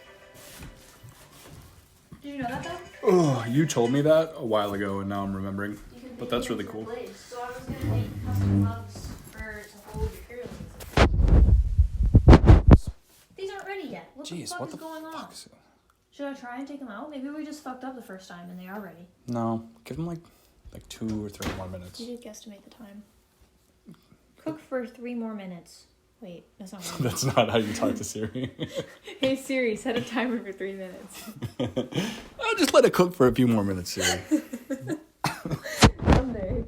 Did you know that though? Oh, you told me that a while ago, and now I'm remembering. You can But bake that's it really into cool. the glaze. So I was gonna make custom mugs to hold your cereal. These aren't ready yet. What the fuck is going on? Should I try and take them out? Maybe we just fucked up the first time and they are ready. No, give them like 2 or 3 more minutes. You did guesstimate the time. Cook for 3 more minutes. Wait, that's not right. That's not how you talk to Siri. hey Siri, set a timer for 3 minutes. I'll just let it cook for a few more minutes, Siri. Someday,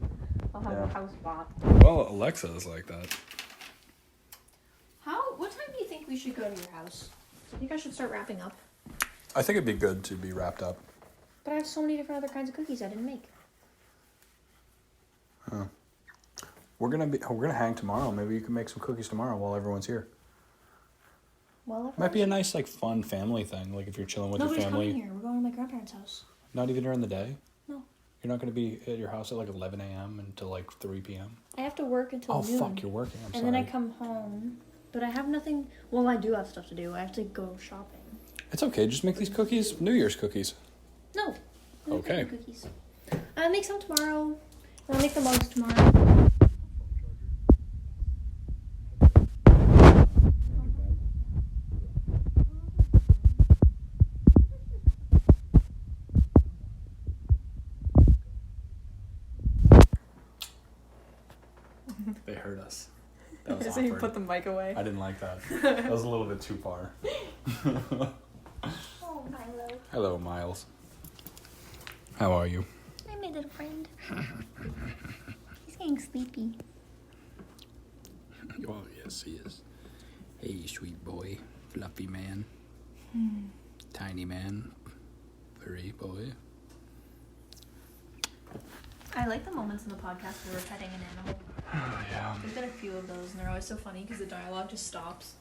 I'll have a house bot. Well, Alexa is like that. What time do we should go to your house. I think I should start wrapping up. I think it'd be good to be wrapped up. But I have so many different other kinds of cookies I didn't make. Huh. We're gonna hang tomorrow. Maybe you can make some cookies tomorrow while everyone's here. Well, Might be a nice like fun family thing. Like if you're chilling with your family. Nobody's coming here. We're going to my grandparents' house. Not even during the day. No. You're not gonna be at your house at like 11 a.m. until like 3 p.m. I have to work until noon. Oh fuck, you're working. I'm sorry. And then I come home, but I have nothing. Well, I do have stuff to do. I have to go shopping. It's okay. Just make these cookies. New Year's cookies. No. Okay. Cookies. I'll make some tomorrow. I'll make the mugs tomorrow. They heard us. That was So you awkward. put the mic away. I didn't like that. That was a little bit too far. Oh, Milo. Hello, Miles. How are you? I'm my little friend. He's getting sleepy. Oh, yes, he is. Hey, sweet boy. Fluffy man. Tiny man. Furry boy. I like the moments in the podcast where we're petting an animal. Yeah. There's been a few of those, and they're always so funny because the dialogue just stops.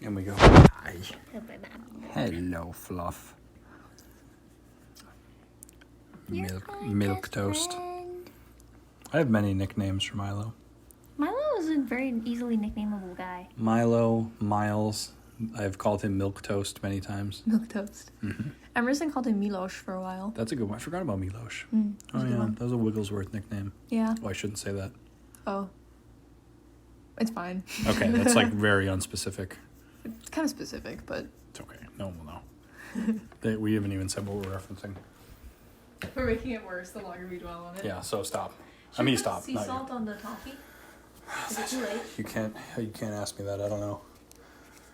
And we go, hi. Hello, Fluff. Milk toast. Friend. I have many nicknames for Milo. Milo is a very easily nicknameable guy. Milo, Miles. I've called him Milk Toast many times. Milk toast. Mm-hmm. Emerson called him Milosh for a while. That's a good one. I forgot about Milosh. That's a good one. That was a Wigglesworth nickname. Yeah. Oh, I shouldn't say that. Oh. It's fine. Okay, that's like very unspecific. It's kind of specific, but... It's okay. No one will know. We haven't even said what we're referencing. We're making it worse the longer we dwell on it. Yeah, so stop. Should I mean, we put stop. sea not salt on the toffee? Is it too late? you. You can't ask me that. I don't know.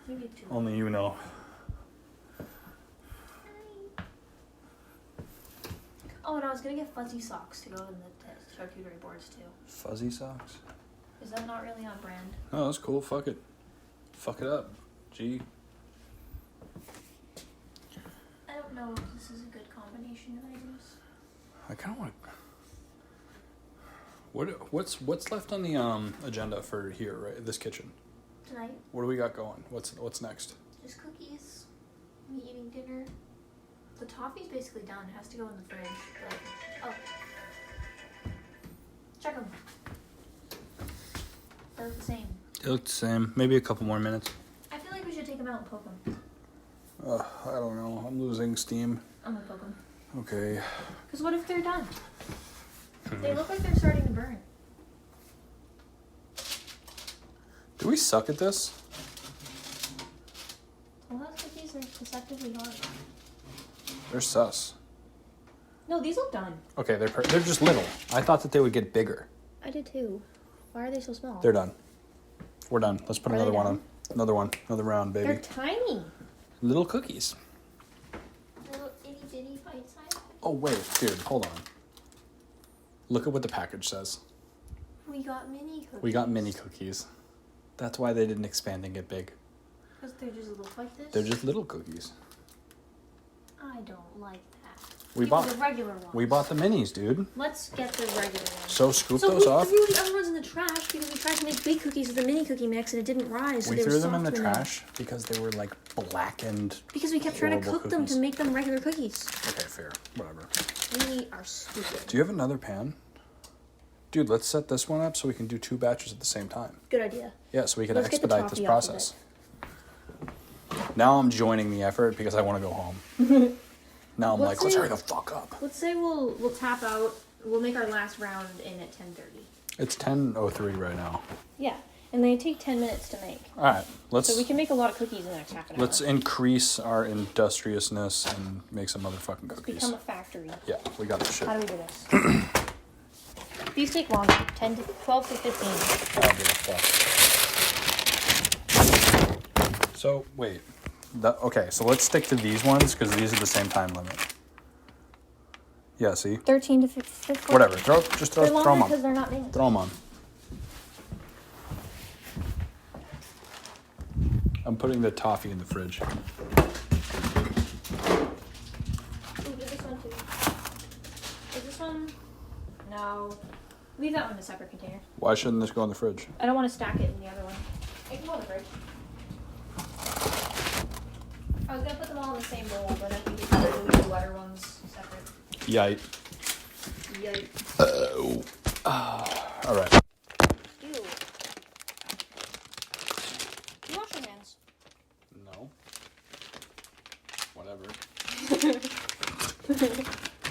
Maybe too late. Only you know. Oh, and I was gonna get fuzzy socks to go in the charcuterie boards too. Fuzzy socks? Is that not really on brand? Oh, that's cool. Fuck it. Fuck it up. Gee. I don't know if this is a good combination of items. I kind of want to... What's left on the agenda for here, right? This kitchen. Tonight, What do we got going? What's next? just cookies, me eating dinner. The toffee's basically done. It has to go in the fridge. But, oh. Check them. They look the same. It looks the same. Maybe a couple more minutes. I feel like we should take them out and poke them. I don't know. I'm losing steam. I'm gonna poke them. Okay. Because what if they're done? They look like they're starting to burn. Do we suck at this? Well, those cookies are deceptively hard. They're sus. No, these look done. Okay, they're just little. I thought that they would get bigger. I did too. Why are they so small? They're done. We're done. Let's put Are another they one done? on. Another one. Another round, baby. They're tiny. Little cookies. Little itty bitty bite size. Oh, wait. Dude, hold on. Look at what the package says. We got mini cookies. We got mini cookies. That's why they didn't expand and get big. Because they just look like this? They're just little cookies. I don't like that. We Give bought me the regular one. We bought the minis, dude. Let's get the regular one. So scoop So those we off. threw the other ones in the trash because we tried to make big cookies with the mini cookie mix and it didn't rise. So We they threw were them in the soft when trash because they were like blackened. Because we kept trying to horrible cook them cookies. to make them regular cookies. Okay, fair. Whatever. We are stupid. Do you have another pan? Dude, let's set this one up so we can do 2 batches at the same time. Good idea. Yeah, so we can Let's get the expedite this toffee off of process. Now I'm joining the effort because I want to go home. Now I'm Let's like, let's see. hurry the fuck up. Let's say we'll tap out. We'll make our last round in at 10:30. It's 10:03 right now. Yeah, and they take 10 minutes to make. All right, let's So we can make a lot of cookies in the next half an hour. let's increase our industriousness and make some motherfucking Let's cookies. become a factory. Yeah, we got this shit. How do we do this? These take longer. 10 to 12 to 15. I don't give a fuck. So wait, okay. So let's stick to these ones because these are the same time limit. Yeah, see. 13 to 15. Whatever. Throw They're them longer because on. they're not minutes. Throw them on. I'm putting the toffee in the fridge. Ooh, get this one too. Is this one? No. Leave that one in a separate container. Why shouldn't this go in the fridge? I don't want to stack it in the other one. It can go in the fridge. I was gonna put them all in the same bowl, but I think it's better to leave the wetter ones separate. Yike. Yikes. All right. Ew. You wash your hands. No. Whatever.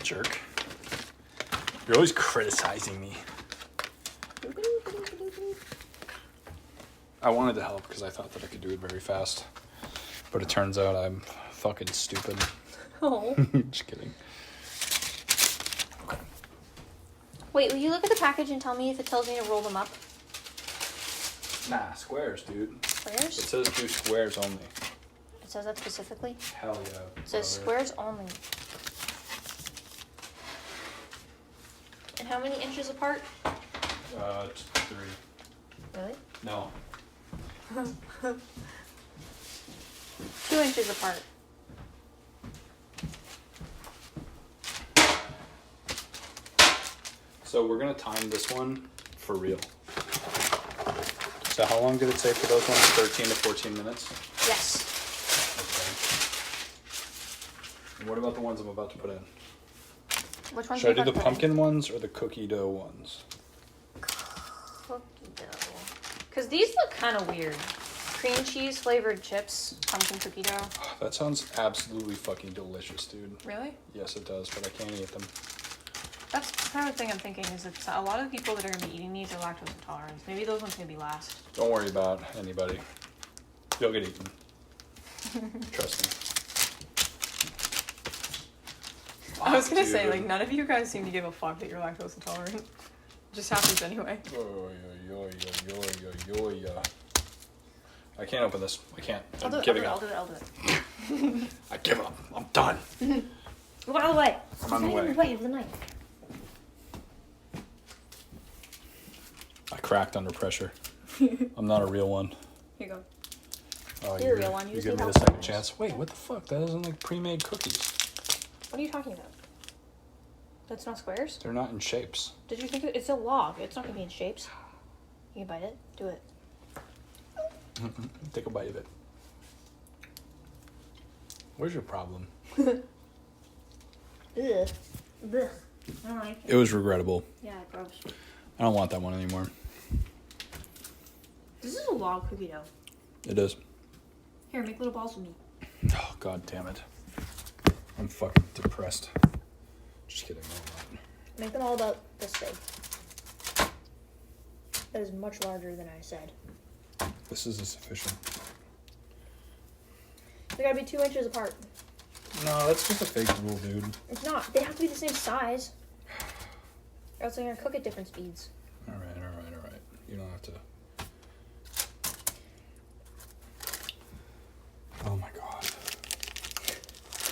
Jerk. You're always criticizing me. I wanted to help because I thought that I could do it very fast. But it turns out I'm fucking stupid. Oh. Just kidding. Wait, will you look at the package and tell me if it tells me to roll them up? Nah, squares, dude. It Squares? says do squares only. It says that specifically? Hell yeah. It says squares only. And how many inches apart? 3. Really? No. 2 inches apart. So we're gonna time this one for real. So how long did it say for those ones? 13 to 14 minutes? Yes. Okay. And what about the ones I'm about to put in? Which ones? Should I do the pumpkin ones or the cookie dough ones? Cookie dough. Because these look kind of weird. Cream cheese flavored chips, pumpkin cookie dough. That sounds absolutely fucking delicious, dude. Really? Yes, it does, but I can't eat them. That's kind of the thing I'm thinking is that a lot of the people that are going to be eating these are lactose intolerant. Maybe those ones can be last. Don't worry about anybody. You'll get eaten. Trust me. I was going to Dude. say, like, none of you guys seem to give a fuck that you're lactose intolerant. It just happens anyway. I can't open this. I can't. I'll do I'm it, giving I'll up. do it. I give up. I'm done. Go out of the way. I'm on the Get way. in the way of the knife. I cracked under pressure. I'm not a real one. Here you go. Oh, You're a real one. You You just give me need the second help. chance. Wait, what the fuck? That isn't like pre-made cookies. What are you talking about? That's not squares? They're not in shapes. Did you think it's a log? It's not going to be in shapes. You can bite it. Do it. Take a bite of it. Where's your problem? Ugh. Ugh. I don't like It was regrettable. Yeah, gross. I don't want that one anymore. This is a log cookie dough. It is. Here, make little balls with me. Oh, god damn it. I'm fucking depressed. Just kidding. No, I'm not. Make them all about this big. That is much larger than I said. This is sufficient. They gotta be 2 inches apart. No, that's just a fake rule, dude. It's not. They have to be the same size. Or else they're gonna cook at different speeds. Alright. You don't have to. Oh my god.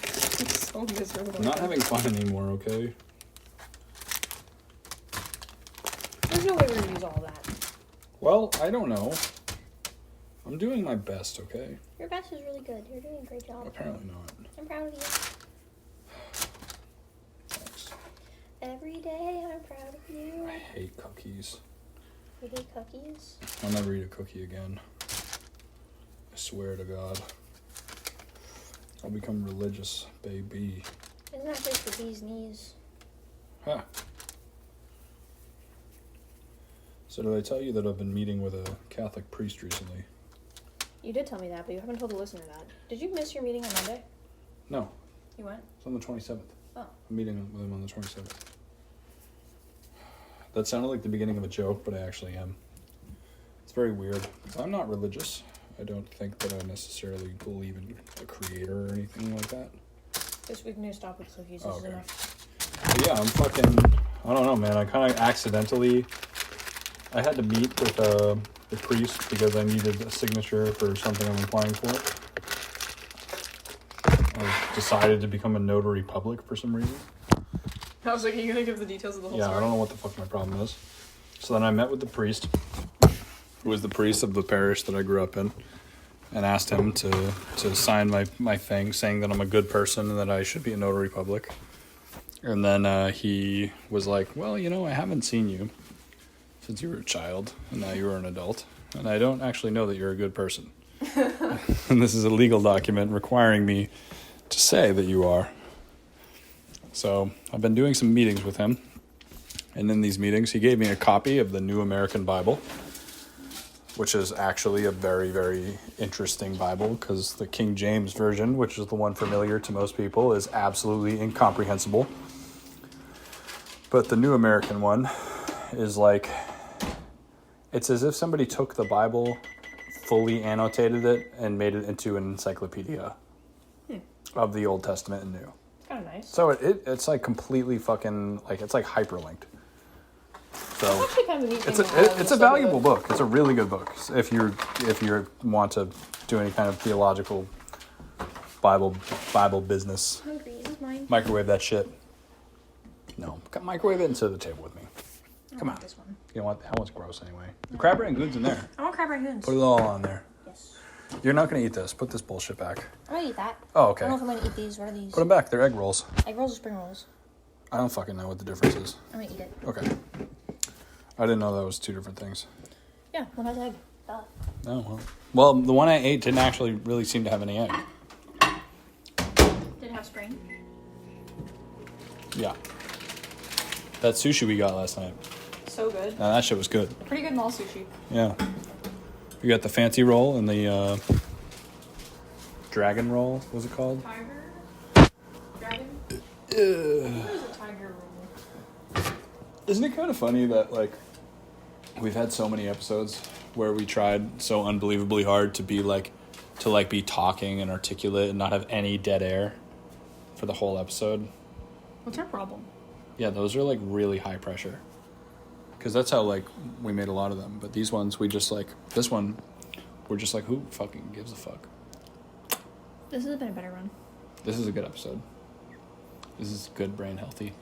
It's so miserable. I'm not having fun anymore, okay? There's no way we're gonna use all that. Well, I don't know. I'm doing my best, okay? Your best is really good. You're doing a great job. Apparently not. I'm proud of you. Thanks. Every day I'm proud of you. I hate cookies. You hate cookies? I'll never eat a cookie again. I swear to God. I'll become religious, baby. Isn't that good for bees' knees? Huh. So did I tell you that I've been meeting with a Catholic priest recently? You did tell me that, but you haven't told the listener that. Did you miss your meeting on Monday? No, You went? it's on the 27th. Oh. I'm meeting with him on the 27th. That sounded like the beginning of a joke, but I actually am. It's very weird. I'm not religious. I don't think that I necessarily believe in a creator or anything like that. This week, new stop with cookies. This Oh, is okay. enough. But yeah, I'm fucking... I don't know, man. I kind of accidentally... I had to meet with the priest because I needed a signature for something I'm applying for. I decided to become a notary public for some reason. I was like, are you going to give the details of the whole Yeah, story? I don't know what the fuck my problem is. So then I met with the priest, who was the priest of the parish that I grew up in. and asked him to sign my thing saying that I'm a good person and that I should be a notary public. And then he was like, well, I haven't seen you since you were a child, and now you are an adult, and I don't actually know that you're a good person. And this is a legal document requiring me to say that you are. So I've been doing some meetings with him, and in these meetings, he gave me a copy of the New American Bible, which is actually a very, very interesting Bible, because the King James Version, which is the one familiar to most people, is absolutely incomprehensible. But the New American one is like, it's as if somebody took the Bible, fully annotated it, and made it into an encyclopedia of the Old Testament and New. Kind of nice. So it's like completely fucking, like, it's like hyperlinked. So Actually kind of neat it's a valuable book. It's a really good book if you want to do any kind of theological Bible business. Hungry. This is mine. Microwave that shit. No, microwave it into the table with me. Come on. This one. You know what? That one's gross anyway. The crab rangoon's in there. I want crab rangoons. Put it all on there. Yes. You're not gonna eat this. Put this bullshit back. I'm gonna eat that. Oh, okay. I don't know if I'm gonna eat these. What are these? Put them back. They're egg rolls. Egg rolls or spring rolls? I don't fucking know what the difference is. I'm gonna eat it. Okay. I didn't know that was two different things. Yeah, one has egg. Oh, well, the one I ate didn't actually really seem to have any egg. Did it have spring? Yeah. That sushi we got last night. So good. Now that shit was good. Pretty good mall sushi. Yeah. We got the fancy roll and the dragon roll. What's it called? Tiger? Dragon? What is a tiger roll? Isn't it kind of funny that, like, we've had so many episodes where we tried so unbelievably hard to be be talking and articulate and not have any dead air for the whole episode? What's our problem? Yeah, those are, like, really high pressure. Because that's how, like, we made a lot of them. But these ones, this one, we're just like, who fucking gives a fuck? This has been a better run. This is a good episode. This is good brain healthy.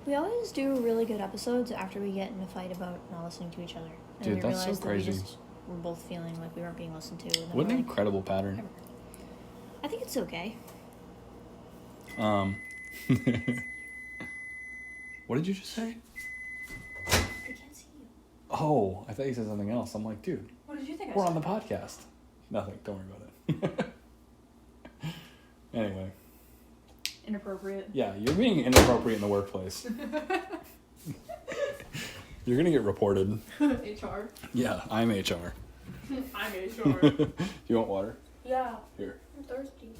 We always do really good episodes after we get in a fight about not listening to each other. And Dude, we that's so realize crazy. that we're both feeling like we weren't being listened to. And then What an we're like, incredible pattern. I think it's okay. What did you just say? I can't see you. Oh, I thought you said something else. I'm like, dude, What did you think we're on the podcast. Nothing. Don't worry about it. Anyway. Inappropriate. Yeah, you're being inappropriate in the workplace. You're going to get reported. HR. Yeah, I'm HR. I'm HR. You want water? Yeah. Here. I'm thirsty.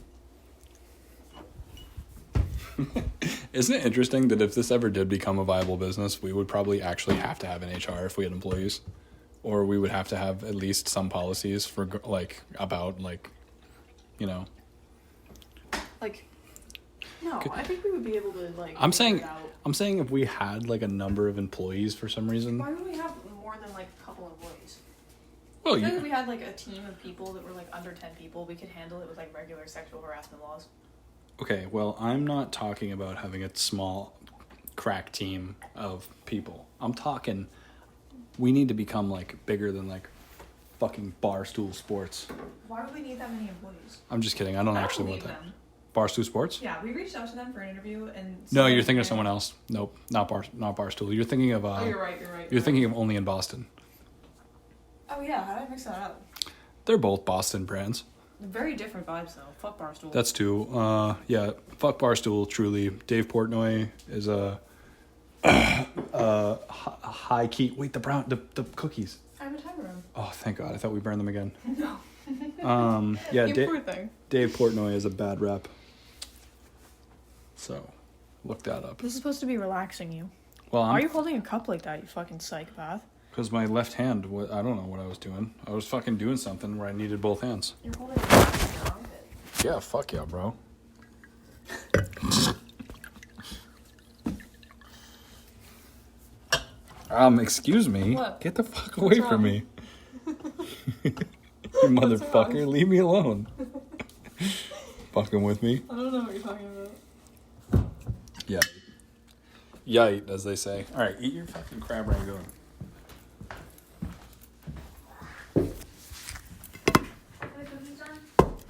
Isn't it interesting that if this ever did become a viable business, we would probably actually have to have an HR if we had employees? Or we would have to have at least some policies for, about, Like, no, I think we would be able to, like, I'm figure saying it out. I'm saying if we had, like, a number of employees for some reason. Why would we have more than, like, a couple employees? Well, I feel like if we had, like, a team of people that were, like, under 10 people, we could handle it with, like, regular sexual harassment laws. okay, well, I'm not talking about having a small crack team of people. I'm talking we need to become, like, bigger than, like, fucking Barstool Sports. Why would we need that many employees? I'm just kidding. I don't actually want that. Barstool Sports? Yeah, we reached out to them for an interview and... No, you're thinking of someone else. Nope, not Barstool. You're thinking of... Oh, you're right. You're thinking of Only in Boston. Oh, yeah, how did I mix that up? They're both Boston brands. Very different vibes, though. Fuck Barstool. That's two. Yeah, fuck Barstool, truly. Dave Portnoy is a high key... Wait, the cookies. I have a timer room. Oh, thank God. I thought we burned them again. No. Yeah, You poor thing. Dave Portnoy is a bad rep. So, look that up. This is supposed to be relaxing you. Well, Why are you holding a cup like that, you fucking psychopath? Because my left hand, I don't know what I was doing. I was fucking doing something where I needed both hands. You're holding a cup in your armpit. Yeah, fuck yeah, bro. Excuse me. What? Get the fuck away What's from wrong? me. You motherfucker, wrong? leave me alone. Fucking with me. I don't know what you're talking about. Yeah. Yite, as they say. Alright, eat your fucking crab rangoon.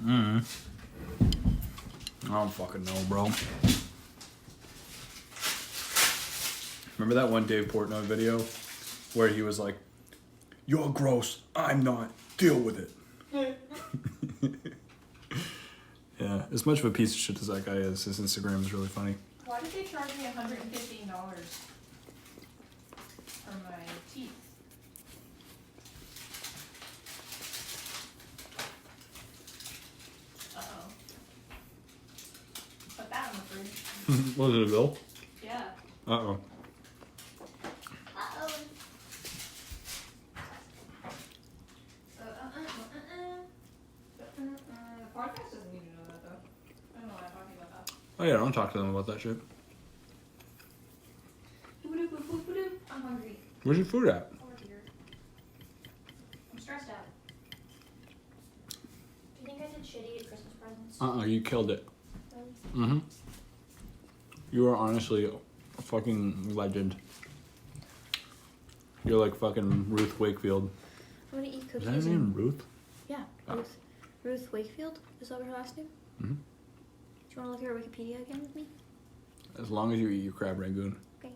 I don't fucking know, bro. Remember that one Dave Portnoy video where he was like, "You're gross, I'm not, deal with it." Yeah, as much of a piece of shit as that guy is, his Instagram is really funny. Why did they charge me $115 for my teeth? Uh-oh. Put that on the fridge. Was it a bill? Yeah. Uh-oh. The podcast doesn't need to know that, though. I don't know why I'm talking about that. Oh yeah, don't talk to them about that shit. I'm hungry. Where's your food at? Over here. I'm stressed out. Do you think I did shitty at Christmas presents? You killed it. Really? Mm-hmm. You are honestly a fucking legend. You're like fucking Ruth Wakefield. I'm gonna eat Is cookies. that her name, Ruth? Yeah, Ruth. Ruth Wakefield? Is that her last name? Mm-hmm. Do you want to look at her Wikipedia again with me? As long as you eat your crab rangoon. Okay.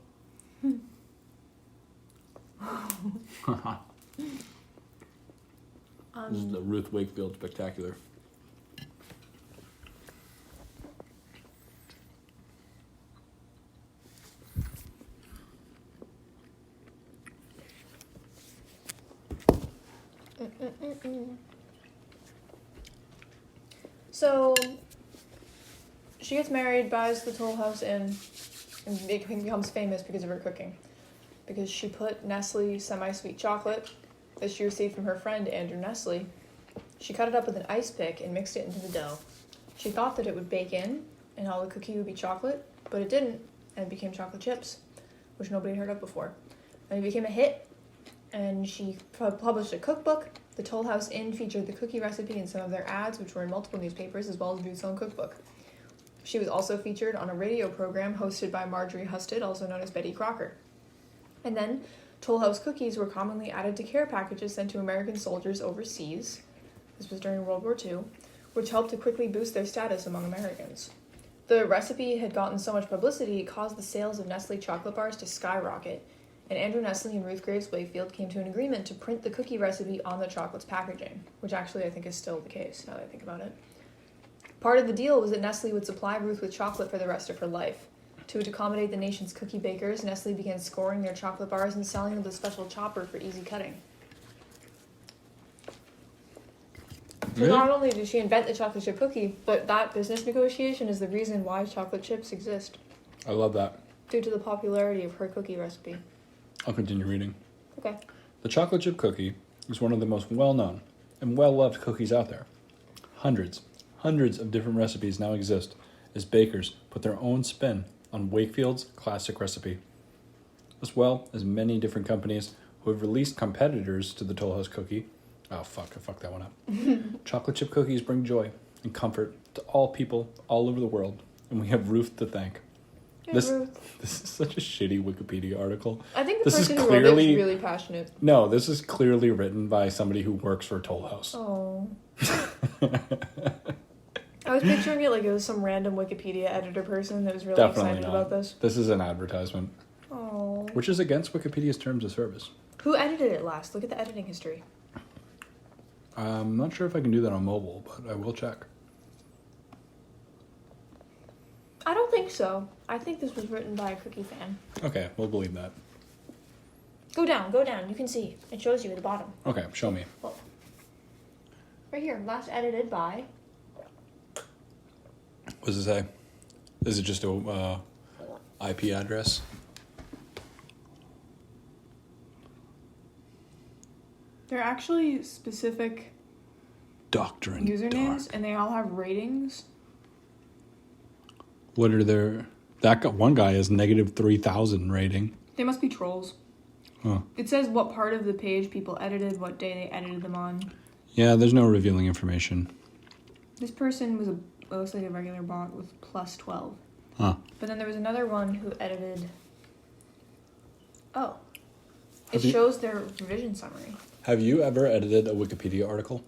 This is the Ruth Wakefield Spectacular. So, she gets married, buys the Toll House Inn, and becomes famous because of her cooking. Because she put Nestle semi-sweet chocolate that she received from her friend Andrew Nestle. She cut it up with an ice pick and mixed it into the dough. She thought that it would bake in and all the cookie would be chocolate, but it didn't, and it became chocolate chips, which nobody had heard of before. And it became a hit, and she published a cookbook. The Toll House Inn featured the cookie recipe in some of their ads, which were in multiple newspapers, as well as Ruth's own cookbook. She was also featured on a radio program hosted by Marjorie Husted, also known as Betty Crocker. And then, Toll House cookies were commonly added to care packages sent to American soldiers overseas. This was during World War II, which helped to quickly boost their status among Americans. The recipe had gotten so much publicity, it caused the sales of Nestle chocolate bars to skyrocket, and Andrew Nestle and Ruth Graves Wakefield came to an agreement to print the cookie recipe on the chocolate's packaging, which actually I think is still the case, now that I think about it. Part of the deal was that Nestle would supply Ruth with chocolate for the rest of her life. To accommodate the nation's cookie bakers, Nestle began scoring their chocolate bars and selling them with a special chopper for easy cutting. So not only did she invent the chocolate chip cookie, but that business negotiation is the reason why chocolate chips exist, I love that. due to the popularity of her cookie recipe. I'll continue reading. Okay. The chocolate chip cookie is one of the most well-known and well-loved cookies out there. Hundreds of different recipes now exist as bakers put their own spin on Wakefield's classic recipe, as well as many different companies who have released competitors to the Toll House cookie. Oh, fuck, I fucked that one up. Chocolate chip cookies bring joy and comfort to all people all over the world, and we have Ruth to thank. Yeah, This Ruth. is such a shitty Wikipedia article. I think the This is person who wrote it clearly- is really passionate. No, this is clearly written by somebody who works for Toll House. Oh. I was picturing it like it was some random Wikipedia editor person that was really Definitely excited not. about this. This is an advertisement, Oh. which is against Wikipedia's terms of service. Who edited it last? Look at the editing history. I'm not sure if I can do that on mobile, but I will check. I don't think so. I think this was written by a cookie fan. Okay, we'll believe that. Go down, go down. You can see. It shows you at the bottom. Okay, show me. Well, right here. Last edited by. What does it say? Is it just a IP address? They're actually specific Doctrine. usernames, Dark. and they all have ratings. What are their... one guy has negative 3,000 rating. They must be trolls. Huh. It says what part of the page people edited, what day they edited them on. Yeah, there's no revealing information. This person was looks like a regular bot with plus 12. Huh. But then there was another one who edited... Oh. It Have you- shows their revision summary. Have you ever edited a Wikipedia article?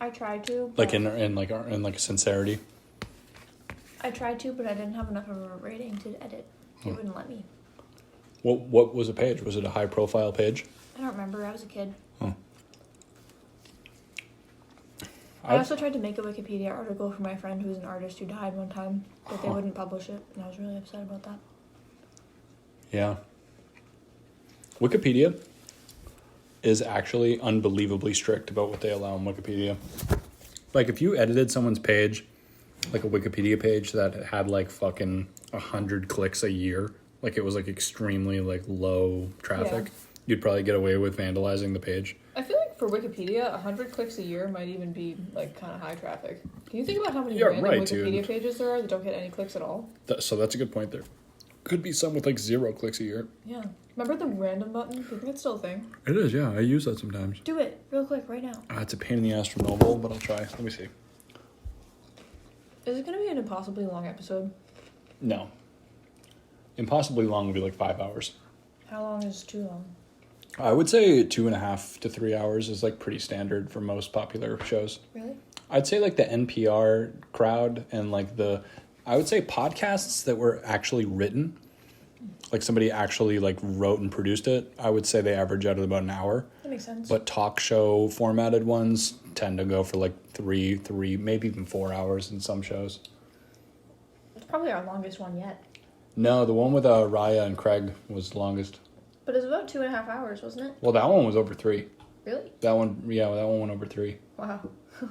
I tried to. Like in sincerity. I tried to, but I didn't have enough of a rating to edit. It wouldn't let me. What was the page? Was it a high profile page? I don't remember. I was a kid. Oh. I also tried to make a Wikipedia article for my friend who was an artist who died one time, but they wouldn't publish it, and I was really upset about that. Yeah. Wikipedia is actually unbelievably strict about what they allow on Wikipedia. Like, if you edited someone's page, like a Wikipedia page that had like fucking 100 clicks a year, like it was like extremely like low traffic, you'd probably get away with vandalizing the page. I feel like for Wikipedia, 100 clicks a year might even be like kind of high traffic. Can you think about how many random Wikipedia pages there are that don't get any clicks at all? So that's a good point there. Could be some with like 0 clicks a year. Yeah. Remember the random button? Do you think it's still a thing? It is, yeah. I use that sometimes. Do it real quick right now. It's a pain in the ass for mobile, but I'll try. Let me see. Is it going to be an impossibly long episode? No. Impossibly long would be like 5 hours. How long is too long? I would say 2.5 to 3 hours is like pretty standard for most popular shows. Really? I'd say like the NPR crowd and like I would say podcasts that were actually written, like somebody actually like wrote and produced it, I would say they average out at about an hour. That makes sense. But talk show formatted ones tend to go for like three, maybe even 4 hours in some shows. It's probably our longest one yet. No, the one with Raya and Craig was the longest. But it was about 2.5 hours, wasn't it? Well, that one was over 3. Really? That one went over 3. Wow.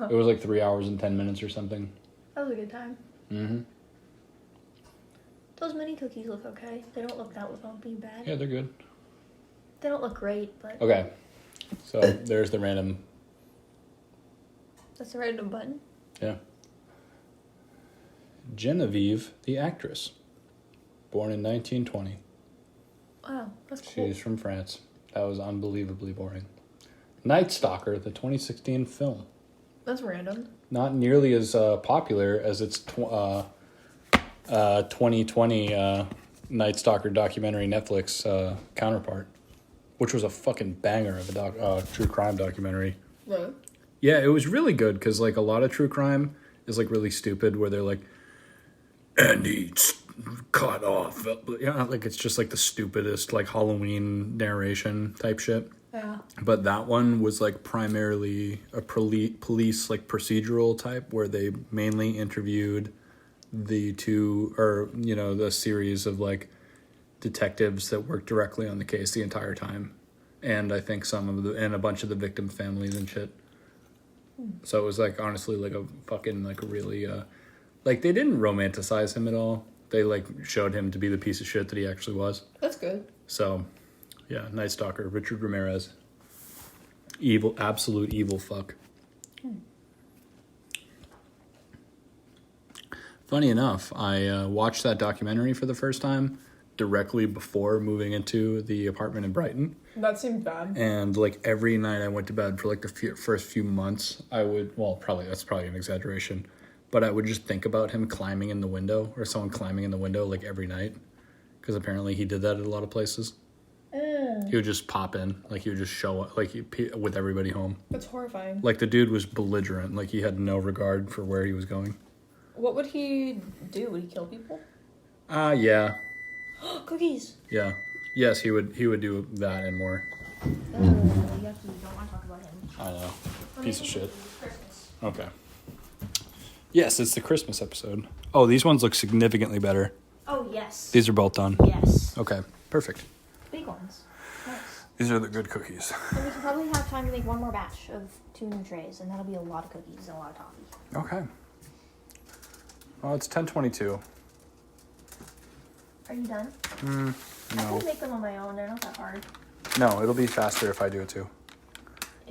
It was like 3 hours and 10 minutes or something. That was a good time. Mm-hmm. Those mini cookies look okay. They don't look that without being bad. Yeah, they're good. They don't look great, but... Okay. So, there's the random... That's the random button? Yeah. Genevieve, the actress. Born in 1920. Wow, that's cool. She's from France. That was unbelievably boring. Night Stalker, the 2016 film. That's random. Not nearly as popular as its 2020 Night Stalker documentary Netflix counterpart, which was a fucking banger of a true crime documentary. Really? Yeah, it was really good because like a lot of true crime is like really stupid where they're like, and he's cut off. Yeah, like it's just like the stupidest like Halloween narration type shit. Yeah. But that one was like primarily a police like procedural type where they mainly interviewed the series of like detectives that worked directly on the case the entire time. And I think and a bunch of the victim families and shit. So it was like honestly like a fucking like really like they didn't romanticize him at all. They like showed him to be the piece of shit that he actually was. That's good. So yeah, Night Stalker, Richard Ramirez. Evil, absolute evil fuck. Funny enough, I watched that documentary for the first time directly before moving into the apartment in Brighton. That seemed bad. And like every night I went to bed for like the first few months, that's probably an exaggeration, but I would just think about him climbing in the window or someone climbing in the window like every night. Because apparently he did that at a lot of places. He would just pop in, like he would just show up, like with everybody home. That's horrifying. Like the dude was belligerent, like he had no regard for where he was going. What would he do? Would he kill people? Yeah. Cookies! Yeah. Yes, he would do that and more. You don't want to talk about him. I know. Piece of shit. Christmas. Okay. Yes, it's the Christmas episode. Oh, these ones look significantly better. Oh, yes. These are both done. Yes. Okay, perfect. Big ones. Nice. These are the good cookies. And we can probably have time to make one more batch of 2 new trays, and that'll be a lot of cookies and a lot of toffee. Okay. Well, it's 10:22. Are you done? I No. can make them on my own. They're not that hard. No, it'll be faster if I do it too.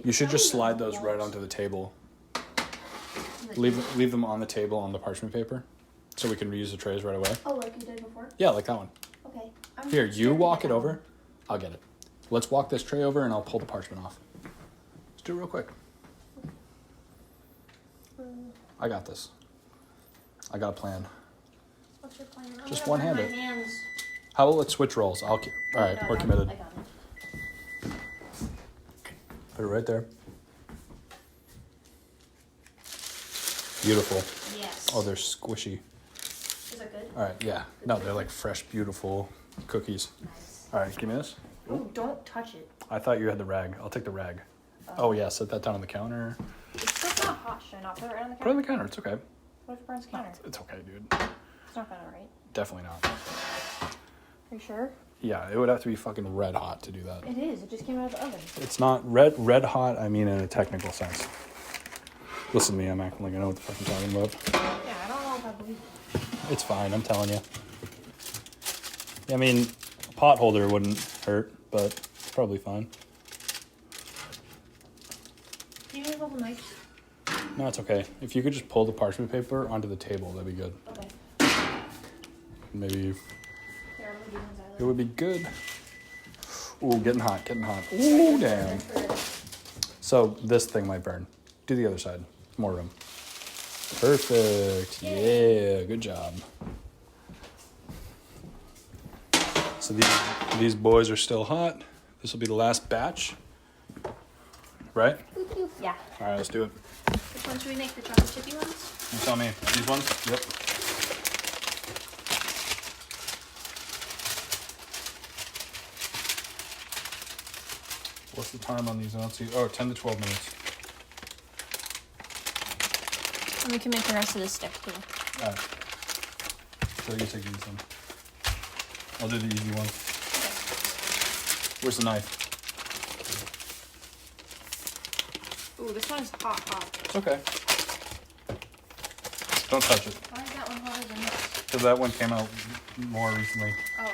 You should just slide those right onto the table. Leave them on the table on the parchment paper, so we can reuse the trays right away. Oh, like you did before? Yeah, like that one. Okay. Here, you walk it over. I'll get it. Let's walk this tray over, and I'll pull the parchment off. Let's do it real quick. I got this. I got a plan. What's your plan? Just I'm gonna one-handed. burn my hands. How about let's switch roles? All right, No, we're I committed. got it. Put it right there. Beautiful. Yes. Oh, they're squishy. Is that good? All right, yeah. No, they're like fresh, beautiful cookies. Nice. All right, give me this. Oh, don't touch it. I thought you had the rag. I'll take the rag. Oh, yeah, set that down on the counter. It's still not hot. Should I not put it right on the Put it on counter? the counter. It's okay. What if it burns the counter? It's okay, dude. It's not gonna, right? Definitely not. Are you sure? Yeah, it would have to be fucking red hot to do that. It is. It just came out of the oven. It's not red hot, I mean in a technical sense. Listen to me, I'm acting like I know what the fuck I'm talking about. Yeah, I don't know if I believe you. It's fine, I'm telling you. I mean, a pot holder wouldn't hurt, but it's probably fine. Do you need a little knife? No, it's okay. If you could just pull the parchment paper onto the table, that'd be good. Okay. Maybe Here, I'm gonna do ones I like. it would be good. Ooh, getting hot, getting hot. Ooh, damn. So this thing might burn. Do the other side. More room. Perfect. Yeah, good job. So these boys are still hot. This will be the last batch. Right? Yeah. All right, let's do it. Which one should we make? The chocolate chippy ones? You tell me. These ones? Yep. What's the time on these? I don't see. Oh, 10 to 12 minutes. And we can make the rest of this stick too. All right. So you take these then. I'll do the easy one. Where's the knife? Ooh, this one's hot. It's okay. Don't touch it. Why is that one hotter than this? Because that one came out more recently. Oh.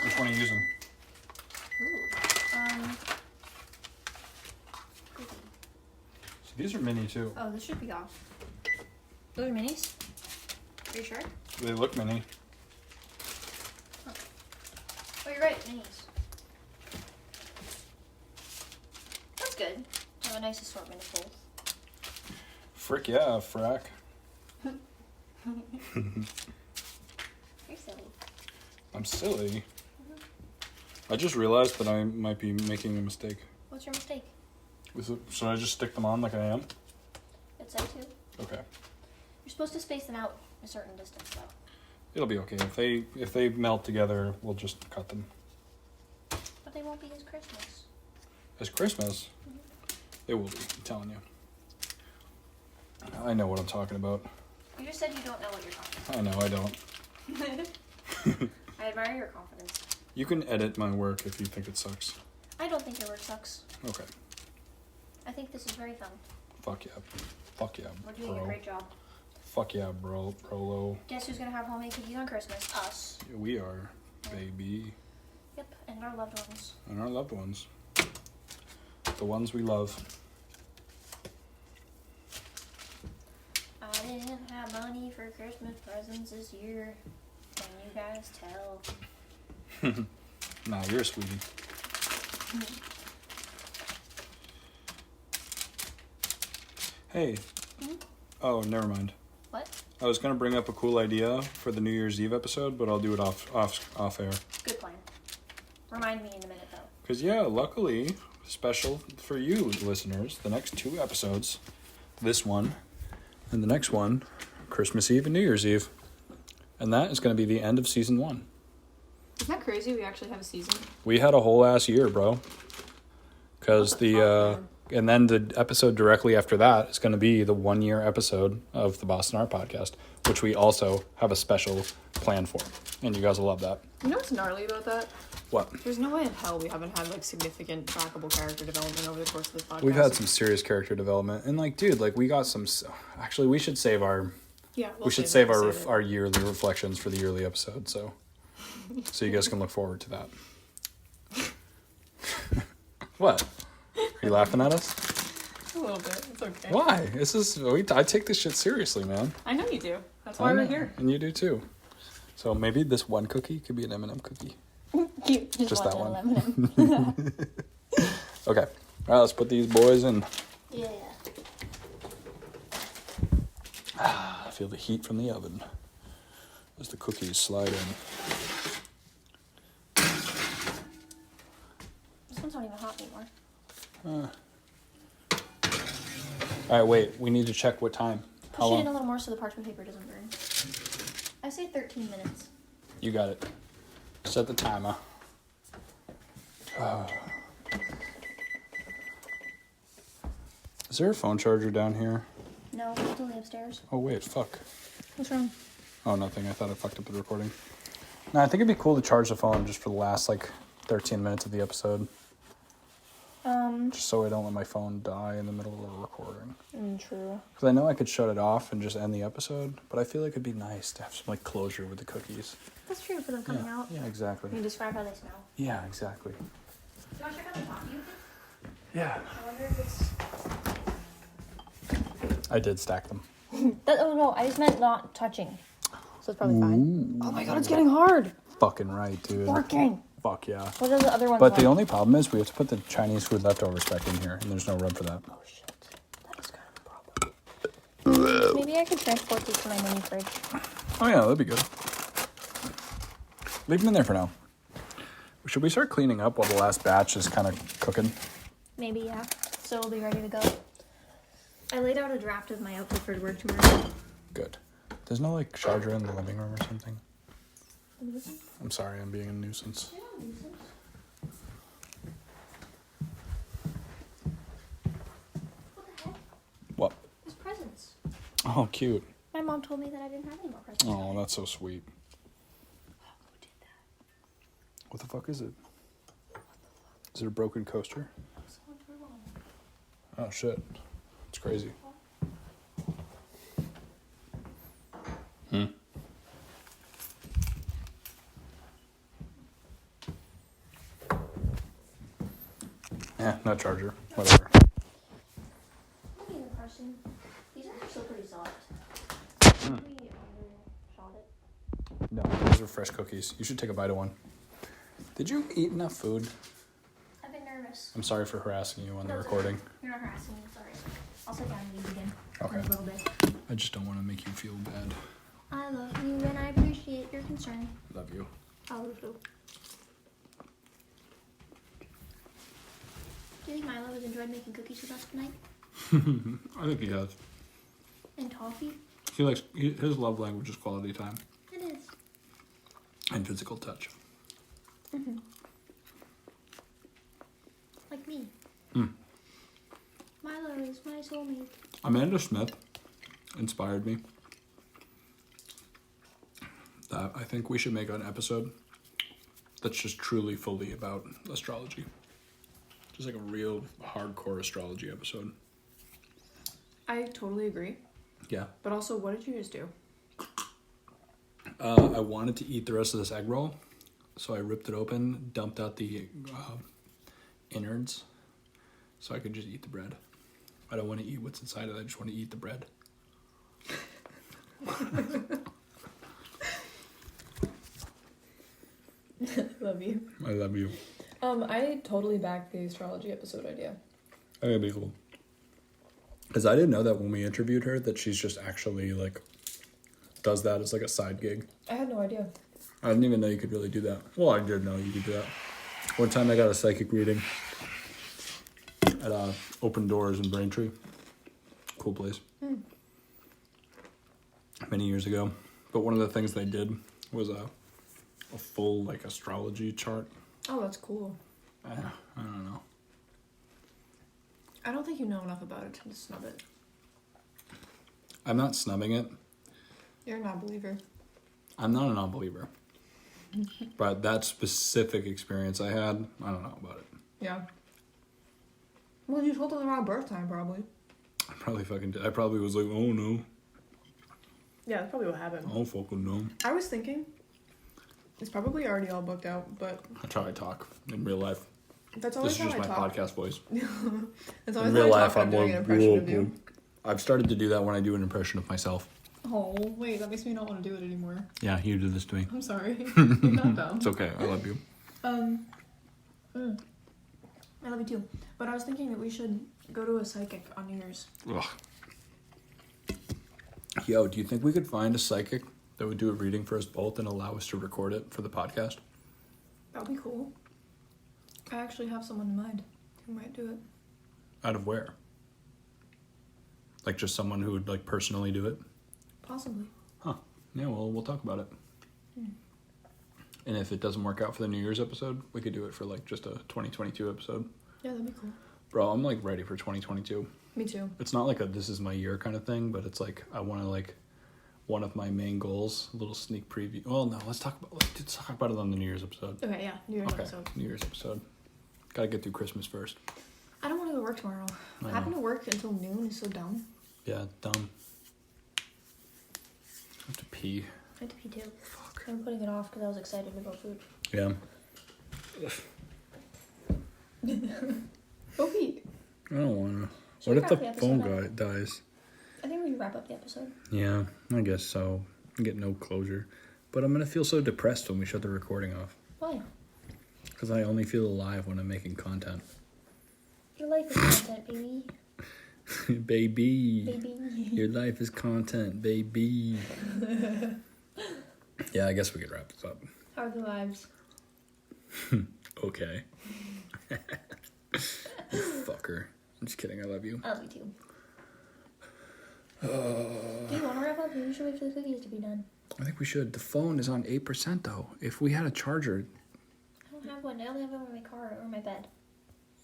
Which one are you using? Ooh. So these are mini too. Oh, this should be off. Those are minis? Are you sure? They look mini. Oh, you're right, minis. That's good. Have a nice assortment of both. Frick yeah, frack. You're silly. I'm silly. I just realized that I might be making a mistake. What's your mistake? Should I just stick them on like I am? It said to. Okay. You're supposed to space them out a certain distance, though. It'll be okay. If they melt together, we'll just cut them. But they won't be as Christmas. It's Christmas. It will be, I'm telling you. I know what I'm talking about. You just said you don't know what you're talking I know I don't. about. I admire your confidence. You can edit my work if you think it sucks. I don't think your work sucks. Okay. I think this is very fun. Fuck yeah. Fuck yeah, We're doing a bro. great job. Fuck yeah, Brolo. Guess who's gonna have homemade cookies on Christmas? Us. We are, baby. Yep, and our loved ones. And our loved ones. The ones we love. I didn't have money for Christmas presents this year. Can you guys tell? Nah, you're a sweetie. Hey. Oh, never mind. What? I was gonna bring up a cool idea for the New Year's Eve episode, but I'll do it off air. Good plan. Remind me in a minute, though. Cause yeah, luckily, special for you listeners, the next 2 episodes, this one, and the next one, Christmas Eve and New Year's Eve, and that is gonna be the end of season 1. Isn't that crazy? We actually have a season. We had a whole ass year, bro. Cause What the fuck, man? and then the episode directly after that is going to be the 1-year episode of the Boston Art Podcast, which we also have a special plan for, and you guys will love that. You know what's gnarly about that? What? There's no way in hell we haven't had like significant trackable character development over the course of this podcast. We've had some serious character development, and like, dude, like we got some. Actually, we should save our. Yeah, We should save our yearly reflections for the yearly episode, so you guys can look forward to that. What? Are you laughing at us? A little bit. It's okay. Why? I take this shit seriously, man. I know you do. That's why we're here. And you do too. So maybe this one cookie could be an M&M cookie. Just that one. Okay. All right, let's put these boys in. Yeah. I feel the heat from the oven as the cookies slide in. This one's not even hot anymore. All right, wait. We need to check what time. Push it in a little more so the parchment paper doesn't burn. I say 13 minutes. You got it. Set the timer. Is there a phone charger down here? No, it's only upstairs. Oh, wait. Fuck. What's wrong? Oh, nothing. I thought I fucked up the recording. No, I think it'd be cool to charge the phone just for the last, 13 minutes of the episode. Just so I don't let my phone die in the middle of a recording. True. Because I know I could shut it off and just end the episode, but I feel like it'd be nice to have some, closure with the cookies. That's true for them coming out. Yeah, exactly. Can you describe how they smell? Yeah, exactly. Do you want to check out the coffee? Yeah. I wonder if it's... I did stack them. Oh, no, I just meant not touching. So it's probably fine. Oh my god, it's getting hard. Fucking right, dude. Working. Fuck yeah. What are the other ones But like? the only problem is we have to put the Chinese food leftovers back in here, and there's no room for that. Oh shit. That is kind of a problem. Maybe I could transport these to my mini fridge. Oh yeah, that'd be good. Leave them in there for now. Should we start cleaning up while the last batch is kind of cooking? Maybe, yeah. So we'll be ready to go. I laid out a draft of my outfit for work tomorrow. Good. There's no charger in the living room or something? I'm sorry, I'm being a nuisance. What the heck? What? It's presents. Oh, cute. My mom told me that I didn't have any more presents. Oh, that's so sweet. Who did that? What the fuck is it? Is it a broken coaster? Someone threw one. Oh, shit. It's crazy. Yeah, no charger. Whatever. Maybe the person. These are still pretty soft. Maybe shot it. No, those are fresh cookies. You should take a bite of one. Did you eat enough food? I've been nervous. I'm sorry for harassing you on the No, it's recording. okay. You're not harassing me, sorry. I'll sit down and eat again. Okay. In a little bit. I just don't want to make you feel bad. I love you and I appreciate your concern. Love you. I love you. Do you think Milo has enjoyed making cookies with us tonight? I think he has. And toffee? His love language is quality time It is. and physical touch. Mm-hmm. Like me. Mm. Milo is my soulmate. Amanda Smith inspired me that I think we should make an episode that's just truly fully about astrology. Just a real hardcore astrology episode. I totally agree. Yeah. But also, what did you just do? I wanted to eat the rest of this egg roll, so I ripped it open, dumped out the innards, so I could just eat the bread. I don't want to eat what's inside it, I just want to eat the bread. Love you. I love you. I totally backed the astrology episode idea. I think it'd be cool. Because I didn't know that when we interviewed her that she's just actually does that as a side gig. I had no idea. I didn't even know you could really do that. Well, I did know you could do that. One time I got a psychic reading at Open Doors in Braintree. Cool place. Many years ago. But one of the things they did was a full astrology chart. Oh, that's cool. I don't know. I don't think you know enough about it to snub it. I'm not snubbing it. You're a non-believer. I'm not a non-believer. But that specific experience I had, I don't know about it. Yeah. Well, you told them the wrong birth time, probably. I probably fucking did. I probably was like, oh no. Yeah, that's probably what happened. I don't fucking know. I was thinking, it's probably already all booked out, but... That's how I talk in real life. That's This always is how just I my talk. podcast voice. That's always In how real I life, talk. I'm doing an impression of you. I've started to do that when I do an impression of myself. Oh, wait, that makes me not want to do it anymore. Yeah, you do this to me. I'm sorry. You're not dumb. It's okay. I love you. I love you too. But I was thinking that we should go to a psychic on New Year's. Ugh. Yo, do you think we could find a psychic that would do a reading for us both and allow us to record it for the podcast? That would be cool. I actually have someone in mind who might do it. Out of where? Like just someone who would like personally do it? Possibly. Huh. Yeah, well, we'll talk about it. And if it doesn't work out for the New Year's episode, we could do it for like just a 2022 episode. Yeah, that'd be cool. Bro, I'm like ready for 2022. Me too. It's not like a this is my year kind of thing, but it's like I want to like one of my main goals, a little sneak preview. Well, no, let's talk about it on the New Year's episode. Okay, yeah, New Year's episode. New Year's episode. Gotta get through Christmas first. I don't want to go to work tomorrow. Having to work until noon is so dumb. Yeah, dumb. I have to pee. I have to pee too. Fuck. I'm putting it off because I was excited about food. Yeah. Go pee. I don't wanna. Should What if we the wrap the phone episode guy dies? I think we can wrap up the episode. Yeah, I guess so. I get no closure. But I'm gonna feel so depressed when we shut the recording off. Why? Because I only feel alive when I'm making content. Your life is content, baby. Baby. Baby. Your life is content, baby. Yeah, I guess we could wrap this up. How are the vibes? Okay. You fucker. I'm just kidding, I love you. I love you too. Do you want to wrap up? Maybe we should wait for the cookies to be done. I think we should. The phone is on 8% though. If we had a charger. I don't have one. I only have one in my car or my bed.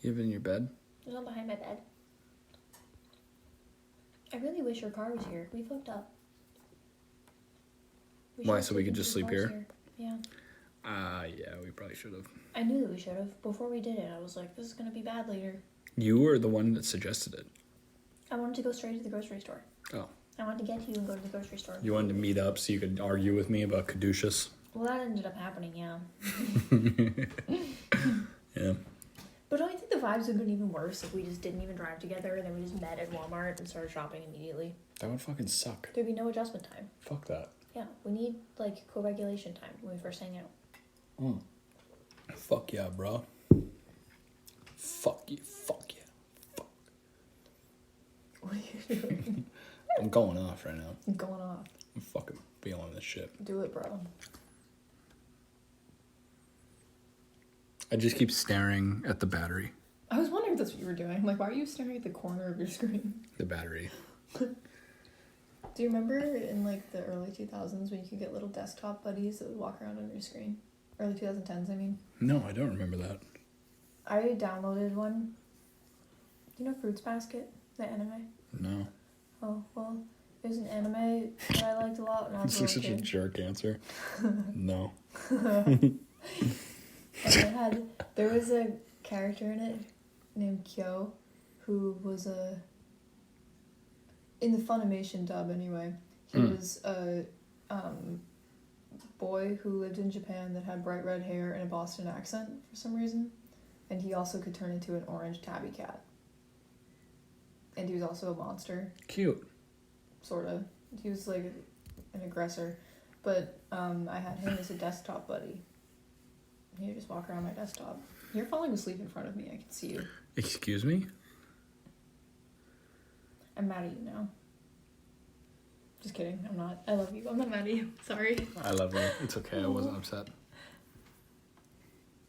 You have it in your bed? There's one behind my bed. I really wish your car was here. We fucked up. Why, so we could just sleep here? Yeah. Yeah, we probably should have. I knew that we should have. Before we did it, I was like, this is going to be bad later. You were the one that suggested it. I wanted to go straight to the grocery store. Oh. I wanted to get to you and go to the grocery store. You wanted to meet up so you could argue with me about caduceus? Well, that ended up happening, yeah. Yeah. But don't you think the vibes would have been even worse if we just didn't even drive together and then we just met at Walmart and started shopping immediately? That would fucking suck. There'd be no adjustment time. Fuck that. Yeah, we need, like, co-regulation time when we first hang out. Fuck yeah, bro. Fuck you. Fuck yeah. Fuck. What are you doing? I'm going off right now. I'm going off. I'm fucking feeling this shit. Do it, bro. I just keep staring at the battery. I was wondering if that's what you were doing. I'm like, why are you staring at the corner of your screen? The battery. Do you remember in, like, the early 2000s when you could get little desktop buddies that would walk around on your screen? Early 2010s, I mean. No, I don't remember that. I downloaded one. Do you know Fruits Basket? The anime? No. Oh, well, it was an anime that I liked a lot when I was This a is little such a kid. jerk answer. No. And there was a character in it named Kyo who was in the Funimation dub anyway, he was a boy who lived in Japan that had bright red hair and a Boston accent for some reason, and he also could turn into an orange tabby cat. And he was also a monster. Cute. Sorta. He was like an aggressor. But I had him as a desktop buddy. He would just walk around my desktop. You're falling asleep in front of me, I can see you. Excuse me? I'm mad at you now. Just kidding, I'm not. I love you. I'm not mad at you. Sorry. I love you. It's okay. I wasn't upset.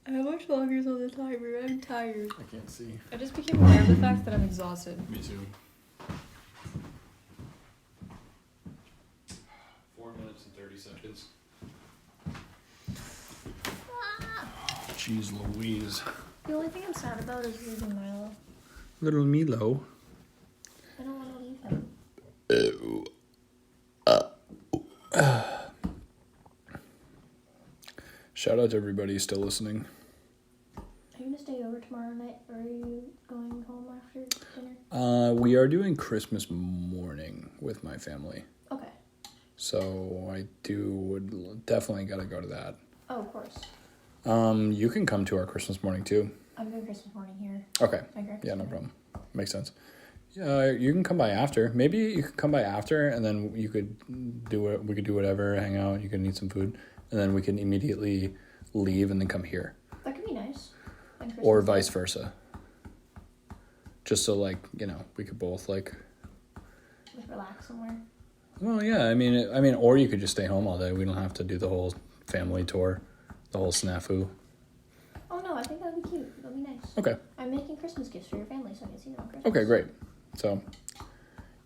I watch vloggers all the time, but I'm tired. I can't see. I just became aware of the fact that I'm exhausted. Me too. 4 minutes and 30 seconds. Jeez Louise. The only thing I'm sad about is losing Milo. Little Milo. I don't want to leave him. Shout out to everybody still listening. Are you going to stay over tomorrow night, or are you going home after dinner? We are doing Christmas morning with my family. Okay. So I would definitely gotta go to that. Oh, of course. You can come to our Christmas morning too. I'm doing Christmas morning here. Okay. My Yeah, no problem. Makes sense. You can come by after. Maybe you could come by after, and then you could do it. We could do whatever, hang out. You can eat some food, and then we can immediately leave and then come here, That could be nice. or vice versa. Just so we could both Just relax somewhere. Well, yeah. I mean, or you could just stay home all day. We don't have to do the whole family tour, the whole snafu. Oh no, I think that would be cute. That'd be nice. Okay. I'm making Christmas gifts for your family, so I can see them on Christmas. Okay, great. So,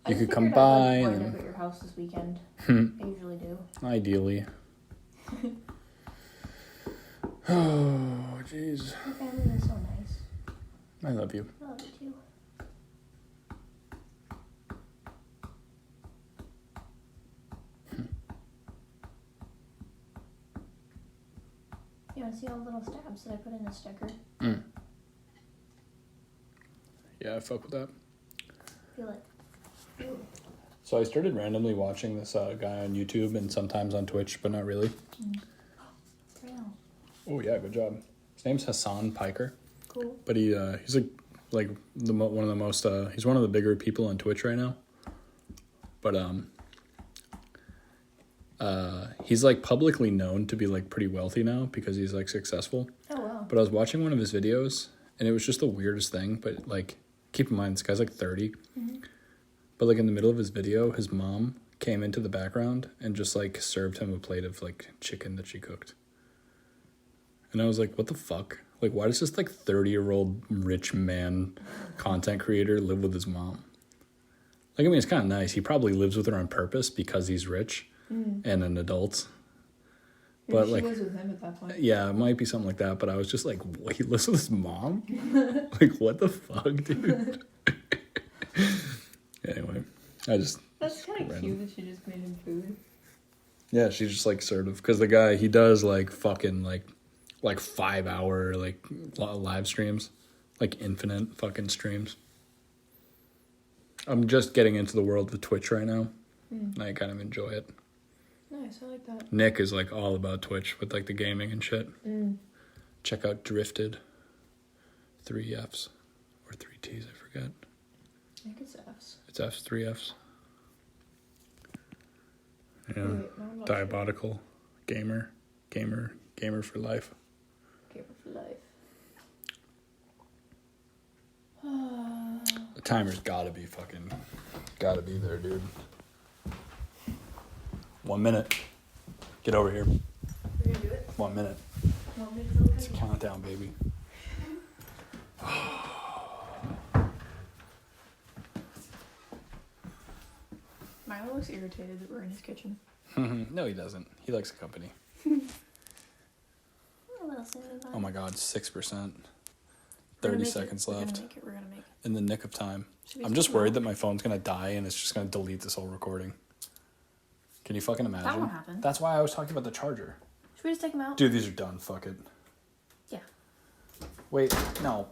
You I could come figured by I'd, like, and wind up at your house this weekend. I usually do. ideally. Oh, jeez. Your family is so nice. I love you. I love you too. You want to see all the little stabs that I put in a sticker? Mm. Yeah, I fuck with that. Feel it. Ooh. So I started randomly watching this guy on YouTube and sometimes on Twitch, but not really. Real. Oh yeah, good job. His name's Hassan Piker, Cool. but he's like one of the most he's one of the bigger people on Twitch right now. But he's like publicly known to be like pretty wealthy now because he's like successful. Oh wow. But I was watching one of his videos and it was just the weirdest thing. But like, keep in mind this guy's like 30. But like in the middle of his video, his mom came into the background and just like served him a plate of like chicken that she cooked. And I was like, what the fuck? Like, why does this like 30-year-old rich man content creator live with his mom? Like, I mean, it's kind of nice. He probably lives with her on purpose because he's rich and an adult. Maybe But she like, lives with him at that point. yeah, it might be something like that. But I was just like, what, he lives with his mom? Like, what the fuck, dude? Anyway, That's kind of cute that she just made him food. Yeah, she just like sort of, because the guy, he does like fucking like 5 hour like live streams, like infinite fucking streams. I'm just getting into the world of Twitch right now. And I kind of enjoy it. Nice, I like that. Nick is like all about Twitch with like the gaming and shit. Check out Drifted. 3 Fs or 3 Ts, I forget. I think it's F's. It's Fs, 3 Fs. Yeah. Wait, no, I'm not Diabolical. Gamer for life. Gamer for life. The timer's gotta be there, dude. 1 minute. Get over here. We're gonna do it? 1 minute. 1 minute till It's a countdown, baby. Milo looks irritated that we're in his kitchen. No, he doesn't. He likes the company. A little cinnamon bun. Oh my god, 6%. We're 30 gonna make seconds it. left. We're gonna make it. In the nick of time. Should we I'm just take 'em worried out? that my phone's gonna die and it's just gonna delete this whole recording. Can you fucking imagine? That won't happen. That's why I was talking about the charger. Should we just take him out? Dude, these are done. Fuck it. Yeah. Wait, no.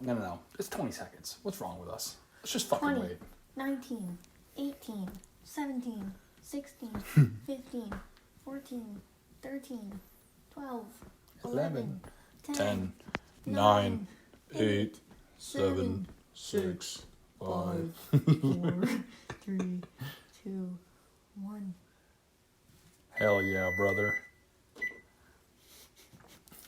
It's 20 seconds. What's wrong with us? Let's just fucking 20, wait. 19, 18, 17, 16, 15, 14, 13, 12, 11, 10, 9, 8, 7, 6, 5. 4, 3, 2, 1. Hell yeah, brother.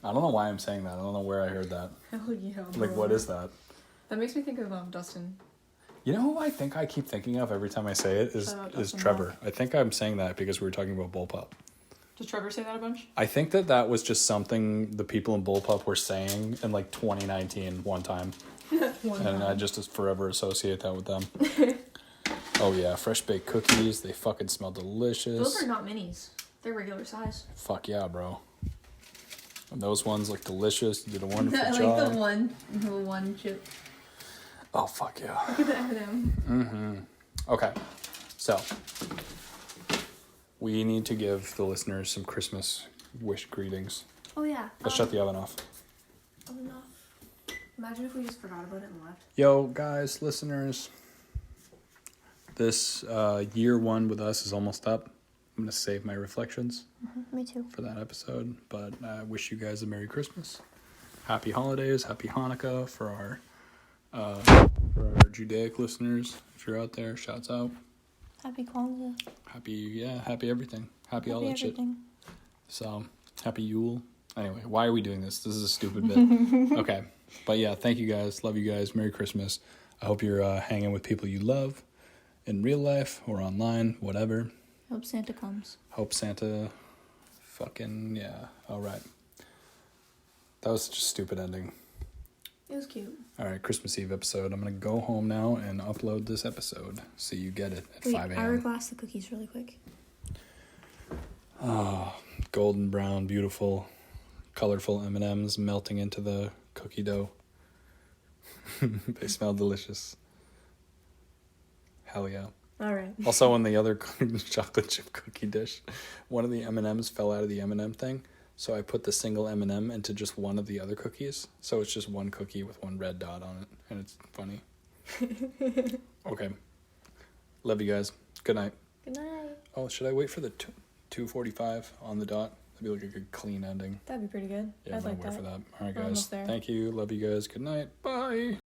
I don't know why I'm saying that. I don't know where I heard that. Hell yeah, Like, what is that? That makes me think of Dustin. You know who I think I keep thinking of every time I say it is Shout out is Dustin Trevor. I think I'm saying that because we were talking about Bullpup. Does Trevor say that a bunch? I think that was just something the people in Bullpup were saying in like 2019 one time. And I just forever associate that with them. Oh yeah, fresh baked cookies. They fucking smell delicious. Those are not minis. They're regular size. Fuck yeah, bro. And those ones look delicious. You did a wonderful I job. like the one chip. Oh fuck yeah. Look at the M&M. Okay, so we need to give the listeners some Christmas wish greetings. Oh yeah. Let's shut the oven off. Oven off. Imagine if we just forgot about it and left. Yo, guys, listeners. This year one with us is almost up. I'm going to save my reflections Me too. for that episode. But I wish you guys a Merry Christmas. Happy holidays. Happy Hanukkah for our Judaic listeners. If you're out there, shouts out. Happy Kwanzaa. Happy everything. Happy all that everything. shit. So, happy Yule. Anyway, why are we doing this? This is a stupid bit. Okay. But yeah, thank you guys. Love you guys. Merry Christmas. I hope you're hanging with people you love in real life or online, whatever. Hope Santa comes. Hope Santa fucking, yeah. All right. That was such a stupid ending. It was cute. All right, Christmas Eve episode. I'm going to go home now and upload this episode so you get it at 5 a.m. Hour glass the cookies really quick. Oh, golden brown, beautiful, colorful M&Ms melting into the cookie dough. They smell delicious. Hell yeah. All right. Also, on the other chocolate chip cookie dish, one of the M&Ms fell out of the M&M thing. So I put the single M&M into just one of the other cookies. So it's just one cookie with one red dot on it. And it's funny. Okay. Love you guys. Good night. Good night. Oh, should I wait for the 2:45 on the dot? That'd be like a good clean ending. That'd be pretty good. Yeah, I'm I'd gonna like wait that. for that. All right, We're guys. almost there. Thank you. Love you guys. Good night. Bye.